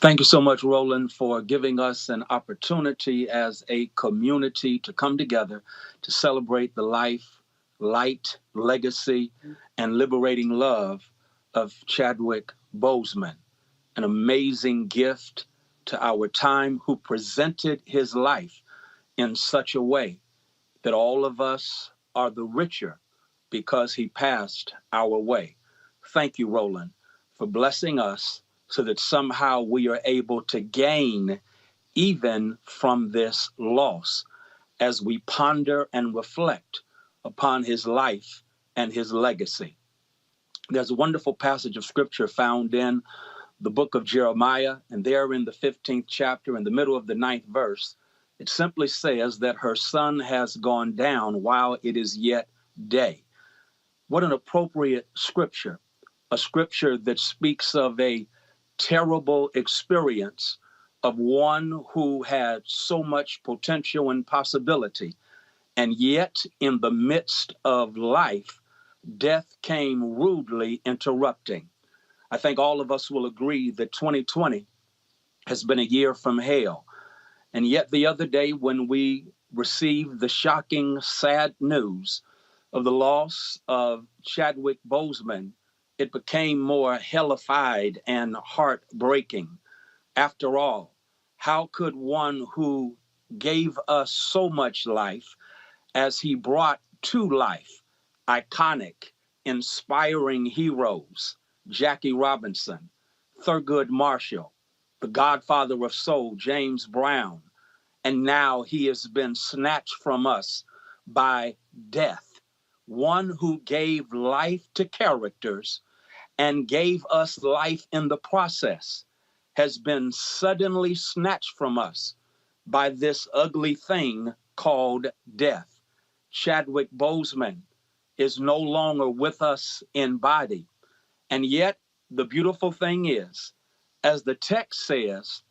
Thank you so much, Roland, for giving us an opportunity as a community to come together to celebrate the life, light, legacy, and liberating love of Chadwick Boseman, an amazing gift to our time, who presented his life in such a way that all of us are the richer because he passed our way. Thank you, Roland, for blessing us so that somehow we are able to gain even from this loss as we ponder and reflect upon his life and his legacy. There's a wonderful passage of scripture found in the book of Jeremiah, and there in the 15th chapter, in the middle of the 9th verse, it simply says that her sun has gone down while it is yet day. What an appropriate scripture, a scripture that speaks of a terrible experience of one who had so much potential and possibility, and yet in the midst of life, death came rudely interrupting. I think all of us will agree that 2020 has been a year from hell. And yet the other day when we received the shocking, sad news of the loss of Chadwick Boseman, it became more hellified and heartbreaking. After all, how could one who gave us so much life, as he brought to life iconic, inspiring heroes, Jackie Robinson, Thurgood Marshall, the godfather of soul, James Brown, and now he has been snatched from us by death. One who gave life to characters and gave us life in the process has been suddenly snatched from us by this ugly thing called death. Chadwick Boseman is no longer with us in body. And yet the beautiful thing is, as the text says,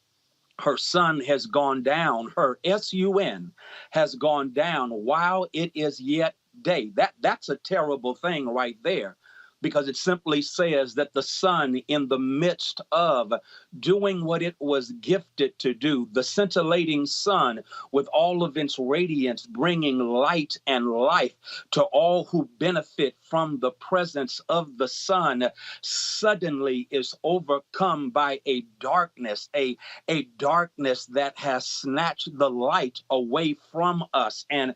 her sun has gone down, her sun has gone down while it is yet day. That's a terrible thing right there, because it simply says that the sun, in the midst of doing what it was gifted to do, the scintillating sun with all of its radiance, bringing light and life to all who benefit from the presence of the sun, suddenly is overcome by a darkness that has snatched the light away from us. And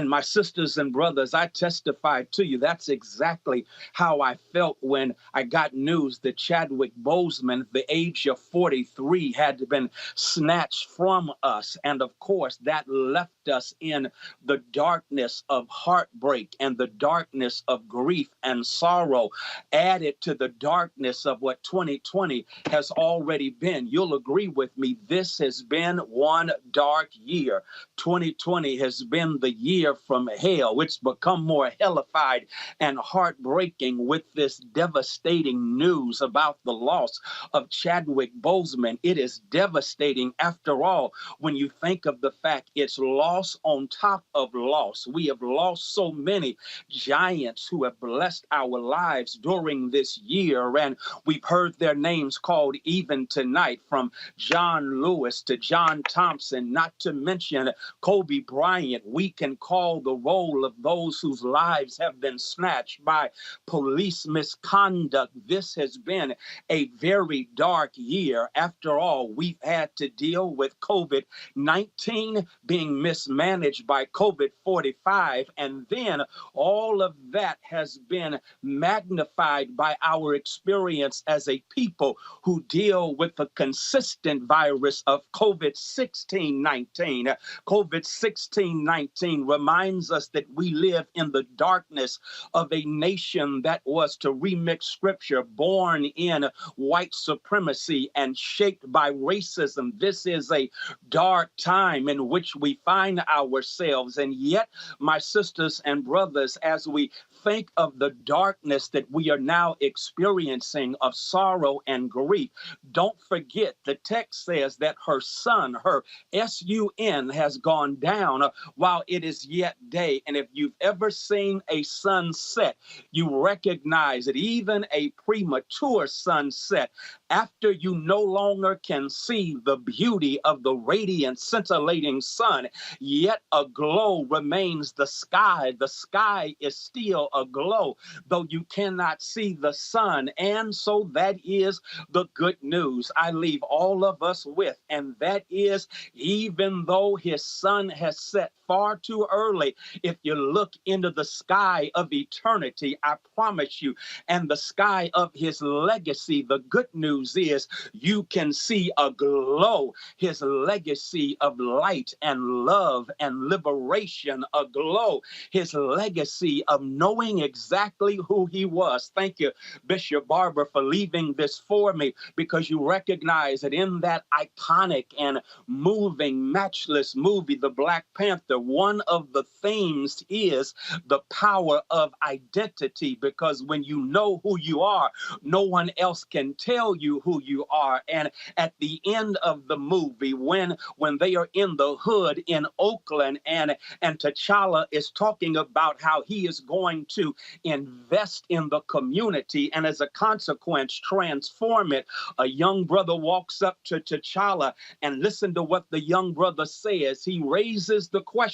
my sisters and brothers, I testify to you, that's exactly how I felt when I got news that Chadwick Boseman, at the age of 43, had been snatched from us. And of course, that left us in the darkness of heartbreak and the darkness of grief and sorrow, added to the darkness of what 2020 has already been. You'll agree with me, this has been one dark year. 2020 has been the year from hell. It's become more hellified and heartbreaking with this devastating news about the loss of Chadwick Boseman. It is devastating, after all, when you think of the fact it's loss on top of loss. We have lost so many giants who have blessed our lives during this year, and we've heard their names called even tonight, from John Lewis to John Thompson, not to mention Kobe Bryant. We can call the roll of those whose lives have been snatched by police misconduct. This has been a very dark year. After all, we've had to deal with COVID-19 being mismanaged by COVID-45, and then all of that has been magnified by our experience as a people who deal with the consistent virus of COVID-19. COVID-19 reminds us that we live in the darkness of a nation that was, to remix scripture, born in white supremacy and shaped by racism. This is a dark time in which we find ourselves. And yet, my sisters and brothers, as we think of the darkness that we are now experiencing of sorrow and grief, don't forget the text says that her sun, her sun, has gone down while it is yet day. And if you've ever seen a sunset, you recognize that even a premature sunset After you no longer can see the beauty of the radiant, scintillating sun, yet a glow remains the sky. The sky is still aglow, though you cannot see the sun. And so that is the good news I leave all of us with, and that is, even though his sun has set far too early, if you look into the sky of eternity, I promise you, and the sky of his legacy, the good news is you can see a glow, his legacy of light and love and liberation, aglow, his legacy of knowing exactly who he was. Thank you, Bishop Barber, for leaving this for me, because you recognize that in that iconic and moving, matchless movie, The Black Panther, one of the themes is the power of identity, because when you know who you are, no one else can tell you who you are. And at the end of the movie, when they are in the hood in Oakland, and T'Challa is talking about how he is going to invest in the community and as a consequence transform it, a young brother walks up to T'Challa, and listen to what the young brother says. He raises the question,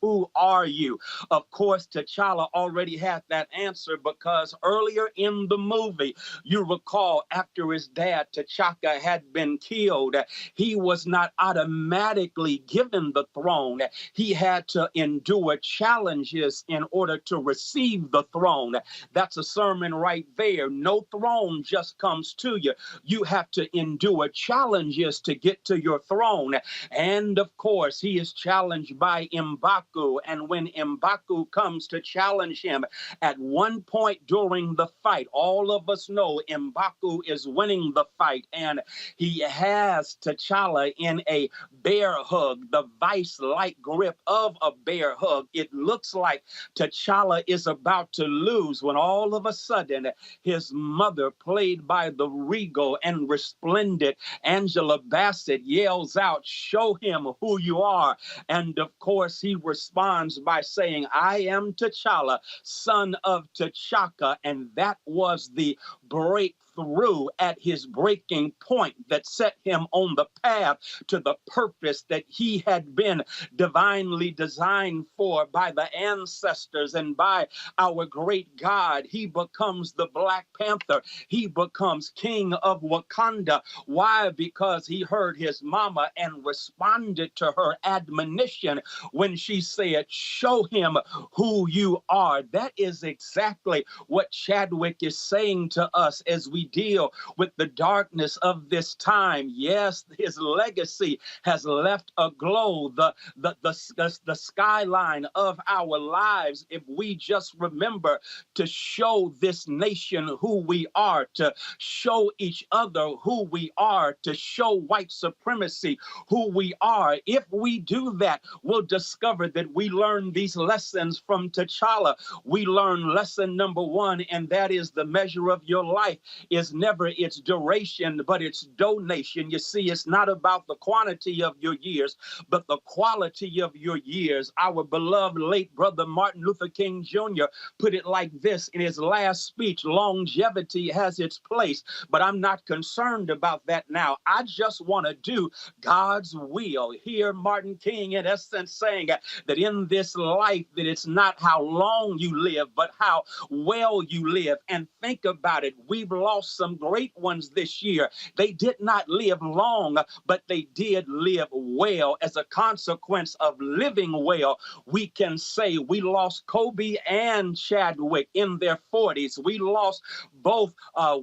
who are you? Of course, T'Challa already had that answer, because earlier in the movie, you recall, after his dad, T'Chaka, had been killed, he was not automatically given the throne. He had to endure challenges in order to receive the throne. That's a sermon right there. No throne just comes to you. You have to endure challenges to get to your throne. And of course, he is challenged by M'Baku. And when M'Baku comes to challenge him, at one point during the fight, all of us know M'Baku is winning the fight, and he has T'Challa in a bear hug, the vice-like grip of a bear hug. It looks like T'Challa is about to lose, when all of a sudden his mother, played by the regal and resplendent Angela Bassett, yells out, "Show him who you are." And of course, he responds by saying, "I am T'Challa, son of T'Chaka." And that was the breakthrough at his breaking point that set him on the path to the purpose that he had been divinely designed for by the ancestors and by our great God. He becomes the Black Panther. He becomes king of Wakanda. Why? Because he heard his mama and responded to her admonition when she said, "Show him who you are." That is exactly what Chadwick is saying to us as we deal with the darkness of this time. Yes, his legacy has left aglow the skyline of our lives, if we just remember to show this nation who we are, to show each other who we are, to show white supremacy who we are. If we do that, we'll discover that we learn these lessons from T'Challa. We learn lesson number one, and that is the measure of your life is never its duration, but its donation. You see, it's not about the quantity of your years, but the quality of your years. Our beloved late brother Martin Luther King Jr. put it like this in his last speech: longevity has its place, but I'm not concerned about that now. I just want to do God's will. Here, Martin King, in essence, saying that in this life, that it's not how long you live, but how well you live. And think about it. We've lost some great ones this year. They did not live long, but they did live well. As a consequence of living well, we can say we lost Kobe and Chadwick in their 40s. We lost both.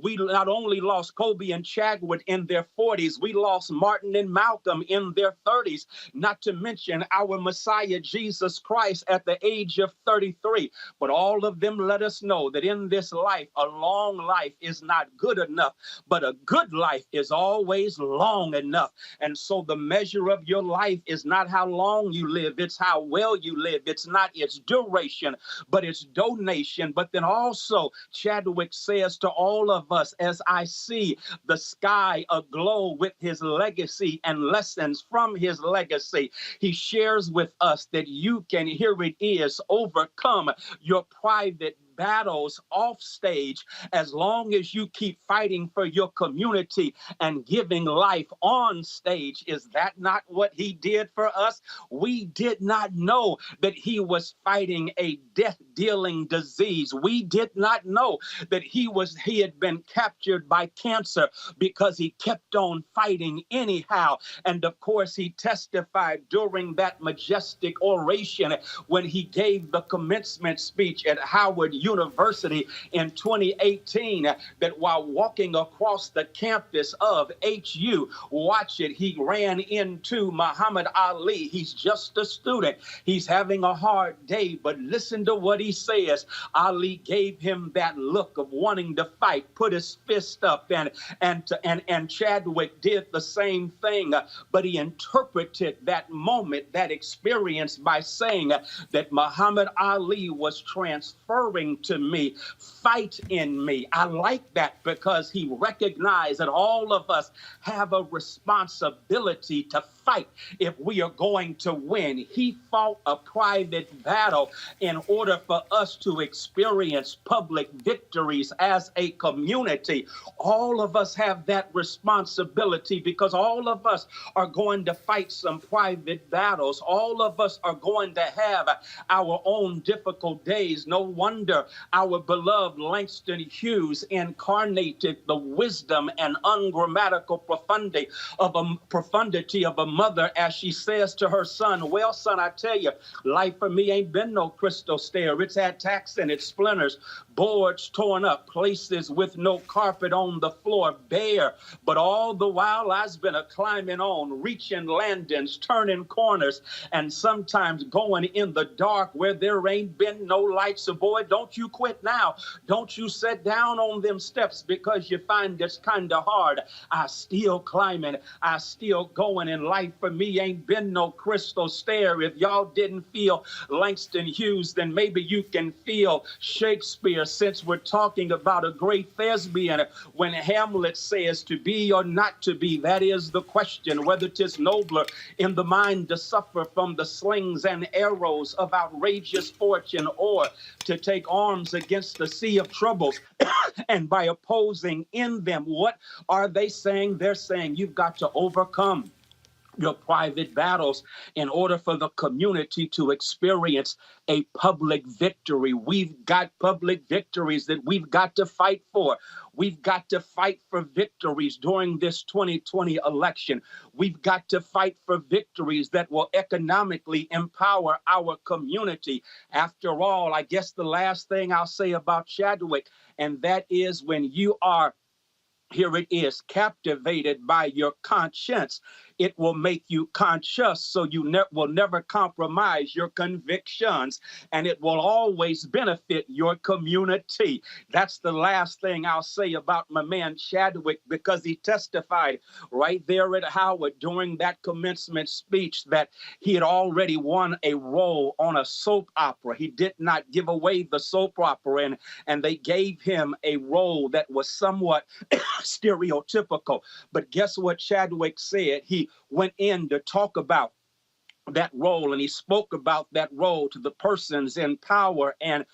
We not only lost Kobe and Chadwick in their 40s, we lost Martin and Malcolm in their 30s, not to mention our Messiah, Jesus Christ, at the age of 33. But all of them let us know that in this life, a long life is not good enough, but a good life is always long enough. And so the measure of your life is not how long you live, it's how well you live. It's not its duration, but its donation. But then also, Chadwick says to all of us, as I see the sky aglow with his legacy and lessons from his legacy, he shares with us that you can, here it is, overcome your private battles off stage as long as you keep fighting for your community and giving life on stage. Is that not what he did for us? We did not know that he was fighting a death-dealing disease. We did not know that he had been captured by cancer because he kept on fighting anyhow. And of course, he testified during that majestic oration when he gave the commencement speech at Howard University in 2018 that while walking across the campus of HU, watch it, he ran into Muhammad Ali. He's just a student. He's having a hard day, but listen to what he says. Ali gave him that look of wanting to fight, put his fist up, and Chadwick did the same thing, but he interpreted that moment, that experience, by saying that Muhammad Ali was transferring to me, fight in me. I like that because he recognized that all of us have a responsibility to fight if we are going to win. He fought a private battle in order for us to experience public victories as a community. All of us have that responsibility because all of us are going to fight some private battles. All of us are going to have our own difficult days. No wonder our beloved Langston Hughes incarnated the wisdom and ungrammatical profundity of a mother as she says to her son, well, son, I tell you, life for me ain't been no crystal stair. It's had tacks and its splinters, boards torn up, places with no carpet on the floor, bare. But all the while I've been climbing on, reaching landings, turning corners, and sometimes going in the dark where there ain't been no lights. So boy, don't you quit now. Don't you sit down on them steps because you find it's kind of hard. I still climbing. I still going, and life for me ain't been no crystal stair. If y'all didn't feel Langston Hughes, then maybe you can feel Shakespeare, since we're talking about a great thespian. When Hamlet says to be or not to be, that is the question, whether 'tis nobler in the mind to suffer from the slings and arrows of outrageous fortune, or to take arms against the sea of troubles and by opposing in them. What are they saying? They're saying you've got to overcome your private battles in order for the community to experience a public victory. We've got public victories that we've got to fight for. We've got to fight for victories during this 2020 election. We've got to fight for victories that will economically empower our community. After all, I guess the last thing I'll say about Chadwick, and that is when you are, here it is, captivated by your conscience, it will make you conscious, so you will never compromise your convictions, and it will always benefit your community. That's the last thing I'll say about my man Chadwick, because he testified right there at Howard during that commencement speech that he had already won a role on a soap opera. He did not give away the soap opera, and they gave him a role that was somewhat stereotypical. But guess what Chadwick said? He went in to talk about that role, and he spoke about that role to the persons in power and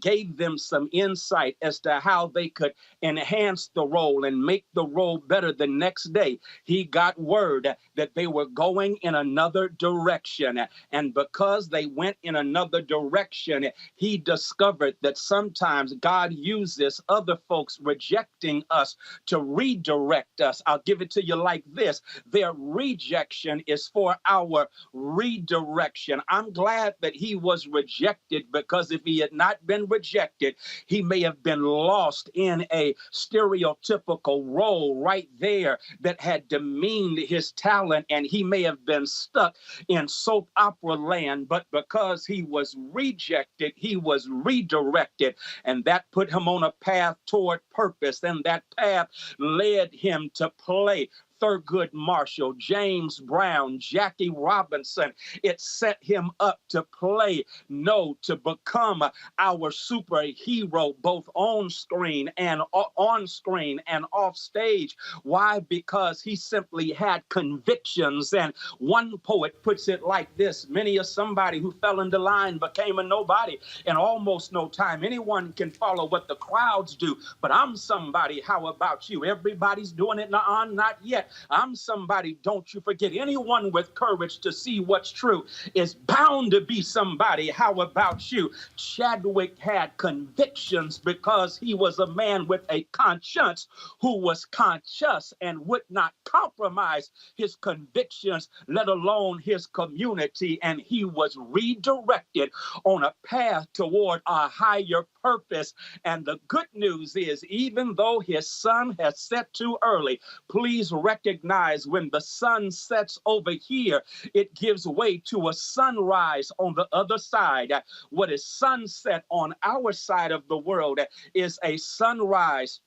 gave them some insight as to how they could enhance the role and make the role better. The next day, he got word that they were going in another direction, and because they went in another direction, he discovered that sometimes God uses other folks rejecting us to redirect us. I'll give it to you like this: their rejection is for our redirection. I'm glad that he was rejected, because if he had not been rejected, he may have been lost in a stereotypical role right there that had demeaned his talent, and he may have been stuck in soap opera land. But because he was rejected, he was redirected, and that put him on a path toward purpose, and that path led him to play Thurgood Marshall, James Brown, Jackie Robinson. It set him up to play, no, to become our superhero, both on screen and off stage. Why? Because he simply had convictions. And one poet puts it like this: many a somebody who fell into line became a nobody in almost no time. Anyone can follow what the crowds do, but I'm somebody. How about you? Everybody's doing it. Nuh-uh, not yet. I'm somebody. Don't you forget. Anyone with courage to see what's true is bound to be somebody. How about you? Chadwick had convictions because he was a man with a conscience who was conscious and would not compromise his convictions, let alone his community. And he was redirected on a path toward a higher purpose. And the good news is, even though his sun has set too early, please recognize when the sun sets over here, it gives way to a sunrise on the other side. What is sunset on our side of the world is a sunrise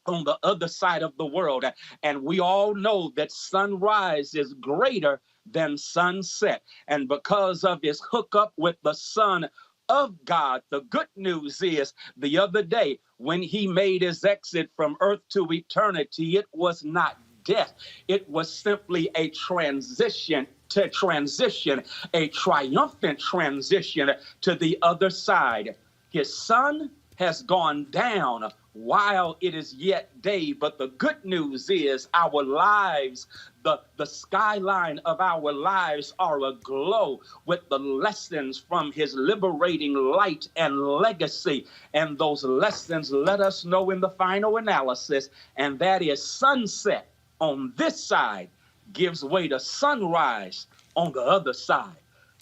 on the other side of the world. And we all know that sunrise is greater than sunset. And because of his hookup with the Son of God, the good news is, the other day when he made his exit from earth to eternity, it was not death. It was simply a transition, a triumphant transition to the other side. His sun has gone down while it is yet day. But the good news is our lives, the skyline of our lives are aglow with the lessons from his liberating light and legacy. And those lessons let us know in the final analysis, and that is sunset on this side gives way to sunrise on the other side.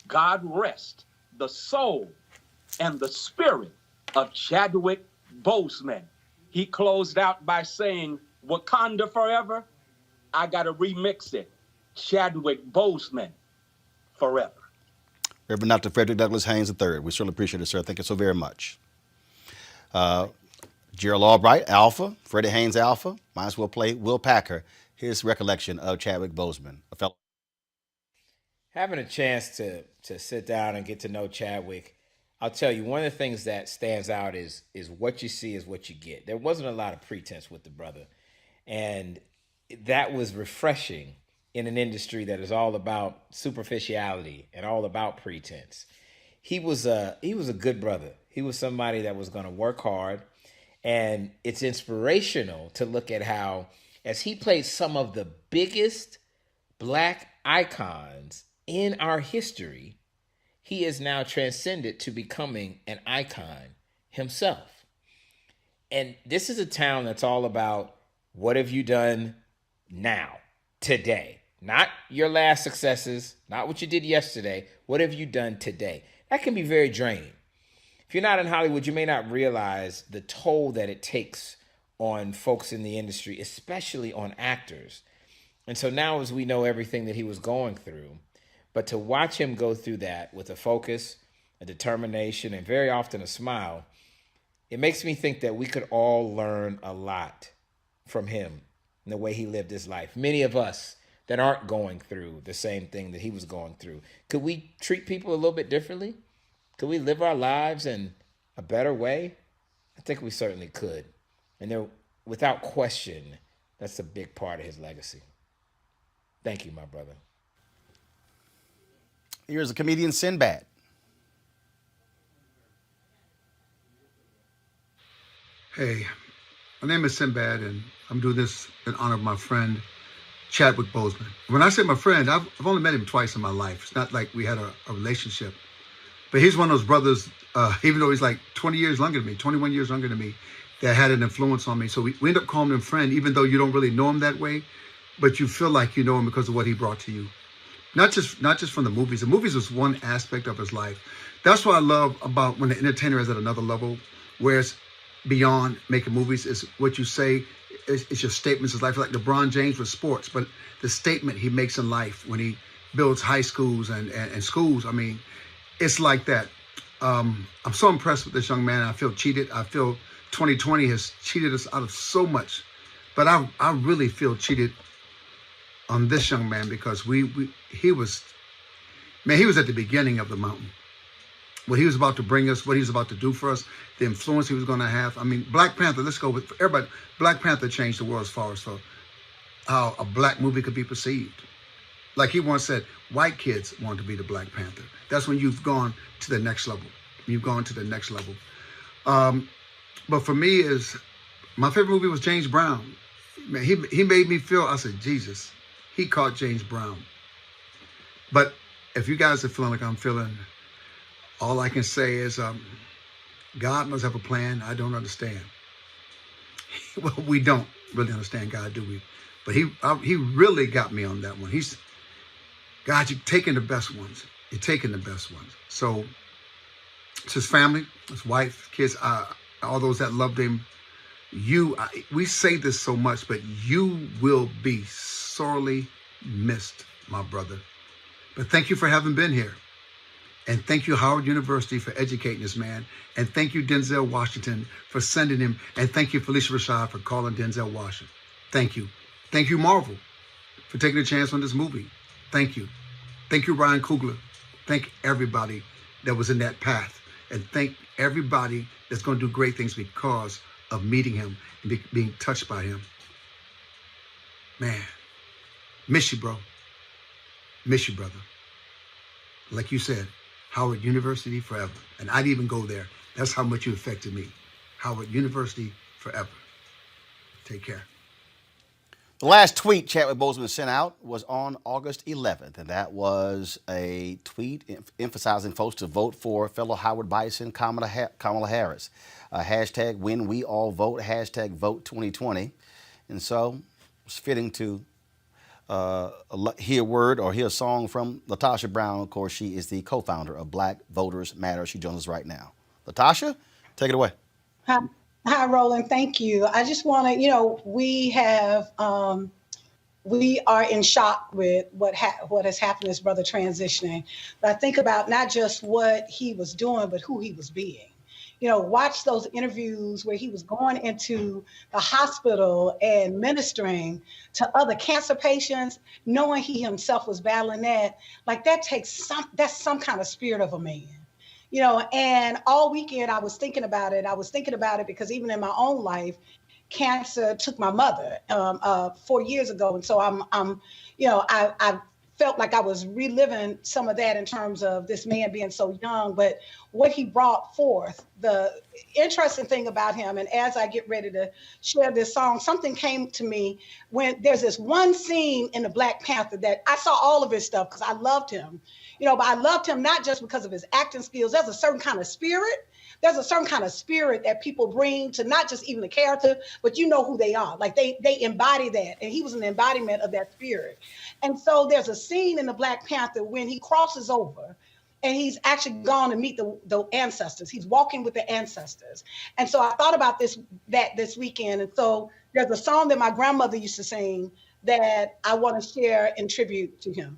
God rest the soul and the spirit of Chadwick Boseman. He closed out by saying, Wakanda forever. I got to remix it. Chadwick Boseman forever. Reverend Dr. Frederick Douglass Haynes III. We certainly appreciate it, sir. Thank you so very much. Gerald Albright, Alpha. Freddie Haynes, Alpha. Might as well play Will Packer, his recollection of Chadwick Boseman, a fellow. Having a chance to sit down and get to know Chadwick, I'll tell you, one of the things that stands out is what you see is what you get. There wasn't a lot of pretense with the brother. And that was refreshing in an industry that is all about superficiality and all about pretense. He was a good brother. He was somebody that was going to work hard. And it's inspirational to look at how, as he played some of the biggest Black icons in our history, he is now transcended to becoming an icon himself. And this is a town that's all about, what have you done now, today? Not your last successes, not what you did yesterday. What have you done today? That can be very draining. If you're not in Hollywood, you may not realize the toll that it takes on folks in the industry, especially on actors. And so now, as we know everything that he was going through, but to watch him go through that with a focus, a determination, and very often a smile, it makes me think that we could all learn a lot from him and the way he lived his life. Many of us that aren't going through the same thing that he was going through, could we treat people a little bit differently? Could we live our lives in a better way? I think we certainly could. And there, without question, that's a big part of his legacy. Thank you, my brother. Here's a comedian, Sinbad. Hey, my name is Sinbad, and I'm doing this in honor of my friend, Chadwick Boseman. When I say my friend, I've only met him twice in my life. It's not like we had a relationship. But he's one of those brothers, even though he's like 20 years younger than me, 21 years younger than me, that had an influence on me. So we end up calling him friend, even though you don't really know him that way, but you feel like you know him because of what he brought to you. Not just from the movies. The movies was one aspect of his life. That's what I love about when the entertainer is at another level, where it's beyond making movies. It's what you say. It's your statements in life. Like LeBron James with sports, but the statement he makes in life when he builds high schools and schools. I mean, it's like that. I'm so impressed with this young man. I feel cheated. I feel 2020 has cheated us out of so much, but I really feel cheated on this young man because he was at the beginning of the mountain. What he was about to bring us, what he was about to do for us, the influence he was going to have. I mean, Black Panther, let's go with everybody. Black Panther changed the world as far as how a black movie could be perceived. Like he once said, white kids want to be the Black Panther. That's when you've gone to the next level. You've gone to the next level. But for me, my favorite movie was James Brown. Man, he made me feel, I said, Jesus, he caught James Brown. But if you guys are feeling like I'm feeling, all I can say is God must have a plan I don't understand. Well, we don't really understand God, do we? But he really got me on that one. God, you're taking the best ones. You're taking the best ones. So it's his family, his wife, kids, all those that loved him. We say this so much, but you will be sorely missed, my brother. But thank you for having been here. And thank you, Howard University, for educating this man. And thank you, Denzel Washington, for sending him. And thank you, Felicia Rashad, for calling Denzel Washington. Thank you. Thank you, Marvel, for taking a chance on this movie. Thank you. Thank you, Ryan Coogler. Thank everybody that was in that path. And thank everybody that's going to do great things because of meeting him and being touched by him. Man, miss you, bro. Miss you, brother. Like you said, Howard University forever. And I'd even go there. That's how much you affected me. Howard University forever. Take care. The last tweet Chadwick Boseman sent out was on August 11th, and that was a tweet emphasizing folks to vote for fellow Howard Bison, Kamala Harris. Hashtag when we all vote, hashtag vote 2020. And so it's fitting to hear a word or hear a song from Latasha Brown. Of course, she is the co-founder of Black Voters Matter. She joins us right now. Latasha, take it away. Hi, Roland. Thank you. I just want to, we are in shock with what has happened to his brother transitioning. But I think about not just what he was doing, but who he was being. Watch those interviews where he was going into the hospital and ministering to other cancer patients, knowing he himself was battling that. Like that's some kind of spirit of a man. And all weekend I was thinking about it. I was thinking about it because even in my own life, cancer took my mother 4 years ago. And so I felt like I was reliving some of that in terms of this man being so young, but what he brought forth, the interesting thing about him. And as I get ready to share this song, something came to me when there's this one scene in the Black Panther that I saw all of his stuff because I loved him, but I loved him not just because of his acting skills. There's a certain kind of spirit. There's a certain kind of spirit that people bring to not just even the character, but you know who they are. Like they embody that. And he was an embodiment of that spirit. And so there's a scene in the Black Panther when he crosses over and he's actually gone to meet the ancestors. He's walking with the ancestors. And so I thought about this weekend. And so there's a song that my grandmother used to sing that I want to share in tribute to him.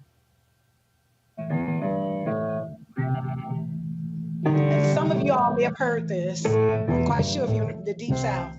And some of you all may have heard this. I'm quite sure if you're in the Deep South.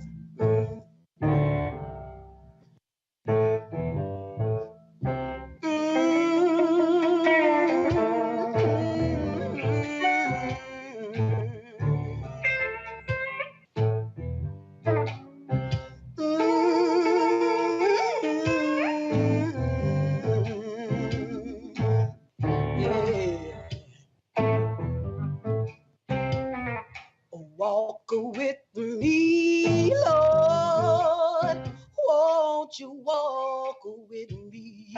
Walk with me, Lord. Won't you walk with me?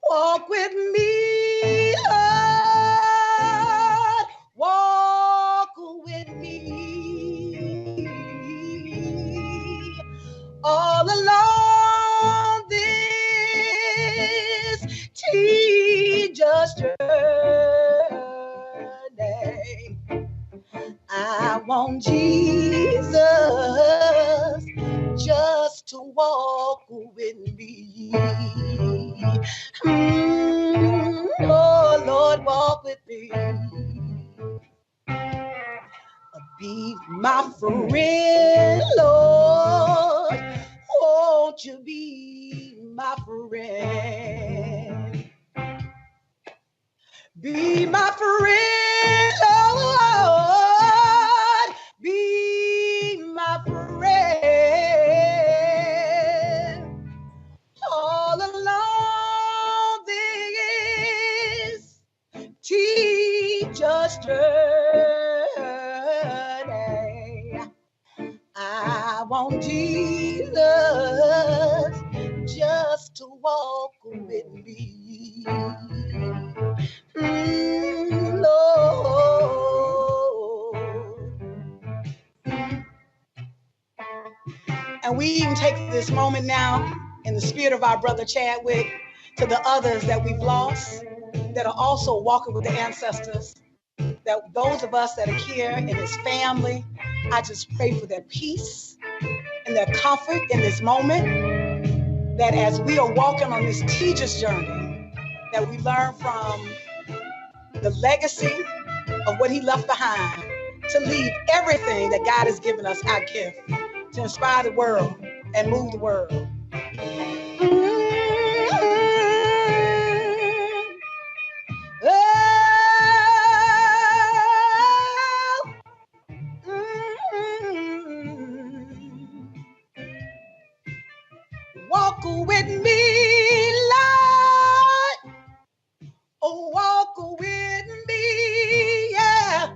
Walk with me, Lord. Walk with me. All along this tedious journey, I want Jesus just to walk with me. Oh, Lord, walk with me. Be my friend, Lord. Won't friend. Be my friend, Lord. Be my friend. All along this teacher's journey, I want Jesus just to walk with me. Lord. And we even take this moment now in the spirit of our brother Chadwick to the others that we've lost that are also walking with the ancestors, that those of us that are here in his family, I just pray for their peace and their comfort in this moment, that as we are walking on this teacher's journey, that we learn from the legacy of what he left behind to leave everything that God has given us, our gift, to inspire the world and move the world. Walk with me, Lord. Oh, walk with me, yeah.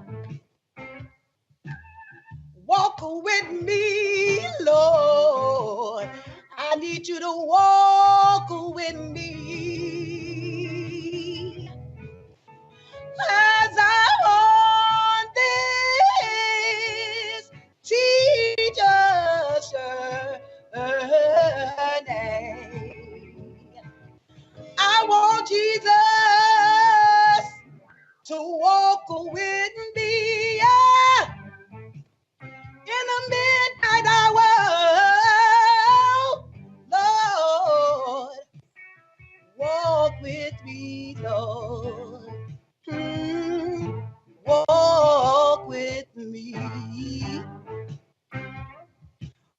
Walk with me, Lord. I need you to walk with me as I'm on this teacher's journey. I want Jesus to walk with me, yeah, in the midnight hour, Lord. Walk with me, Lord. Walk with me.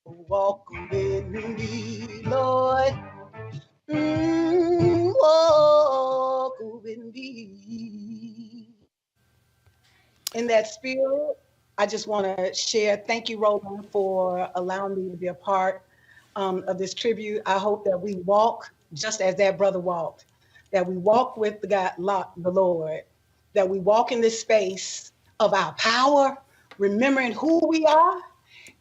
Walk with me, Lord. Walk with me. In that spirit, I just want to share. Thank you, Roland, for allowing me to be a part of this tribute. I hope that we walk just as that brother walked, that we walk with the Lord, that we walk in this space of our power, remembering who we are,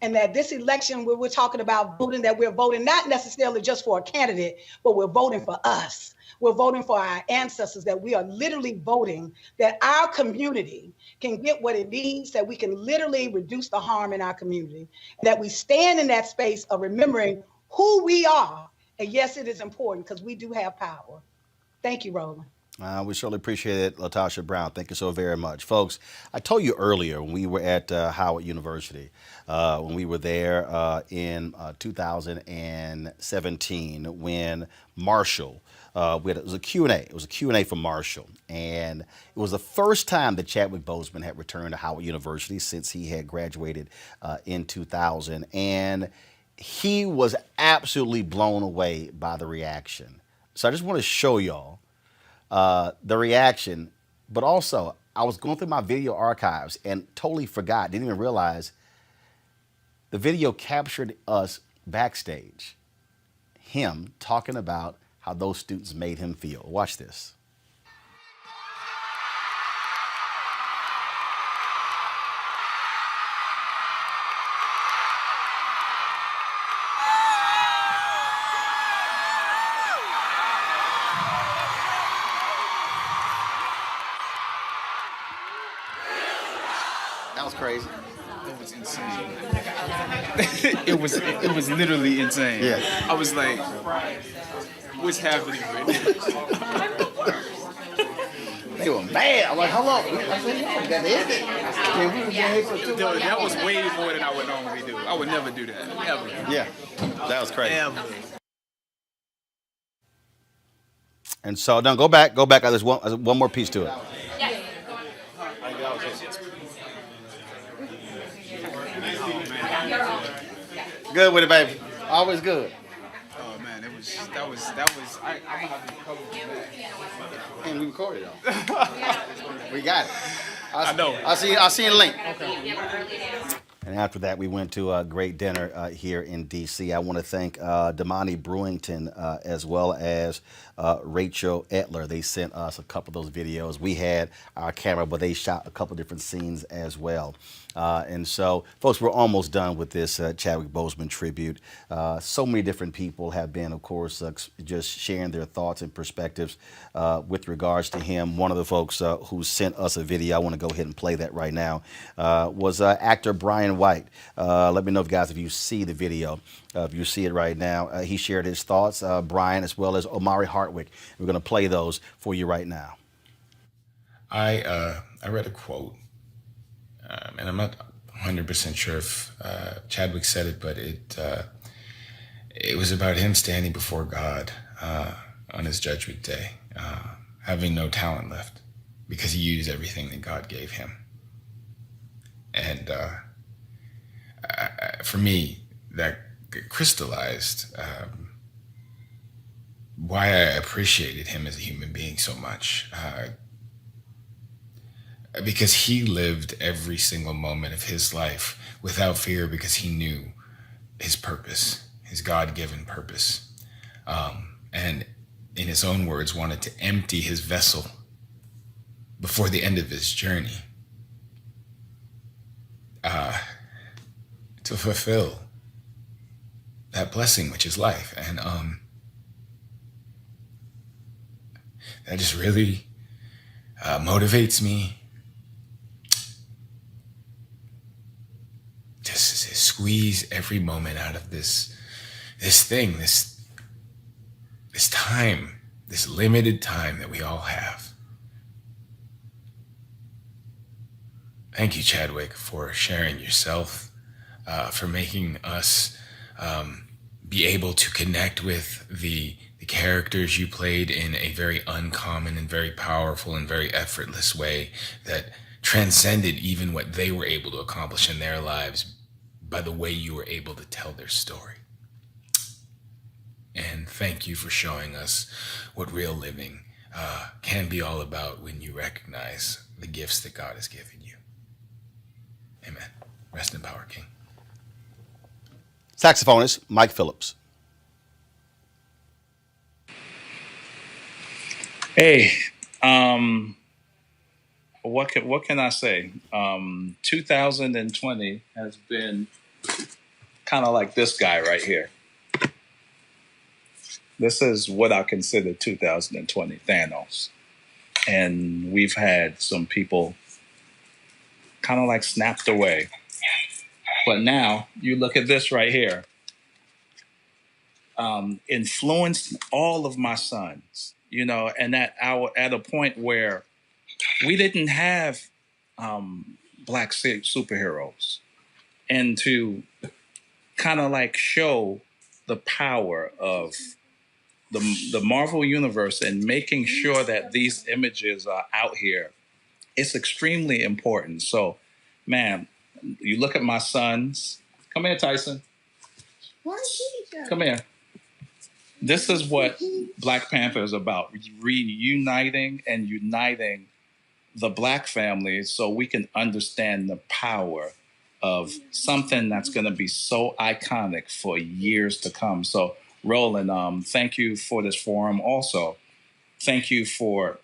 and that this election where we're talking about voting, that we're voting not necessarily just for a candidate, but we're voting for us. We're voting for our ancestors, that we are literally voting that our community can get what it needs, that we can literally reduce the harm in our community, that we stand in that space of remembering who we are. And yes, it is important because we do have power. Thank you, Roland. We certainly appreciate it, Latasha Brown. Thank you so very much. Folks, I told you earlier when we were at Howard University, when we were there in 2017, when Marshall, it was a Q&A. It was a Q&A for Marshall. And it was the first time that Chadwick Boseman had returned to Howard University since he had graduated in 2000. And he was absolutely blown away by the reaction. So I just want to show y'all the reaction, but also I was going through my video archives and totally forgot, didn't even realize the video captured us backstage, him talking about how those students made him feel. Watch this. That was crazy. It was insane. it was literally insane. Yeah. I was like, what's happening right now? They were mad. I'm like, hold on. I said, you got to end it. That was way more than I would normally do. I would never do that. Ever. Yeah. That was crazy. Ever. And so, now go back. There's one more piece to it. Good with it, baby. Always good. Oh man, it was I'm gonna have to cover that. And we recorded though. We got it. I know. I'll see you in a link. Okay. And after that, we went to a great dinner here in D.C. I want to thank Damani Brewington as well as Rachel Etler. They sent us a couple of those videos. We had our camera, but they shot a couple different scenes as well. And so, folks, we're almost done with this Chadwick Boseman tribute. So many different people have been, of course, just sharing their thoughts and perspectives with regards to him. One of the folks who sent us a video, I want to go ahead and play that right now, was actor Brian White. Let me know, guys, if you see the video. If you see it right now, he shared his thoughts, Brian, as well as Omari Hardwick. We're going to play those for you right now. I read a quote, and I'm not 100% sure if Chadwick said it, but it was about him standing before God on his judgment day, having no talent left because he used everything that God gave him. And for me, that crystallized why I appreciated him as a human being so much. Because he lived every single moment of his life without fear because he knew his purpose, his God-given purpose. And in his own words, wanted to empty his vessel before the end of his journey to fulfill that blessing, which is life. And that just really motivates me. Just squeeze every moment out of this thing, this time, this limited time that we all have. Thank you, Chadwick, for sharing yourself, for making us be able to connect with the characters you played in a very uncommon and very powerful and very effortless way that transcended even what they were able to accomplish in their lives by the way you were able to tell their story. And thank you for showing us what real living can be all about when you recognize the gifts that God has given you. Amen. Rest in power, King. Saxophonist Mike Phillips. Hey, what can I say? 2020 has been kind of like this guy right here. This is what I consider 2020, Thanos. And we've had some people kind of like snapped away. But now you look at this right here. Influenced all of my sons, you know, and at a point where we didn't have black superheroes, and to kind of like show the power of the Marvel universe and making sure that these images are out here, it's extremely important. So, man, you look at my sons. Come here, Tyson. Come here. This is what Black Panther is about, reuniting and uniting the Black family so we can understand the power of something that's going to be so iconic for years to come. So, Roland, thank you for this forum. Also, thank you for,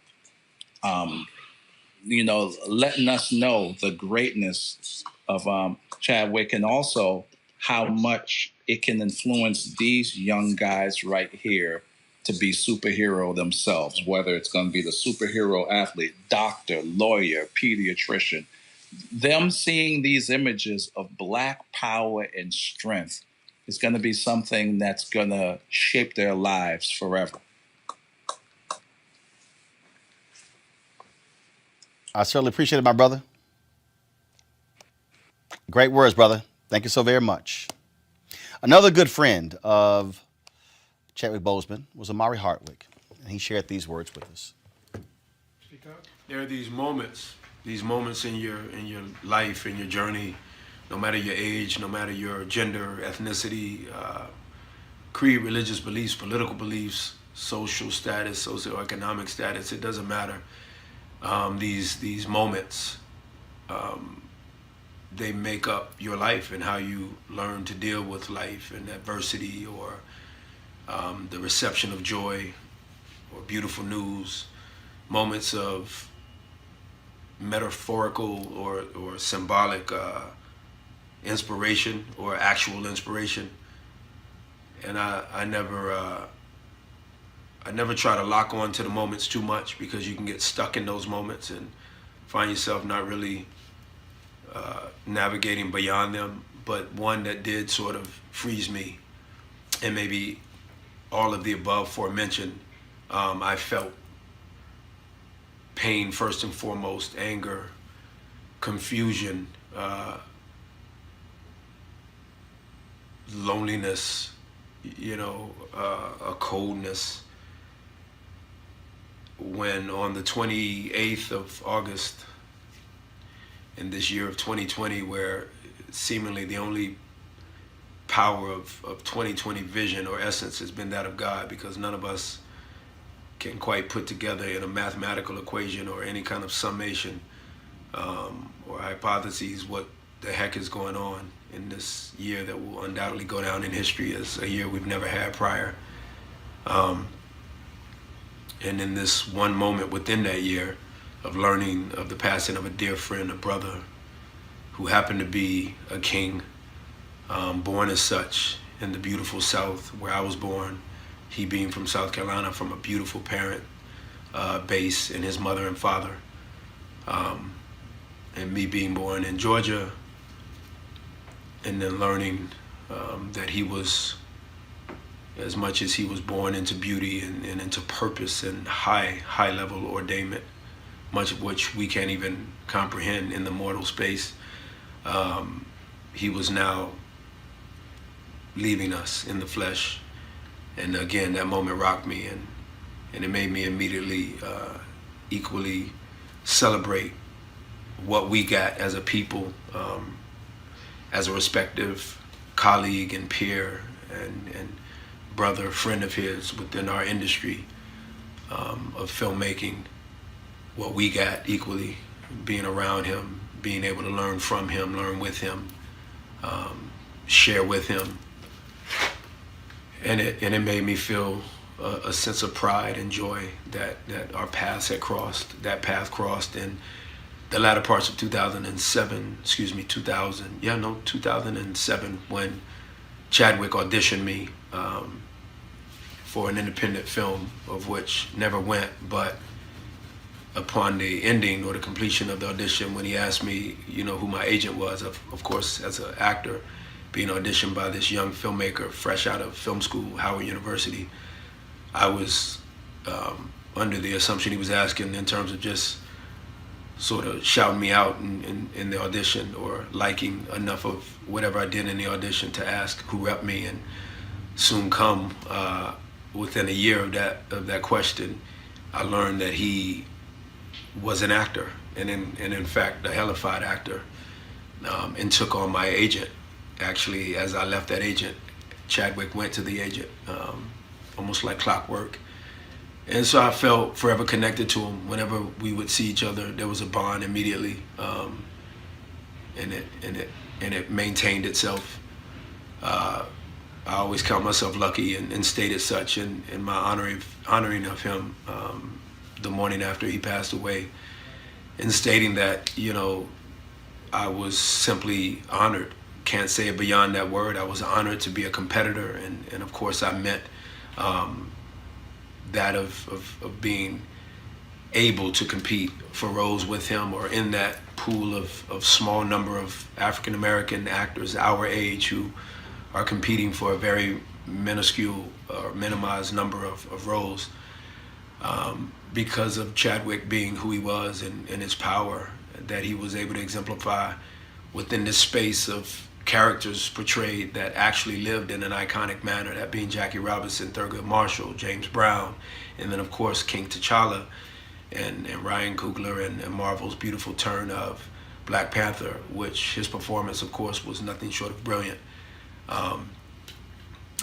letting us know the greatness of Chadwick, and also how much it can influence these young guys right here to be superhero themselves, whether it's going to be the superhero athlete, doctor, lawyer, pediatrician. Them seeing these images of Black power and strength is going to be something that's going to shape their lives forever. I certainly appreciate it, my brother. Great words, brother. Thank you so very much. Another good friend of Chadwick Boseman was Omari Hardwick, and he shared these words with us. There are these moments in your life, in your journey, no matter your age, no matter your gender, ethnicity, creed, religious beliefs, political beliefs, social status, socioeconomic status, it doesn't matter. These moments, they make up your life and how you learn to deal with life and adversity, or the reception of joy or beautiful news, moments of metaphorical or symbolic inspiration or actual inspiration. And I never try to lock on to the moments too much, because you can get stuck in those moments and find yourself not really navigating beyond them. But one that did sort of freeze me, and maybe all of the above aforementioned, I felt pain first and foremost, anger, confusion, loneliness, a coldness, when on the 28th of August in this year of 2020, where seemingly the only power of 2020 vision or essence has been that of God, because none of us can quite put together in a mathematical equation or any kind of summation or hypotheses what the heck is going on in this year that will undoubtedly go down in history as a year we've never had prior. And in this one moment within that year of learning of the passing of a dear friend, a brother who happened to be a king, born as such in the beautiful South where I was born, he being from South Carolina, from a beautiful parent base in his mother and father, and me being born in Georgia, and then learning that he was, as much as he was born into beauty and into purpose and high level ordainment, much of which we can't even comprehend in the mortal space, he was now leaving us in the flesh. And again, that moment rocked me, and it made me immediately equally celebrate what we got as a people, as a respective colleague and peer and brother, friend of his within our industry of filmmaking. What we got equally, being around him, being able to learn from him, learn with him, share with him. And it made me feel a sense of pride and joy that our paths had crossed, that path crossed in the latter parts of 2007, when Chadwick auditioned me for an independent film, of which never went, but upon the ending or the completion of the audition, when he asked me, who my agent was, of course, as an actor, being auditioned by this young filmmaker fresh out of film school, Howard University, I was under the assumption he was asking in terms of just sort of shouting me out in the audition, or liking enough of whatever I did in the audition to ask who repped me. And soon come, within a year of that question, I learned that he was an actor, and in fact a hellified actor, and took on my agent. Actually, as I left that agent, Chadwick went to the agent, almost like clockwork. And so I felt forever connected to him. Whenever we would see each other, there was a bond immediately, and it maintained itself. I always count myself lucky and stated such in my honoring of him the morning after he passed away, and stating that, I was simply honored. Can't say it beyond that word. I was honored to be a competitor, and of course I meant that of being able to compete for roles with him, or in that pool of small number of African American actors our age who are competing for a very minuscule or minimized number of roles, because of Chadwick being who he was and his power that he was able to exemplify within this space of characters portrayed that actually lived in an iconic manner, that being Jackie Robinson, Thurgood Marshall, James Brown, and then of course King T'Challa and Ryan Coogler and Marvel's beautiful turn of Black Panther, which his performance of course was nothing short of brilliant.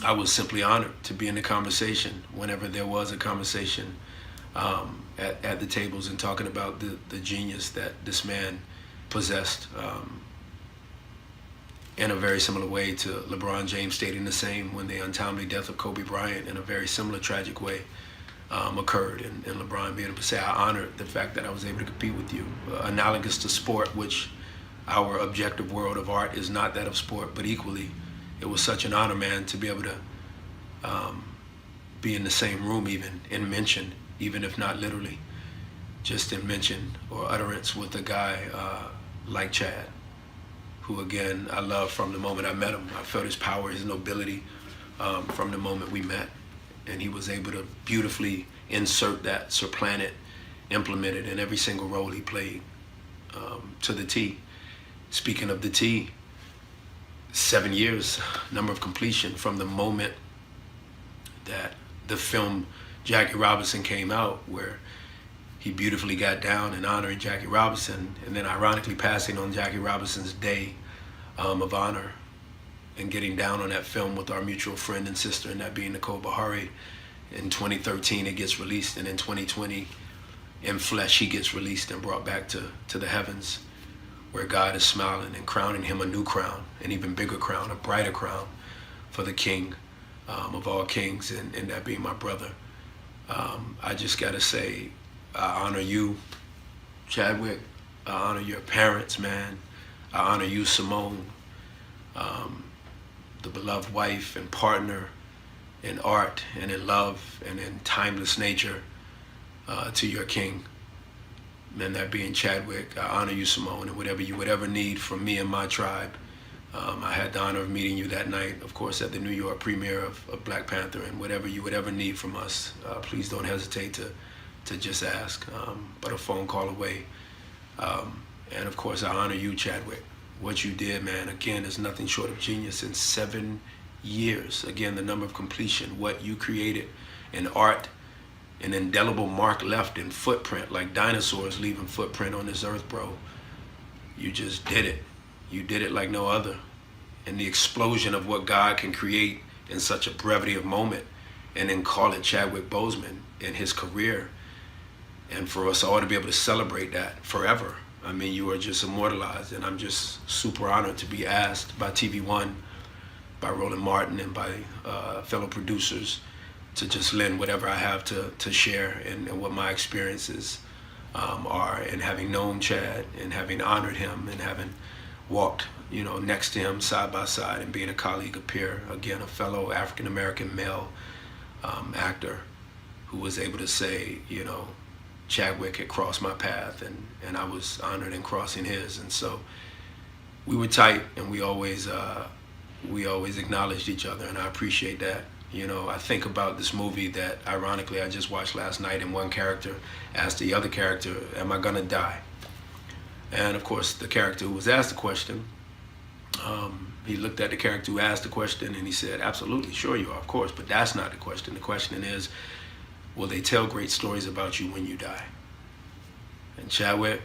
I was simply honored to be in the conversation whenever there was a conversation at the tables and talking about the genius that this man possessed, in a very similar way to LeBron James stating the same when the untimely death of Kobe Bryant in a very similar tragic way occurred, and LeBron being able to say, I honored the fact that I was able to compete with you. Analogous to sport, which our objective world of art is not that of sport, but equally, it was such an honor, man, to be able to be in the same room, even in mention, even if not literally, just in mention or utterance with a guy like Chad, who again, I love from the moment I met him. I felt his power, his nobility from the moment we met. And he was able to beautifully insert that, supplant it, implement it in every single role he played to the T. Speaking of the T, 7 years, number of completion from the moment that the film Jackie Robinson came out, where he beautifully got down in honoring Jackie Robinson, and then ironically passing on Jackie Robinson's day of honor, and getting down on that film with our mutual friend and sister, and that being Nicole Bahari. In 2013, it gets released, and in 2020, in flesh, he gets released and brought back to the heavens, where God is smiling and crowning him a new crown, an even bigger crown, a brighter crown for the king of all kings, and that being my brother. I just gotta say, I honor you, Chadwick. I honor your parents, man. I honor you, Simone, the beloved wife and partner in art and in love and in timeless nature to your king. And that being Chadwick, I honor you, Simone, and whatever you would ever need from me and my tribe. I had the honor of meeting you that night, of course, at the New York premiere of Black Panther, and whatever you would ever need from us, please don't hesitate to just ask, but a phone call away. And of course, I honor you, Chadwick. What you did, man, again, is nothing short of genius. In 7 years, again, the number of completion, what you created in art, an indelible mark left in footprint, like dinosaurs leaving footprint on this earth, bro. You just did it. You did it like no other. And the explosion of what God can create in such a brevity of moment, and then call it Chadwick Boseman in his career. And for us all to be able to celebrate that forever. I mean, you are just immortalized, and I'm just super honored to be asked by TV One, by Roland Martin, and by fellow producers to just lend whatever I have to share and what my experiences are, and having known Chad and having honored him and having walked, next to him side by side and being a colleague, a peer, again, a fellow African-American male actor who was able to say, Chadwick had crossed my path, and I was honored in crossing his. And so we were tight, and we always acknowledged each other, and I appreciate that. I think about this movie that ironically I just watched last night, and one character asked the other character, am I gonna die? And of course, the character who was asked the question, he looked at the character who asked the question, and he said, absolutely, sure you are, of course, but that's not the question. The question is, will they tell great stories about you when you die? And Chadwick,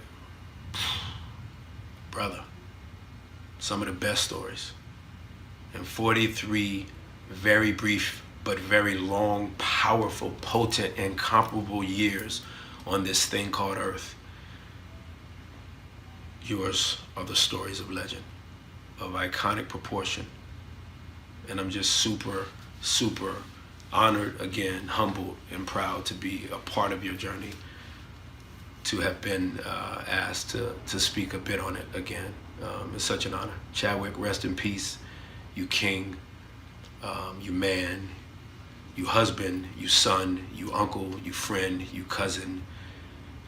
brother, some of the best stories. And 43 very brief but very long, powerful, potent, incomparable years on this thing called Earth. Yours are the stories of legend, of iconic proportion. And I'm just super, super honored, again, humbled and proud to be a part of your journey, to have been asked to speak a bit on it again. It's such an honor. Chadwick, rest in peace. You king, you man, you husband, you son, you uncle, you friend, you cousin,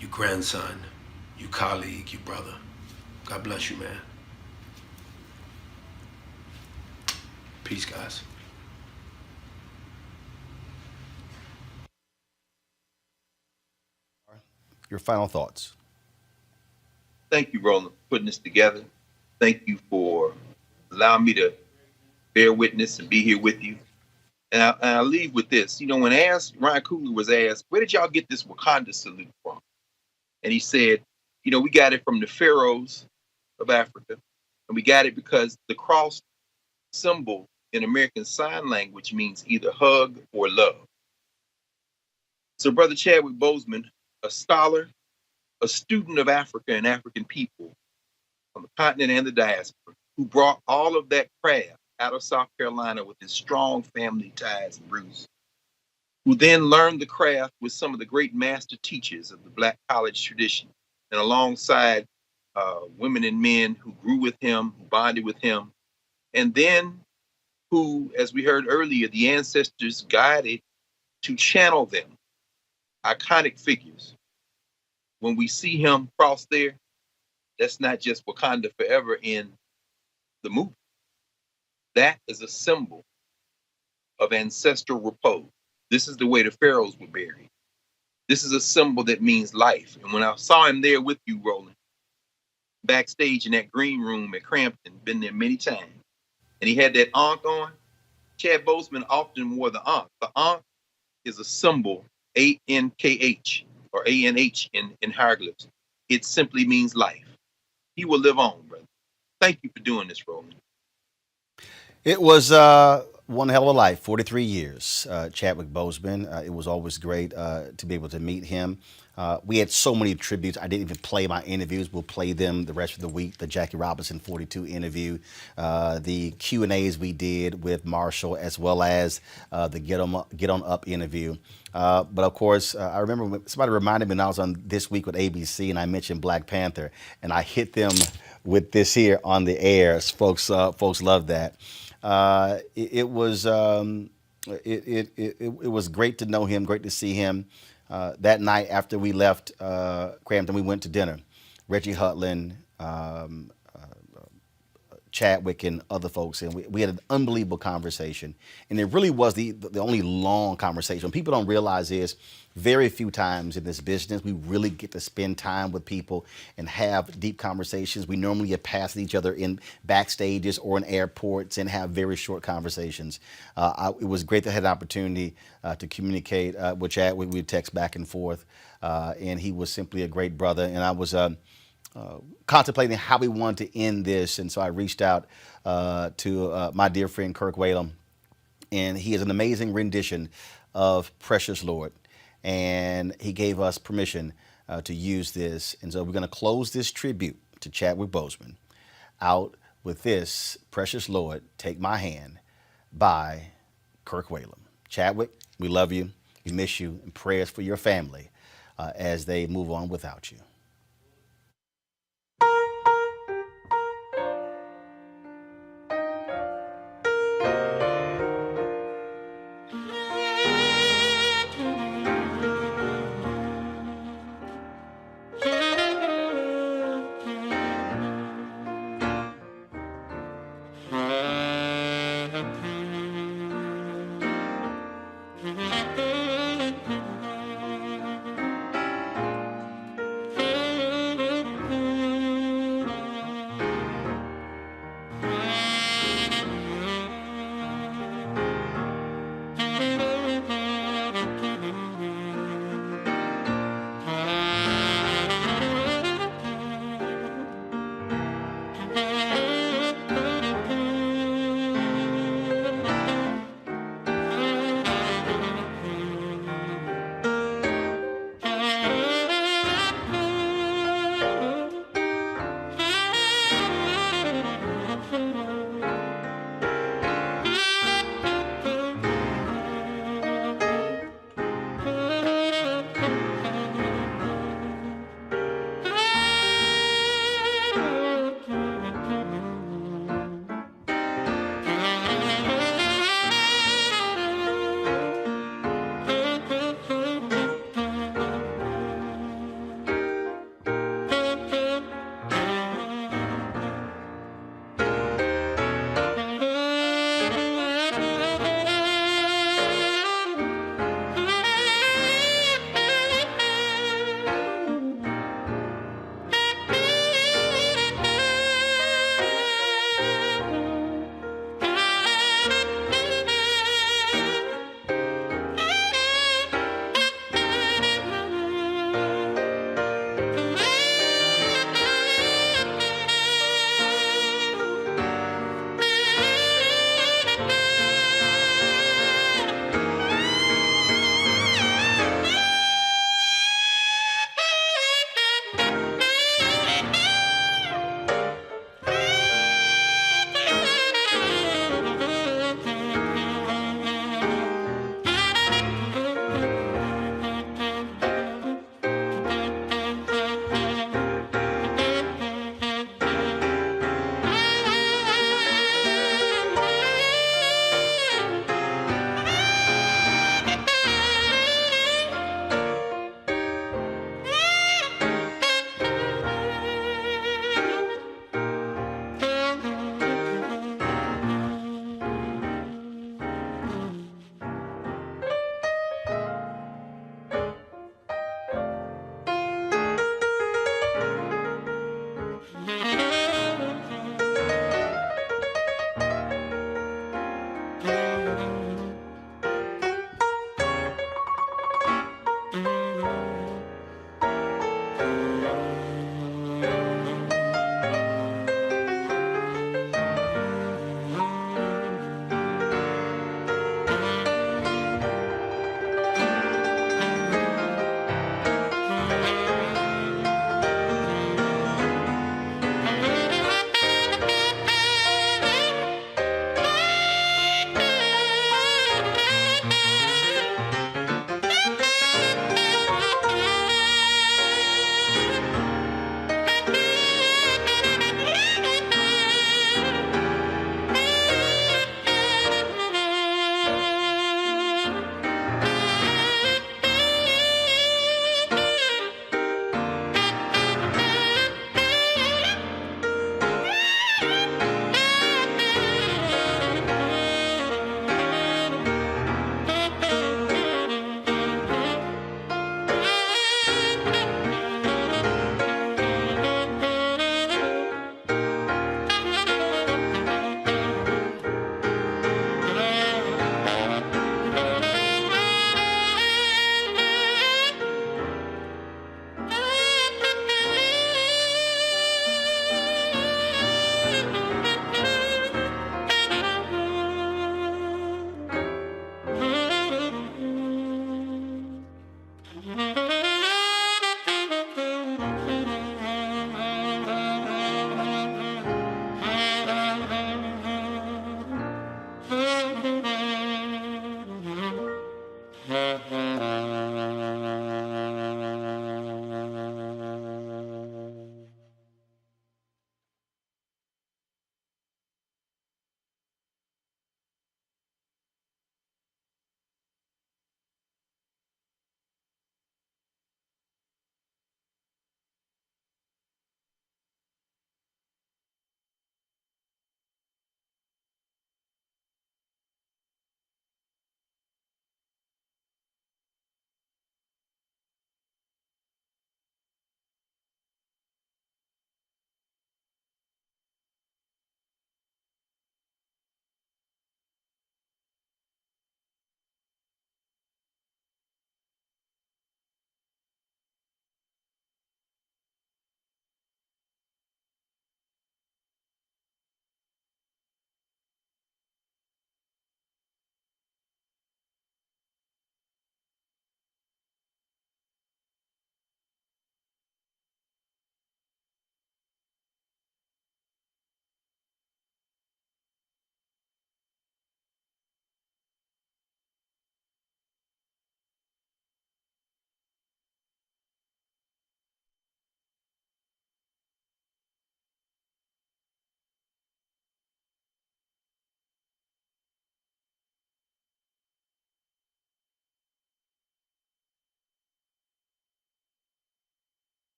you grandson, you colleague, you brother. God bless you, man. Peace, guys. Your final thoughts. Thank you, Roland, for putting this together. Thank you for allowing me to bear witness and be here with you. And I'll leave with this. When Ryan Coogler was asked, where did y'all get this Wakanda salute from? And he said, we got it from the pharaohs of Africa. And we got it because the cross symbol in American Sign Language means either hug or love. So Brother Chadwick Boseman, a scholar, a student of Africa and African people on the continent and the diaspora, who brought all of that craft out of South Carolina with his strong family ties and roots, who then learned the craft with some of the great master teachers of the Black college tradition, and alongside women and men who grew with him, who bonded with him, and then who, as we heard earlier, the ancestors guided to channel them, iconic figures. When we see him cross there, that's not just Wakanda Forever in the movie. That is a symbol of ancestral repose. This is the way the pharaohs were buried. This is a symbol that means life. And when I saw him there with you, Roland, backstage in that green room at Crampton, been there many times, and he had that ankh on, Chad Boseman often wore the ankh. The ankh is a symbol, A-N-K-H, or A-N-H in hieroglyphs. It simply means life. He will live on, brother. Thank you for doing this, Roland. It was one hell of a life, 43 years, Chadwick Boseman. It was always great to be able to meet him. We had so many tributes. I didn't even play my interviews. We'll play them the rest of the week. The Jackie Robinson 42 interview, the Q&As we did with Marshall, as well as the Get On Up interview. But of course, I remember when somebody reminded me when I was on This Week with ABC and I mentioned Black Panther, and I hit them with this here on the air. Folks love that. It was great to know him, great to see him. That night after we left Crampton, we went to dinner. Reggie Hutland, Chadwick, and other folks, and we had an unbelievable conversation. And it really was the only long conversation. What people don't realize is very few times in this business we really get to spend time with people and have deep conversations. We normally get past each other in backstages or in airports and have very short conversations. It was great to have an opportunity to communicate with Chadwick. We'd text back and forth, and he was simply a great brother. And I was contemplating how we wanted to end this, and so I reached out to my dear friend Kirk Whalum, and he has an amazing rendition of Precious Lord, and he gave us permission to use this, and so we're going to close this tribute to Chadwick Boseman out with this Precious Lord, Take My Hand by Kirk Whalum. Chadwick, we love you, we miss you, and prayers for your family as they move on without you.